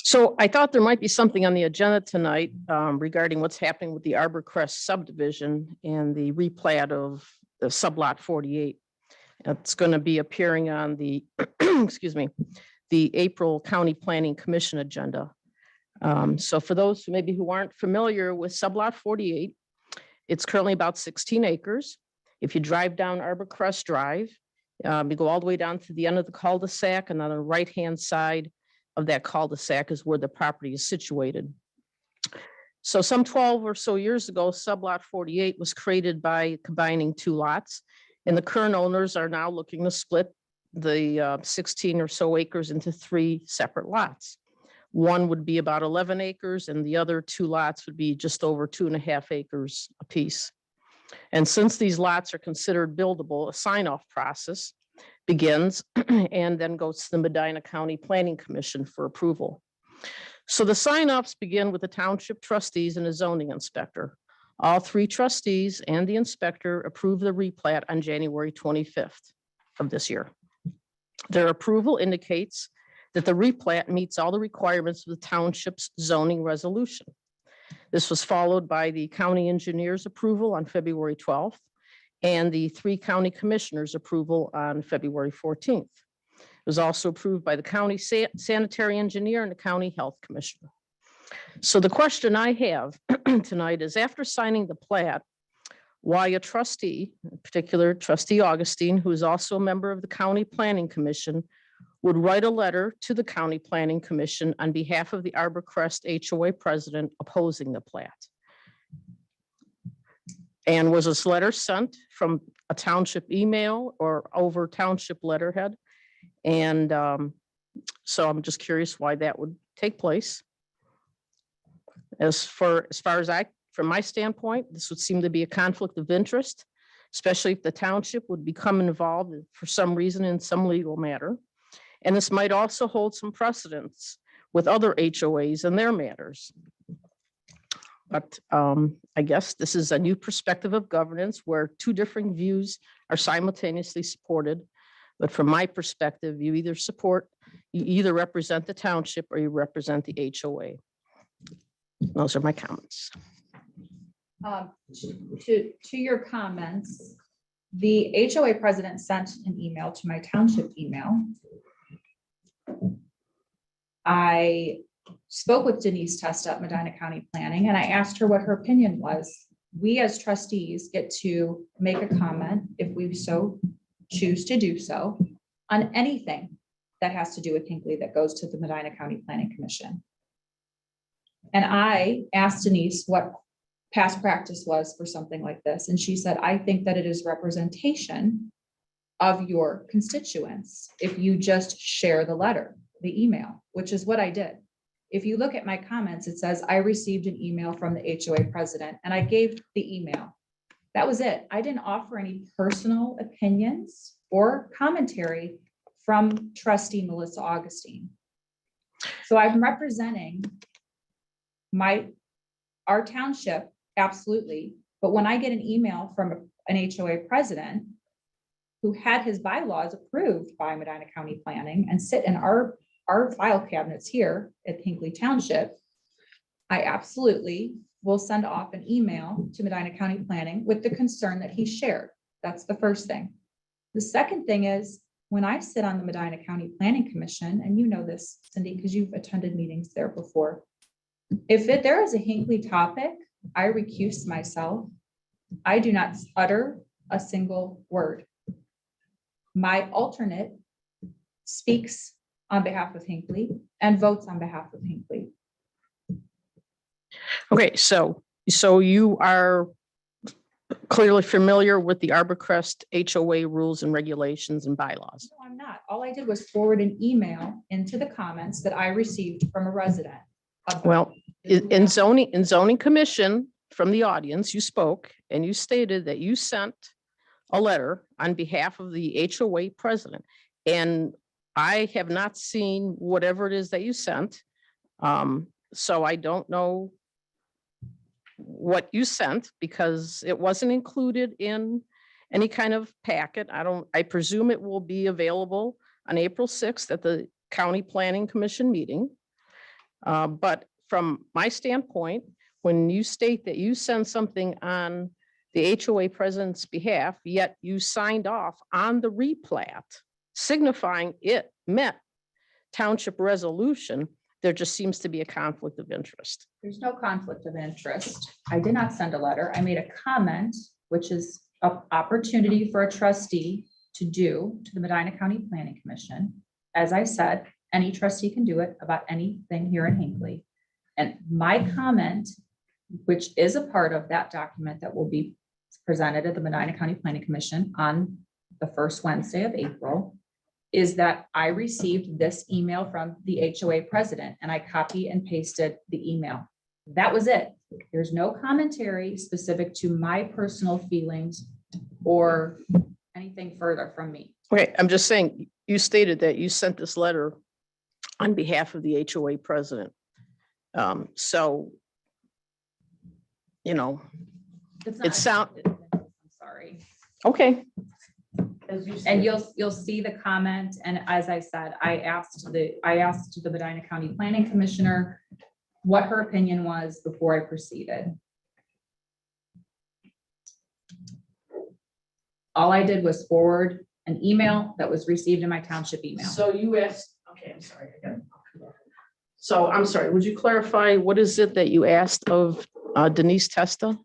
[SPEAKER 14] So I thought there might be something on the agenda tonight regarding what's happening with the Arbor Crest subdivision and the replat of the sublot 48. It's going to be appearing on the, excuse me, the April County Planning Commission agenda. So for those who aren't familiar with sublot 48, it's currently about 16 acres. If you drive down Arbor Crest Drive, you go all the way down to the end of the cul-de-sac, and on the right-hand side of that cul-de-sac is where the property is situated. So some 12 or so years ago, sublot 48 was created by combining two lots, and the current owners are now looking to split the 16 or so acres into 3 separate lots. One would be about 11 acres, and the other 2 lots would be just over 2.5 acres apiece. And since these lots are considered buildable, a sign-off process begins and then goes to the Medina County Planning Commission for approval. So the sign-offs begin with the township trustees and a zoning inspector. All 3 trustees and the inspector approve the replat on January 25th of this year. Their approval indicates that the replat meets all the requirements of the township's zoning resolution. This was followed by the county engineer's approval on February 12th and the 3 county commissioners' approval on February 14th. It was also approved by the county sanitary engineer and the county health commissioner. So the question I have tonight is, after signing the plat, why a trustee, in particular trustee Augustine, who is also a member of the county planning commission, would write a letter to the County Planning Commission on behalf of the Arbor Crest HOA president opposing the plat. And was this letter sent from a township email or over township letterhead? And so I'm just curious why that would take place. As far as from my standpoint, this would seem to be a conflict of interest, especially if the township would become involved for some reason in some legal matter. And this might also hold some precedents with other HOAs and their matters. But I guess this is a new perspective of governance where 2 different views are simultaneously supported. But from my perspective, you either represent the township or you represent the HOA. Those are my comments.
[SPEAKER 1] To your comments, the HOA president sent an email to my township email. I spoke with Denise Testa at Medina County Planning, and I asked her what her opinion was. We as trustees get to make a comment if we so choose to do so on anything that has to do with Hinckley that goes to the Medina County Planning Commission. And I asked Denise what past practice was for something like this. And she said, I think that it is representation of your constituents if you just share the letter, the email, which is what I did. If you look at my comments, it says I received an email from the HOA president and I gave the email. That was it. I didn't offer any personal opinions or commentary from trustee Melissa Augustine. So I'm representing our township, absolutely. But when I get an email from an HOA president who had his bylaws approved by Medina County Planning and sit in our file cabinets here at Hinckley Township, I absolutely will send off an email to Medina County Planning with the concern that he shared. That's the first thing. The second thing is, when I sit on the Medina County Planning Commission, and you know this, Cindy, because you've attended meetings there before, if there is a Hinckley topic, I recuse myself. I do not utter a single word. My alternate speaks on behalf of Hinckley and votes on behalf of Hinckley.
[SPEAKER 14] Okay, so you are clearly familiar with the Arbor Crest HOA rules and regulations and bylaws.
[SPEAKER 1] No, I'm not. All I did was forward an email into the comments that I received from a resident.
[SPEAKER 14] Well, in zoning commission, from the audience, you spoke and you stated that you sent a letter on behalf of the HOA president. And I have not seen whatever it is that you sent. So I don't know what you sent because it wasn't included in any kind of packet. I presume it will be available on April 6th at the County Planning Commission meeting. But from my standpoint, when you state that you send something on the HOA president's behalf, yet you signed off on the replat signifying it met township resolution, there just seems to be a conflict of interest.
[SPEAKER 1] There's no conflict of interest. I did not send a letter. I made a comment, which is an opportunity for a trustee to do to the Medina County Planning Commission. As I said, any trustee can do it about anything here in Hinckley. And my comment, which is a part of that document that will be presented at the Medina County Planning Commission on the first Wednesday of April, is that I received this email from the HOA president and I copy and pasted the email. That was it. There's no commentary specific to my personal feelings or anything further from me.
[SPEAKER 14] Okay, I'm just saying, you stated that you sent this letter on behalf of the HOA president. So, you know, it sound,
[SPEAKER 1] I'm sorry.
[SPEAKER 14] okay,
[SPEAKER 1] And you'll see the comment. And as I said, I asked the Medina County Planning Commissioner what her opinion was before I proceeded. All I did was forward an email that was received in my township email.
[SPEAKER 14] so you asked, okay, I'm sorry. So I'm sorry, would you clarify, what is it that you asked of Denise Testa?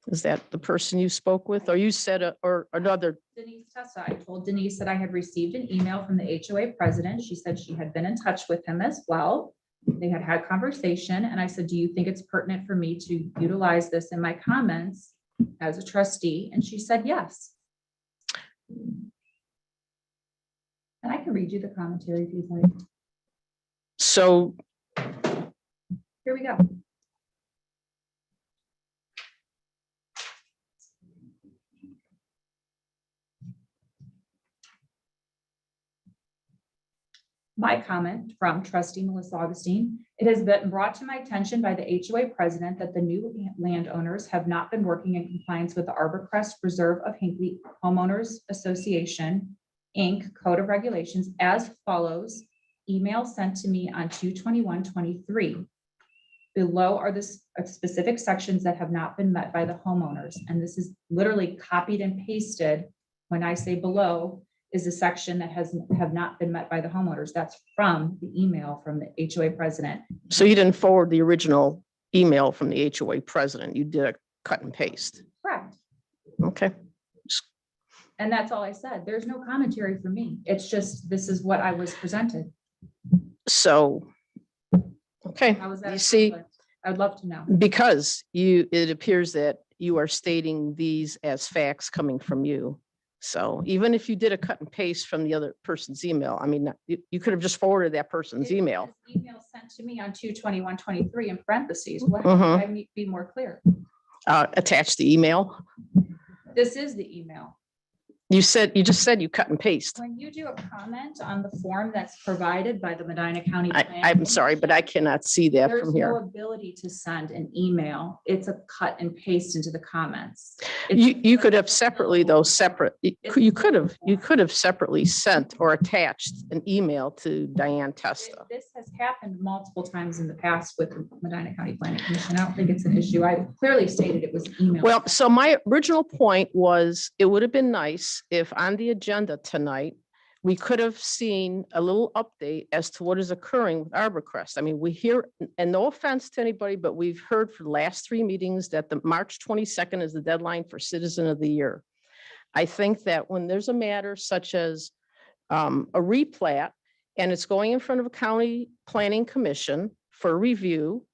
[SPEAKER 14] Is that the person you spoke with, or you said, or another?
[SPEAKER 1] Denise Tessa, I told Denise that I had received an email from the HOA president. She said she had been in touch with him as well. They had had conversation, and I said, do you think it's pertinent for me to utilize this in my comments as a trustee? And she said, yes. And I can read you the commentary if you'd like.
[SPEAKER 14] So
[SPEAKER 1] Here we go. My comment from trustee Melissa Augustine: it has been brought to my attention by the HOA president that the new landowners have not been working in compliance with the Arborcrest Reserve of Hinckley Homeowners Association, Inc. Code of Regulations as follows. Email sent to me on 2/21/23. Below are the specific sections that have not been met by the homeowners. And this is literally copied and pasted. When I say below, is a section that have not been met by the homeowners. That's from the email from the HOA president.
[SPEAKER 14] So you didn't forward the original email from the HOA president. You did a cut and paste.
[SPEAKER 1] Correct.
[SPEAKER 14] Okay.
[SPEAKER 1] And that's all I said. There's no commentary from me. It's just, this is what I was presented.
[SPEAKER 14] So, okay,
[SPEAKER 1] How was that?
[SPEAKER 14] you see,
[SPEAKER 1] I would love to know.
[SPEAKER 14] because it appears that you are stating these as facts coming from you. So even if you did a cut and paste from the other person's email, I mean, you could have just forwarded that person's email.
[SPEAKER 1] This email sent to me on 2/21/23 in parentheses. What
[SPEAKER 14] Mhm.
[SPEAKER 1] I need to be more clear.
[SPEAKER 14] Attach the email.
[SPEAKER 1] This is the email.
[SPEAKER 14] You just said you cut and paste.
[SPEAKER 1] When you do a comment on the form that's provided by the Medina County.
[SPEAKER 14] I'm sorry, but I cannot see that
[SPEAKER 1] There's
[SPEAKER 14] from
[SPEAKER 1] no
[SPEAKER 14] here.
[SPEAKER 1] ability to send an email. It's a cut and paste into the comments.
[SPEAKER 14] You could have separately though, you could have separately sent or attached an email to Diane Testa.
[SPEAKER 1] This has happened multiple times in the past with the Medina County Planning Commission. I don't think it's an issue. I clearly stated it was email.
[SPEAKER 14] Well, so my original point was, it would have been nice if on the agenda tonight, we could have seen a little update as to what is occurring with Arborcrest. I mean, we hear, and no offense to anybody, but we've heard for the last 3 meetings that the March 22nd is the deadline for Citizen of the Year. I think that when there's a matter such as a replat, and it's going in front of a county planning commission for review,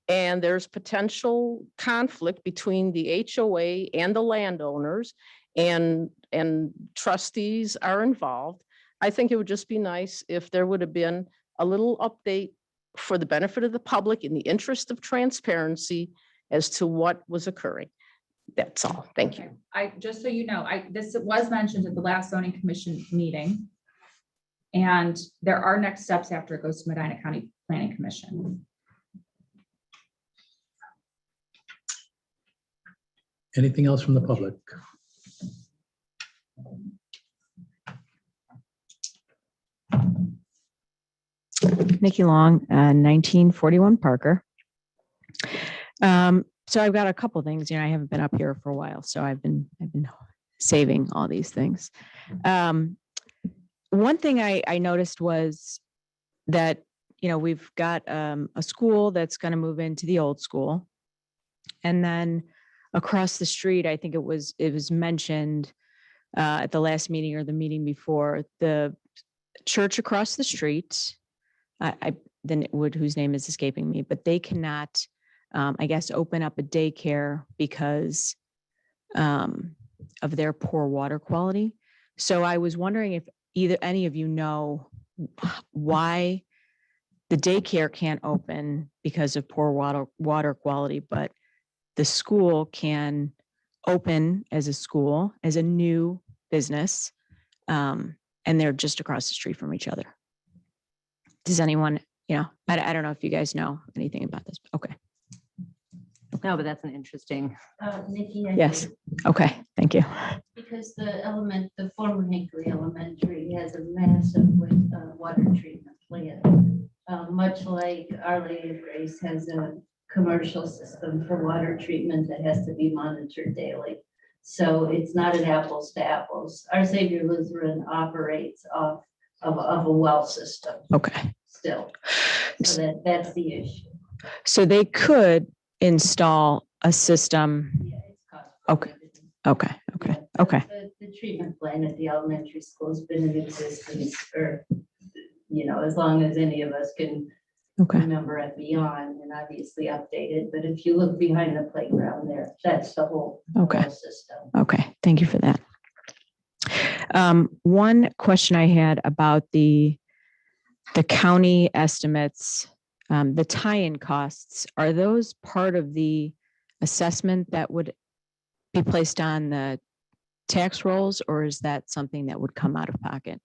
[SPEAKER 14] and there's potential conflict between the HOA and the landowners, and trustees are involved, I think it would just be nice if there would have been a little update for the benefit of the public in the interest of transparency as to what was occurring. That's all. Thank you.
[SPEAKER 1] Just so you know, this was mentioned at the last zoning commission meeting. And there are next steps after it goes to Medina County Planning Commission.
[SPEAKER 3] Anything else from the public?
[SPEAKER 15] Nikki Long, 1941 Parker. So I've got a couple things, I haven't been up here for a while, so I've been saving all these things. One thing I noticed was that, we've got a school that's going to move into the old school. And then across the street, I think it was mentioned at the last meeting or the meeting before, the church across the street, whose name is escaping me, but they cannot, I guess, open up a daycare because of their poor water quality. So I was wondering if any of you know why the daycare can't open because of poor water quality, but the school can open as a school, as a new business, and they're just across the street from each other. Does anyone, I don't know if you guys know anything about this. Okay.
[SPEAKER 2] No, but that's an interesting.
[SPEAKER 5] Nikki.
[SPEAKER 15] Yes. Okay. Thank you.
[SPEAKER 5] Because the former Hinckley Elementary has a massive water treatment plant. Much like Our Lady of Grace has a commercial system for water treatment that has to be monitored daily. So it's not an apples to apples. Our Savior Lutheran operates off of a well system.
[SPEAKER 15] Okay.
[SPEAKER 5] Still. So that's the issue.
[SPEAKER 15] So they could install a system.
[SPEAKER 5] Yeah, it's cost
[SPEAKER 15] Okay.
[SPEAKER 5] prohibitive.
[SPEAKER 15] Okay.
[SPEAKER 5] Yeah,
[SPEAKER 15] Okay.
[SPEAKER 5] The treatment plant at the elementary school has been in existence for, as long as any of us can
[SPEAKER 15] Okay.
[SPEAKER 5] remember and beyond, and obviously updated. But if you look behind the playground there, that's the whole system.
[SPEAKER 15] Okay. Thank you for that. One question I had about the county estimates, the tie-in costs, are those part of the assessment that would be placed on the tax rolls, or is that something that would come out of pocket?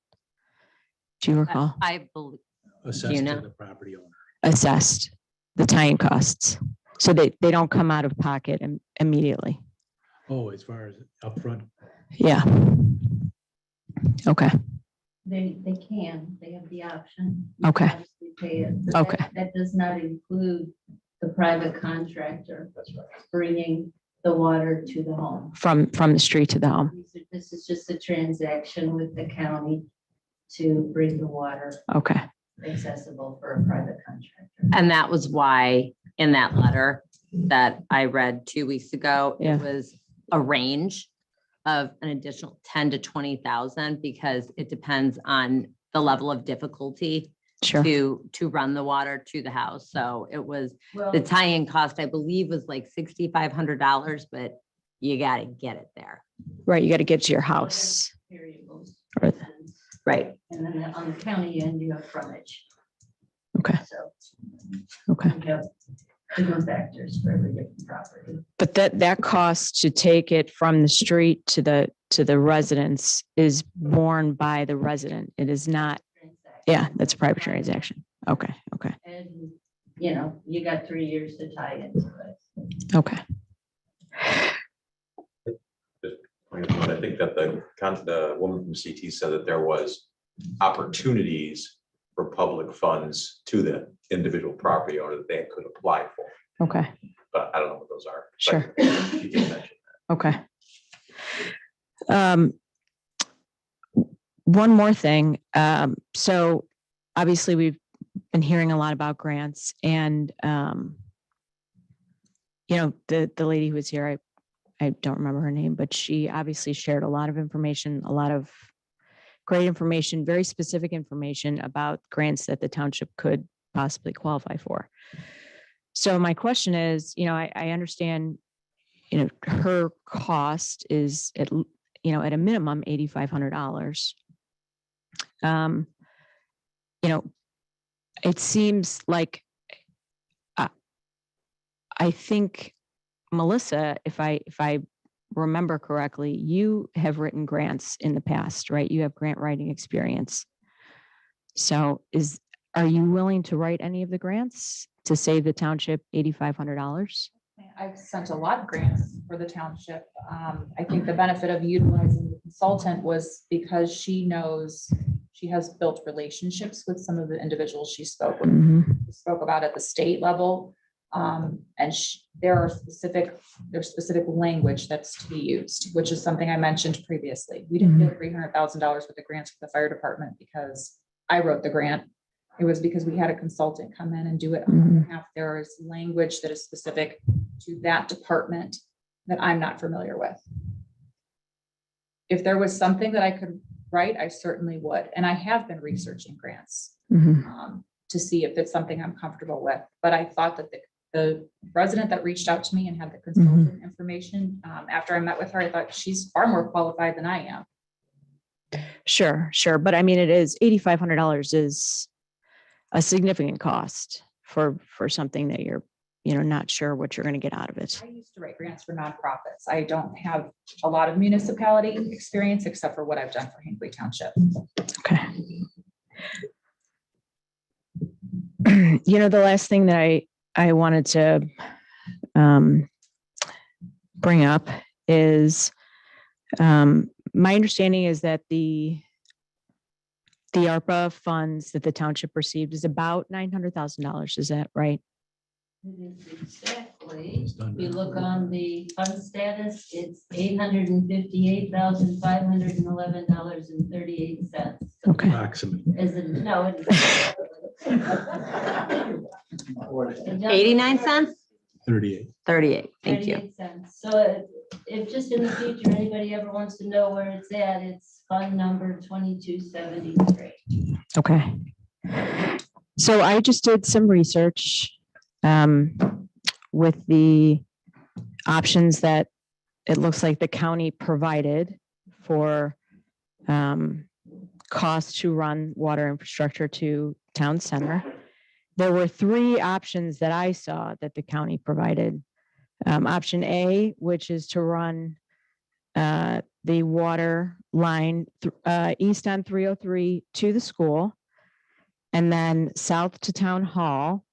[SPEAKER 15] Do you recall?
[SPEAKER 2] I believe.
[SPEAKER 3] Assessed to the property owner.
[SPEAKER 15] Assessed, the tie-in costs. So they don't come out of pocket immediately.
[SPEAKER 3] Oh, as far as upfront.
[SPEAKER 15] Yeah. Okay.
[SPEAKER 5] They have the option. You
[SPEAKER 15] Okay.
[SPEAKER 5] can obviously pay it, but
[SPEAKER 15] Okay.
[SPEAKER 5] that does not include the private contractor. That's right. Bringing the water to the home.
[SPEAKER 15] From the street to the home.
[SPEAKER 5] This is just a transaction with the county to bring the water
[SPEAKER 15] Okay.
[SPEAKER 5] accessible for a private contractor.
[SPEAKER 2] And that was why in that letter that I read 2 weeks ago,
[SPEAKER 15] Yeah.
[SPEAKER 2] it was a range of an additional 10 to 20,000 because it depends on the level of difficulty
[SPEAKER 15] Sure.
[SPEAKER 2] to run the water to the house. So it was
[SPEAKER 5] Well,
[SPEAKER 2] the tie-in cost, I believe, was like $6,500, but you got to get it there.
[SPEAKER 15] Right. You got to get to your house.
[SPEAKER 5] variables.
[SPEAKER 15] Right.
[SPEAKER 2] Right.
[SPEAKER 5] And then on the county end, you have frontage.
[SPEAKER 15] Okay.
[SPEAKER 5] So
[SPEAKER 15] Okay.
[SPEAKER 5] you have different factors for every different property.
[SPEAKER 15] But that cost to take it from the street to the residence is borne by the resident. It is not. Yeah, that's a private transaction. Okay. Okay.
[SPEAKER 5] And, you got 3 years to tie into it.
[SPEAKER 15] Okay.
[SPEAKER 16] I think that the woman from CT said that there was opportunities for public funds to the individual property owner that they could apply for,
[SPEAKER 15] Okay.
[SPEAKER 16] but I don't know what those are.
[SPEAKER 15] Sure.
[SPEAKER 16] But you did mention
[SPEAKER 15] Okay. One more thing. So obviously we've been hearing a lot about grants, and the lady who was here, I don't remember her name, but she obviously shared a lot of information, a lot of great information, very specific information about grants that the township could possibly qualify for. So my question is, I understand, her cost is at a minimum $8,500. It seems like I think, Melissa, if I remember correctly, you have written grants in the past, right? You have grant writing experience. So are you willing to write any of the grants to save the township $8,500?
[SPEAKER 1] I've sent a lot of grants for the township. I think the benefit of utilizing the consultant was because she She has built relationships with some of the individuals she spoke about at the state level. And there's specific language that's to be used, which is something I mentioned previously. We didn't get $300,000 worth of grants for the fire department because I wrote the grant. It was because we had a consultant come in and do it on our behalf. There is language that is specific to that department that I'm not familiar with. If there was something that I could write, I certainly would. And I have been researching grants to see if it's something I'm comfortable with. But I thought that the resident that reached out to me and had the consultant information, after I met with her, I thought she's far more qualified than I am.
[SPEAKER 15] Sure. But I mean, it is $8,500 is a significant cost for something that you're, not sure what you're going to get out of it.
[SPEAKER 1] I used to write grants for nonprofits. I don't have a lot of municipality experience except for what I've done for Hinckley Township.
[SPEAKER 15] Okay. The last thing that I wanted to bring up is my understanding is that the ARPA funds that the township received is about $900,000. Is that right?
[SPEAKER 5] It is exactly. If you look on the fund status, it's $858,511.38.
[SPEAKER 15] Okay.
[SPEAKER 3] Approximately.
[SPEAKER 5] Is it? No, it is.
[SPEAKER 2] 89 cents?
[SPEAKER 3] 38.
[SPEAKER 2] 38, thank you.
[SPEAKER 5] 38 cents. So if just in the future, anybody ever wants to know where it's at, it's fund number 2273.
[SPEAKER 15] Okay. So I just did some research with the options that it looks like the county provided for costs to run water infrastructure to town center. There were three options that I saw that the county provided. Option A, which is to run the water line east on 303 to the school, and then south to town hall,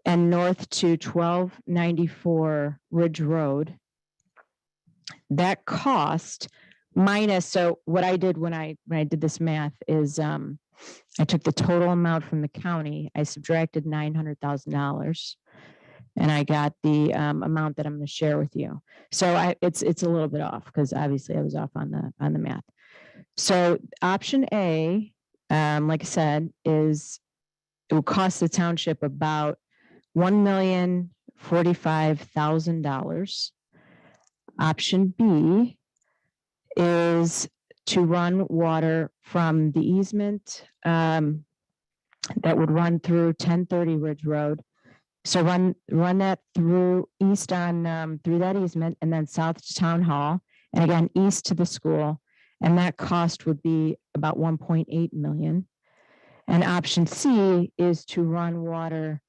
[SPEAKER 15] and north to 1294 Ridge Road. That cost minus, so what I did when I did this math is I took the total amount from the county, I subtracted $900,000, and I got the amount that I'm going to share with you. So it's a little bit off because obviously I was off on the math. So option A, like I said, is it will cost the township about $1,045,000. Option B is to run water from the easement that would run through 1030 Ridge Road. So run that through east on through that easement and then south to town hall, and again east to the school, and that cost would be about 1.8 million. And option C is to run water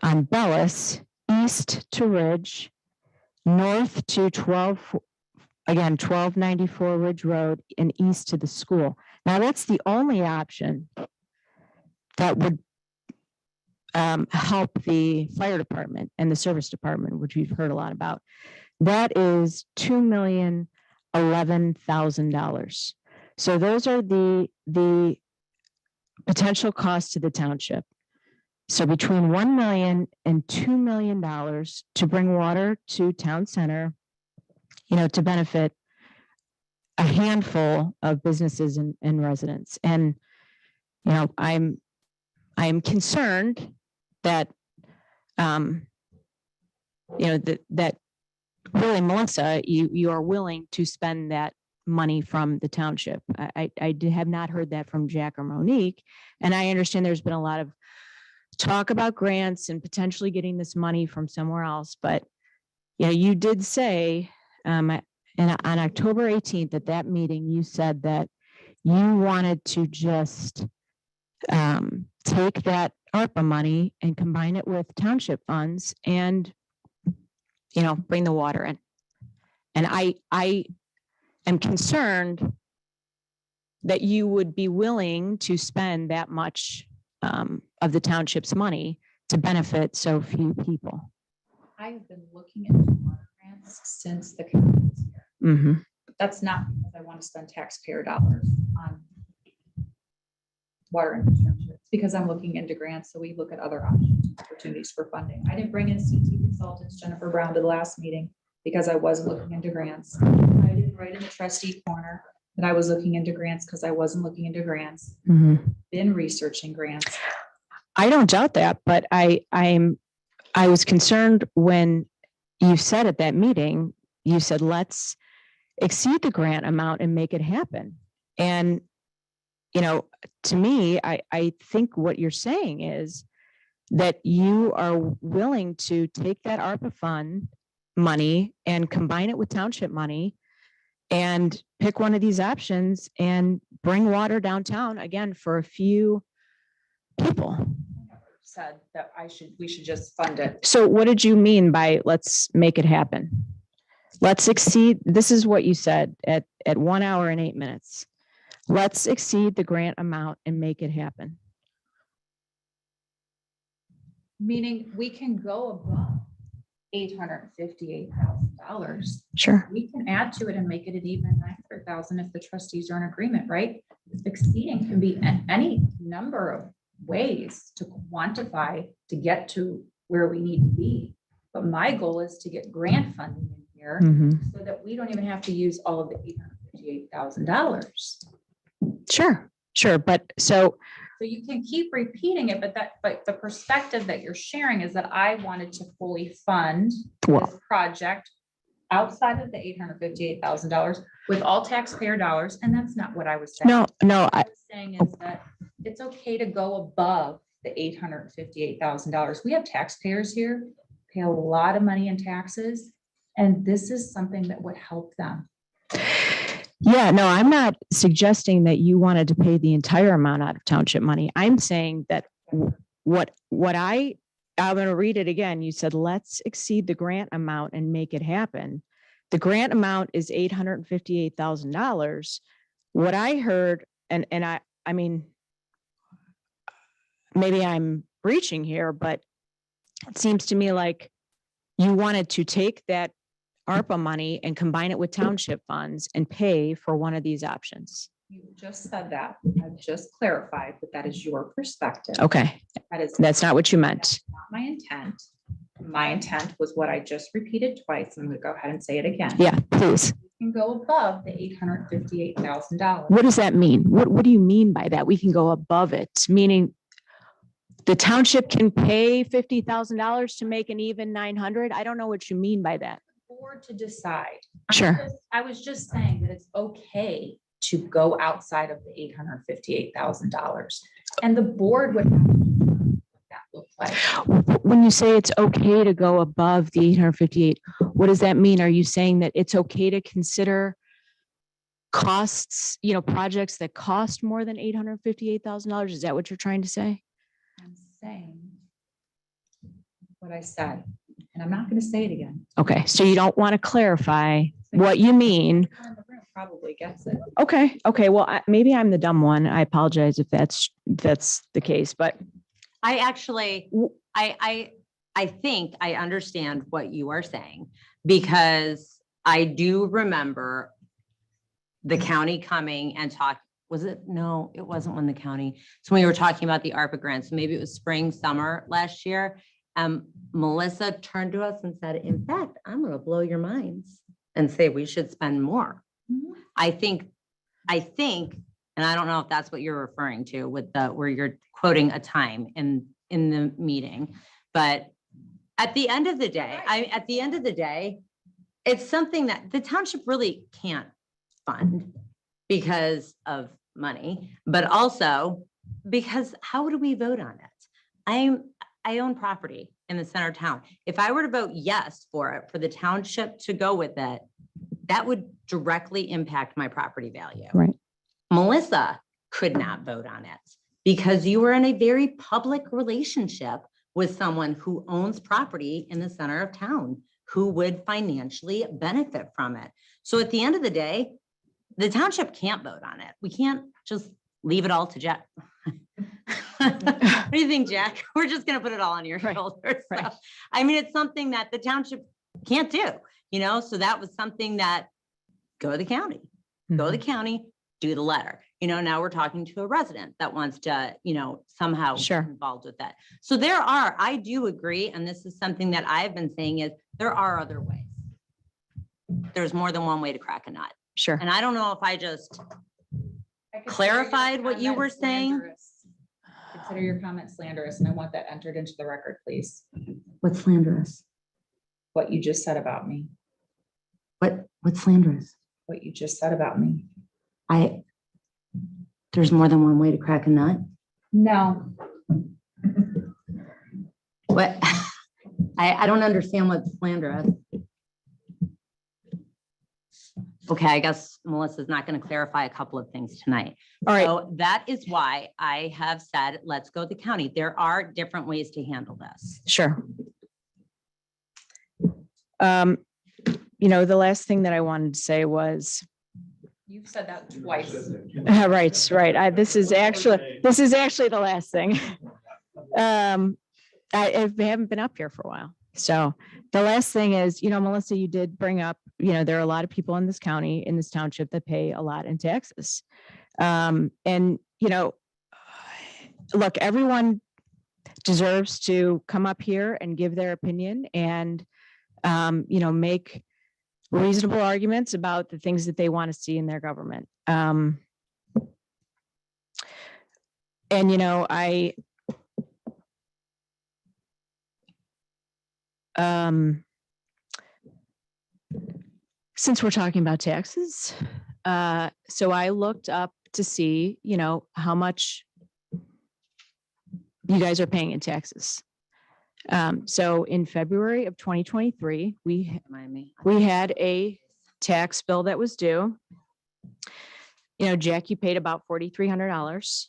[SPEAKER 15] on Bellis east to Ridge, north to 1294 Ridge Road, and east to the school. Now that's the only option that would help the fire department and the service department, which we've heard a lot about. That is $2,011,000. So those are the potential costs to the township. So between $1 million and $2 million to bring water to town center, to benefit a handful of businesses and residents. And, I'm concerned that, that really, Melissa, you are willing to spend that money from the township. I have not heard that from Jack or Monique. And I understand there's been a lot of talk about grants and potentially getting this money from somewhere else. But, you did say on October 18th at that meeting, you said that you wanted to just take that ARPA money and combine it with township funds and, bring the water in. And I am concerned that you would be willing to spend that much of the township's money to benefit so few people.
[SPEAKER 1] I have been looking at water grants since the county was here.
[SPEAKER 15] Mm-hmm.
[SPEAKER 1] That's not because I want to spend taxpayer dollars on water infrastructure. It's because I'm looking into grants, so we look at other opportunities for funding. I didn't bring in CT consultants, Jennifer Brown, to the last meeting because I wasn't looking into grants. I didn't write in the trustee corner that I was looking into grants because I wasn't looking into grants. Been researching grants.
[SPEAKER 15] I don't doubt that, but I was concerned when you said at that meeting, you said, let's exceed the grant amount and make it happen. And, you know, to me, I think what you're saying is that you are willing to take that ARPA fund money and combine it with township money and pick one of these options and bring water downtown again for a few people.
[SPEAKER 1] Said that we should just fund it.
[SPEAKER 15] So what did you mean by let's make it happen? Let's exceed, this is what you said at 1 hour and 8 minutes. Let's exceed the grant amount and make it happen.
[SPEAKER 1] Meaning we can go above $858,000.
[SPEAKER 15] Sure.
[SPEAKER 1] We can add to it and make it an even 900,000 if the trustees are in agreement, right? Exceeding can be any number of ways to quantify to get to where we need to be. But my goal is to get grant funding in here so that we don't even have to use all of the $858,000.
[SPEAKER 15] Sure. But so
[SPEAKER 1] you can keep repeating it, but the perspective that you're sharing is that I wanted to fully fund this project outside of the $858,000 with all taxpayer dollars. And that's not what I was saying.
[SPEAKER 15] No,
[SPEAKER 1] what I was saying is that it's okay to go above the $858,000. We have taxpayers here, pay a lot of money in taxes, and this is something that would help them.
[SPEAKER 15] yeah, no, I'm not suggesting that you wanted to pay the entire amount out of township money. I'm saying that I'm going to read it again. You said, let's exceed the grant amount and make it happen. The grant amount is $858,000. What I heard, and I mean, maybe I'm reaching here, but it seems to me like you wanted to take that ARPA money and combine it with township funds and pay for one of these options.
[SPEAKER 1] You just said that. I've just clarified that that is your perspective.
[SPEAKER 15] Okay. That's not what you meant.
[SPEAKER 1] Not my intent. My intent was what I just repeated twice. I'm going to go ahead and say it again.
[SPEAKER 15] Yeah, please.
[SPEAKER 1] You can go above the $858,000.
[SPEAKER 15] What does that mean? What do you mean by that? We can go above it, meaning the township can pay $50,000 to make an even 900. I don't know what you mean by that.
[SPEAKER 1] Board to decide.
[SPEAKER 15] Sure.
[SPEAKER 1] I was just saying that it's okay to go outside of the $858,000, and the board would have to decide what that looks like.
[SPEAKER 15] When you say it's okay to go above the 858, what does that mean? Are you saying that it's okay to consider costs, projects that cost more than $858,000? Is that what you're trying to say?
[SPEAKER 1] I'm saying what I said, and I'm not going to say it again.
[SPEAKER 15] Okay, so you don't want to clarify what you mean.
[SPEAKER 1] Everyone in the room probably gets it.
[SPEAKER 15] Okay. Well, maybe I'm the dumb one. I apologize if that's the case, but
[SPEAKER 2] I actually, I think I understand what you are saying, because I do remember the county coming and talk. Was it? No, it wasn't when the county. So we were talking about the ARPA grants. Maybe it was spring, summer last year. Melissa turned to us and said, in fact, I'm going to blow your minds and say we should spend more. I think, and I don't know if that's what you're referring to with where you're quoting a time in the meeting, but at the end of the day, it's something that the township really can't fund because of money, but also because how do we vote on it? I own property in the center of town. If I were to vote yes for the township to go with it, that would directly impact my property value.
[SPEAKER 15] Right.
[SPEAKER 2] Melissa could not vote on it because you were in a very public relationship with someone who owns property in the center of town, who would financially benefit from it. So at the end of the day, the township can't vote on it. We can't just leave it all to Jack. What do you think, Jack? We're just going to put it all on your shoulders. So, I mean, it's something that the township can't do, so that was something that go to the county, do the letter. Now we're talking to a resident that wants to, somehow
[SPEAKER 15] Sure.
[SPEAKER 2] get involved with that. So I do agree, and this is something that I've been saying is there are other ways. There's more than one way to crack a nut.
[SPEAKER 15] Sure.
[SPEAKER 2] And I don't know if I just
[SPEAKER 1] I consider
[SPEAKER 2] clarified
[SPEAKER 1] your
[SPEAKER 2] what you were
[SPEAKER 1] comment
[SPEAKER 2] saying.
[SPEAKER 1] slanderous. Consider your comment slanderous, and I want that entered into the record, please.
[SPEAKER 2] What's slanderous?
[SPEAKER 1] What you just said about me,
[SPEAKER 2] What's slanderous?
[SPEAKER 1] what you just said about me.
[SPEAKER 2] There's more than one way to crack a nut.
[SPEAKER 1] No,
[SPEAKER 2] What? I don't understand what's slanderous. Okay, I guess Melissa's not going to clarify a couple of things tonight.
[SPEAKER 15] All right.
[SPEAKER 2] So that is why I have said, let's go to the county. There are different ways to handle this.
[SPEAKER 15] Sure. The last thing that I wanted to say was,
[SPEAKER 1] you've said that twice.
[SPEAKER 15] right. This is actually the last thing. I haven't been up here for a while. So the last thing is, Melissa, you did bring up, there are a lot of people in this county, in this township that pay a lot in taxes. Look, everyone deserves to come up here and give their opinion and, make reasonable arguments about the things that they want to see in their government. Since we're talking about taxes, so I looked up to see, how much you guys are paying in taxes. So in February of 2023, we had a tax bill that was due. Jack, you paid about $4,300.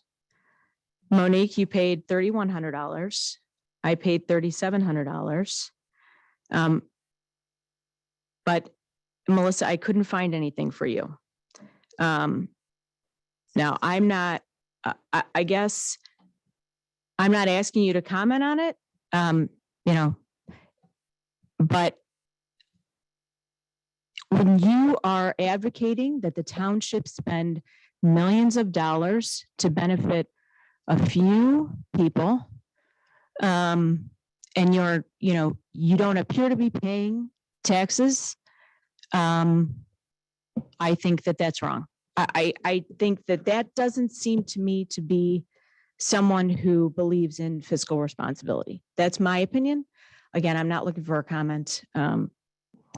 [SPEAKER 15] Monique, you paid $3,100. I paid $3,700. But Melissa, I couldn't find anything for you. Now I'm not, I guess I'm not asking you to comment on it. But when you are advocating that the township spend millions of dollars to benefit a few people, and you don't appear to be paying taxes, I think that that's wrong. I think that doesn't seem to me to be someone who believes in fiscal responsibility. That's my opinion. Again, I'm not looking for a comment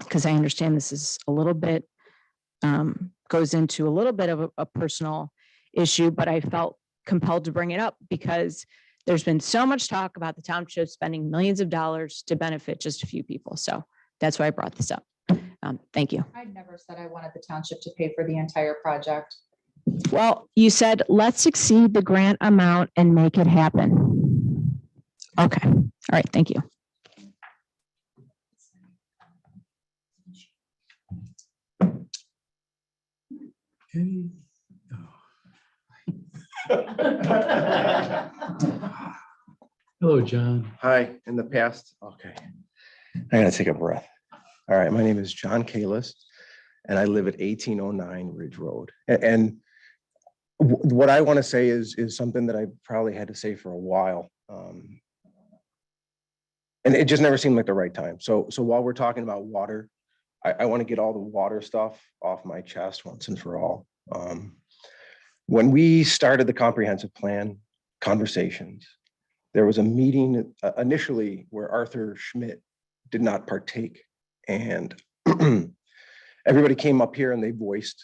[SPEAKER 15] because I understand this is a little bit, goes into a little bit of a personal issue, but I felt compelled to bring it up because there's been so much talk about the township spending millions of dollars to benefit just a few people. So that's why I brought this up. Thank you.
[SPEAKER 1] I never said I wanted the township to pay for the entire project.
[SPEAKER 15] Well, you said, let's exceed the grant amount and make it happen. Okay. All right. Thank you.
[SPEAKER 3] Hello, John.
[SPEAKER 17] Hi, in the past, okay. I gotta take a breath. All right, my name is John Kalis, and I live at 1809 Ridge Road. And what I want to say is something that I probably had to say for a while. And it just never seemed like the right time. So while we're talking about water, I want to get all the water stuff off my chest once and for all. When we started the comprehensive plan conversations, there was a meeting initially where Arthur Schmidt did not partake. And everybody came up here and they voiced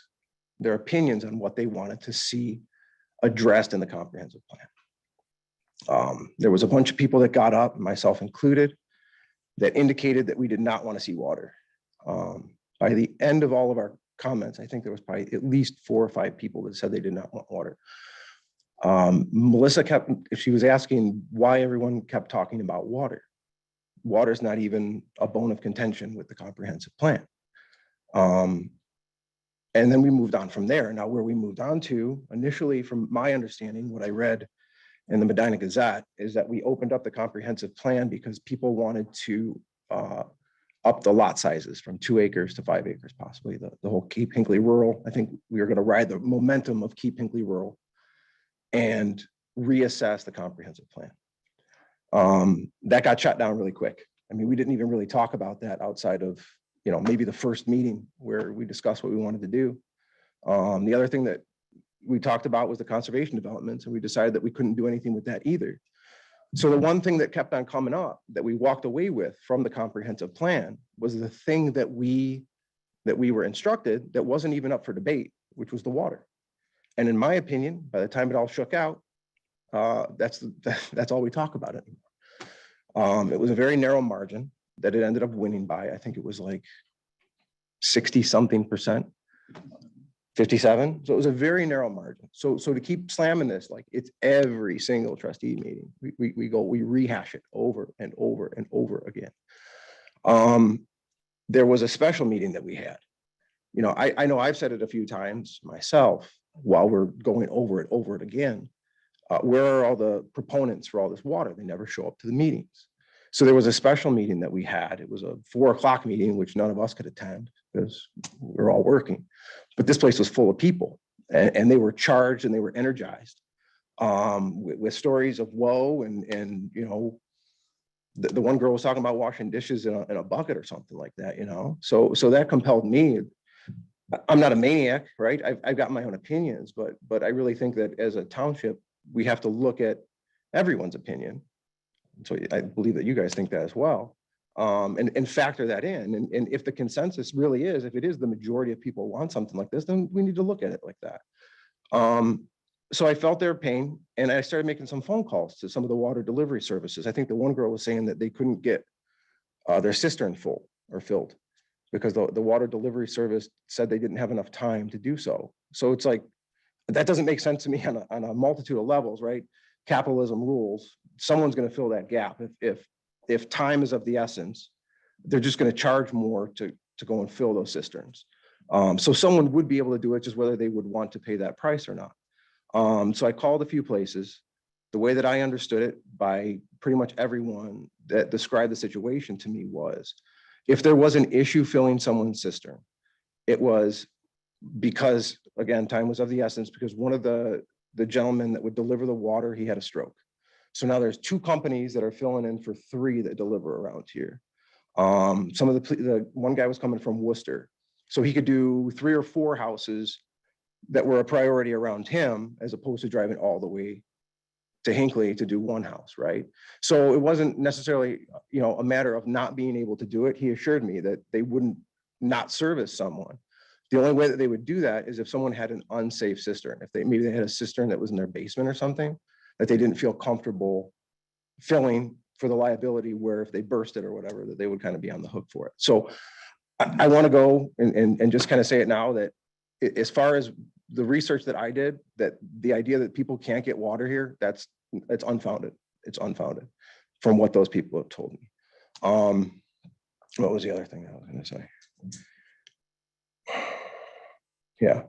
[SPEAKER 17] their opinions on what they wanted to see addressed in the comprehensive plan. There was a bunch of people that got up, myself included, that indicated that we did not want to see water. By the end of all of our comments, I think there was probably at least 4 or 5 people that said they did not want water. Melissa she was asking why everyone kept talking about water. Water is not even a bone of contention with the comprehensive plan. And then we moved on from there. Now, where we moved on to initially, from my understanding, what I read in the Medina Gazette is that we opened up the comprehensive plan because people wanted to up the lot sizes from 2 acres to 5 acres, possibly the whole Keep Hinckley rural. I think we are going to ride the momentum of Keep Hinckley rural and reassess the comprehensive plan. That got shut down really quick. I mean, we didn't even really talk about that outside of, maybe the first meeting where we discussed what we wanted to do. The other thing that we talked about was the conservation developments, and we decided that we couldn't do anything with that either. So the one thing that kept on coming up that we walked away with from the comprehensive plan was the thing that we were instructed that wasn't even up for debate, which was the water. And in my opinion, by the time it all shook out, that's all we talk about anymore. It was a very narrow margin that it ended up winning by. I think it was like 60-something%. 57. So it was a very narrow margin. So to keep slamming this, like it's every single trustee meeting, we rehash it over and over and over again. There was a special meeting that we had. I know I've said it a few times myself while we're going over it again. Where are all the proponents for all this water? They never show up to the meetings. So there was a special meeting that we had. It was a 4 o'clock meeting, which none of us could attend because we're all working. But this place was full of people, and they were charged and they were energized with stories of woe. And the one girl was talking about washing dishes in a bucket or something like that. So that compelled me. I'm not a maniac, right? I've got my own opinions, but I really think that as a township, we have to look at everyone's opinion. So I believe that you guys think that as well, and factor that in. And if the consensus really is, if it is the majority of people want something like this, then we need to look at it like that. So I felt their pain, and I started making some phone calls to some of the water delivery services. I think the one girl was saying that they couldn't get their cistern full or filled because the water delivery service said they didn't have enough time to do so. So it's like, that doesn't make sense to me on a multitude of levels, right? Capitalism rules. Someone's going to fill that gap. If time is of the essence, they're just going to charge more to go and fill those cisterns. So someone would be able to do it, just whether they would want to pay that price or not. So I called a few places. The way that I understood it by pretty much everyone that described the situation to me was, if there was an issue filling someone's cistern, it was because, again, time was of the essence, because one of the gentlemen that would deliver the water, he had a stroke. So now there's 2 companies that are filling in for 3 that deliver around here. Some of the one guy was coming from Worcester, so he could do 3 or 4 houses that were a priority around him, as opposed to driving all the way to Hinckley to do 1 house, right? So it wasn't necessarily, a matter of not being able to do it. He assured me that they wouldn't not service someone. The only way that they would do that is if someone had an unsafe cistern. If maybe they had a cistern that was in their basement or something that they didn't feel comfortable filling, for the liability where if they burst it or whatever, that they would kind of be on the hook for it. So I want to go and just kind of say it now that as far as the research that I did, that the idea that people can't get water here, it's unfounded. It's unfounded from what those people have told me. What was the other thing I was going to say? Yeah.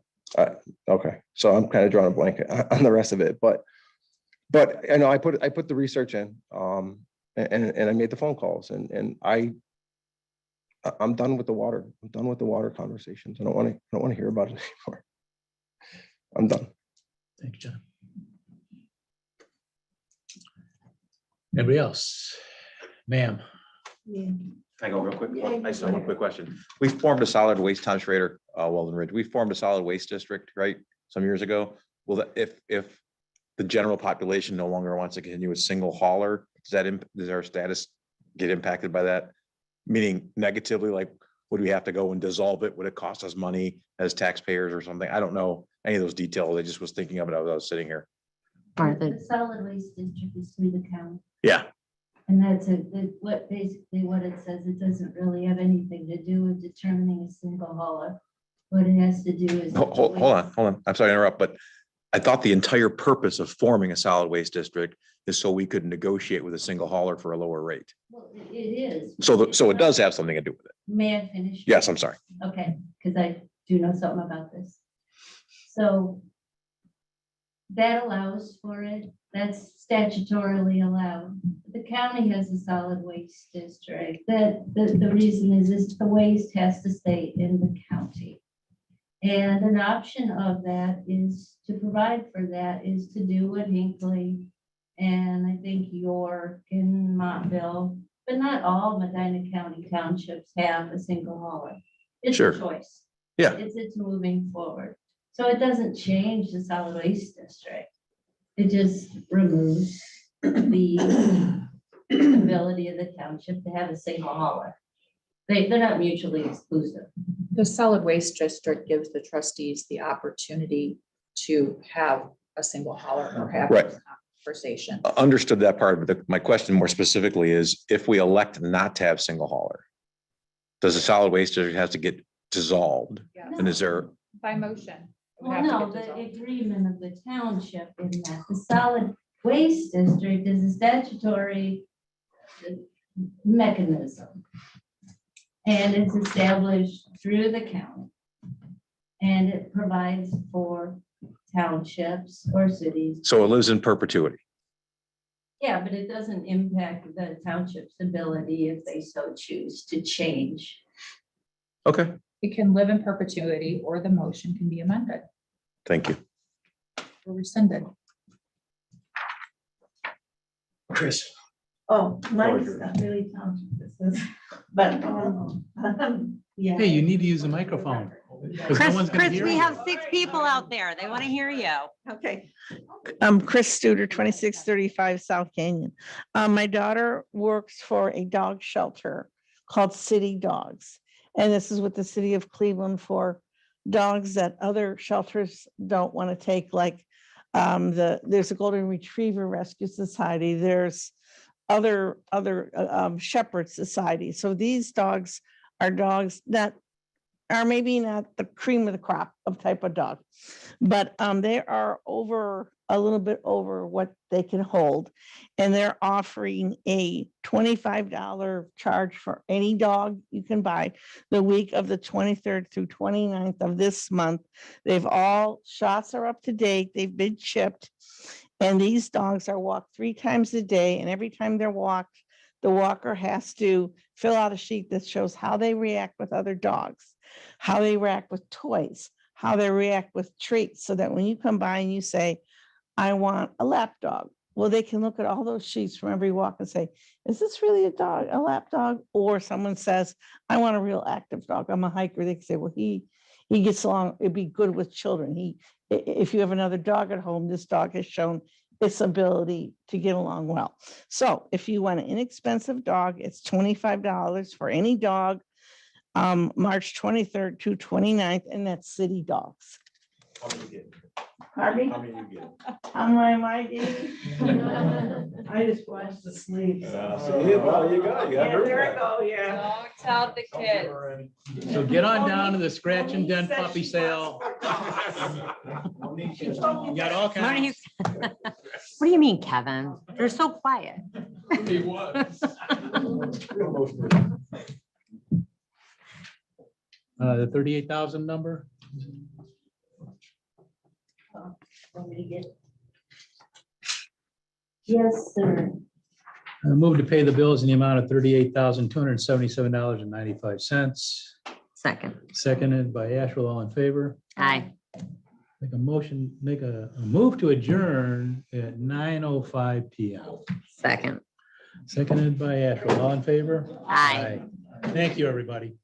[SPEAKER 17] Okay. So I'm kind of drawing a blanket on the rest of it, but I know I put the research in, and I made the phone calls, and I'm done with the water. I'm done with the water conversations. I don't want to hear about it anymore. I'm done.
[SPEAKER 3] Thank you, John. Anybody else? Ma'am.
[SPEAKER 16] Can I go real quick?
[SPEAKER 7] Yeah,
[SPEAKER 16] I just
[SPEAKER 7] go
[SPEAKER 16] have one
[SPEAKER 7] ahead.
[SPEAKER 16] quick question. We formed a solid waste, Tom Schrader, Walden Ridge. We formed a solid waste district, right? Some years ago. Well, if the general population no longer wants to continue a single hauler, does our status get impacted by that? Meaning negatively, like, would we have to go and dissolve it? Would it cost us money as taxpayers or something? I don't know any of those details. I just was thinking of it as I was sitting here.
[SPEAKER 5] The solid waste district is through the county.
[SPEAKER 16] Yeah.
[SPEAKER 5] And that's what it says. It doesn't really have anything to do with determining a single hauler. What it has to do is.
[SPEAKER 16] Hold on. I'm sorry to interrupt, but I thought the entire purpose of forming a solid waste district is so we could negotiate with a single hauler for a lower rate.
[SPEAKER 5] Well, it is.
[SPEAKER 16] So it does have something to do with it.
[SPEAKER 5] May I finish?
[SPEAKER 16] Yes, I'm sorry.
[SPEAKER 5] Okay, because I do know something about this. So that allows for it. That's statutorily allowed. The county has a solid waste district. The reason is the waste has to stay in the county. And an option of that is to provide for that is to do what Hinckley and I think York and Montville, but not all Medina County townships have a single hauler. It's
[SPEAKER 17] Sure.
[SPEAKER 5] a choice.
[SPEAKER 17] Yeah.
[SPEAKER 5] It's moving forward. So it doesn't change the solid waste district. It just removes the ability of the township to have a single hauler. They're not mutually exclusive.
[SPEAKER 1] The solid waste district gives the trustees the opportunity to have a single hauler or have
[SPEAKER 16] Right.
[SPEAKER 1] a conversation.
[SPEAKER 16] Understood that part, but my question more specifically is, if we elect not to have single hauler, does the solid waste district have to get dissolved? And is there,
[SPEAKER 1] By motion. it would
[SPEAKER 5] Well,
[SPEAKER 1] have to
[SPEAKER 5] no,
[SPEAKER 1] get
[SPEAKER 5] the
[SPEAKER 1] dissolved.
[SPEAKER 5] agreement of the township in that the solid waste district is a statutory mechanism. And it's established through the county. And it provides for townships or cities.
[SPEAKER 16] so it lives in perpetuity?
[SPEAKER 5] Yeah, but it doesn't impact the township's ability if they so choose to change.
[SPEAKER 16] Okay,
[SPEAKER 1] It can live in perpetuity or the motion can be amended
[SPEAKER 16] thank you.
[SPEAKER 1] or rescinded.
[SPEAKER 8] Chris.
[SPEAKER 7] Oh, mine's not really township business, but, yeah.
[SPEAKER 3] Hey, you need to use a microphone. 'cause no one's gonna hear
[SPEAKER 2] we
[SPEAKER 3] you.
[SPEAKER 2] have 6 people out there. They want to hear you.
[SPEAKER 7] Okay. I'm Chris Studer, 2635 South Canyon. My daughter works for a dog shelter called City Dogs. And this is with the city of Cleveland for dogs that other shelters don't want to take, like there's a Golden Retriever Rescue Society, there's other shepherd societies. So these dogs are dogs that are maybe not the cream of the crop of type of dog, but they are over a little bit over what they can hold. And they're offering a $25 charge for any dog you can buy the week of the 23rd through 29th of this month. Shots are up to date. They've been chipped. And these dogs are walked 3 times a day. And every time they're walked, the walker has to fill out a sheet that shows how they react with other dogs, how they react with toys, how they react with treats, so that when you come by and you say, I want a lap dog, well, they can look at all those sheets from every walk and say, is this really a lap dog? Or someone says, I want a real active dog. I'm a hiker. They can say, well, he gets along, it'd be good with children. If you have another dog at home, this dog has shown its ability to get along well. So if you want an inexpensive dog, it's $25 for any dog, March 23rd to 29th, and that's City Dogs. Pardon me?
[SPEAKER 16] How many you get?
[SPEAKER 7] How many I just watched the sleep.
[SPEAKER 16] Well, you got it.
[SPEAKER 7] Yeah, there I go, yeah.
[SPEAKER 1] Don't tell the kids.
[SPEAKER 3] So get on down to the scratch and dent puppy sale. You got all kinds.
[SPEAKER 2] Monique- What do you mean, Kevin? They're so quiet.
[SPEAKER 3] He was. The 38,000 number.
[SPEAKER 5] Want me to get? Yes, sir.
[SPEAKER 3] I move to pay the bills in the amount of $38,277.95.
[SPEAKER 2] Second.
[SPEAKER 3] Seconded by Asherle, all in favor.
[SPEAKER 2] Aye.
[SPEAKER 3] Make a move to adjourn at 9:05 PM.
[SPEAKER 2] Second.
[SPEAKER 3] Seconded by Asherle, all in favor.
[SPEAKER 2] Aye.
[SPEAKER 3] Thank you, everybody.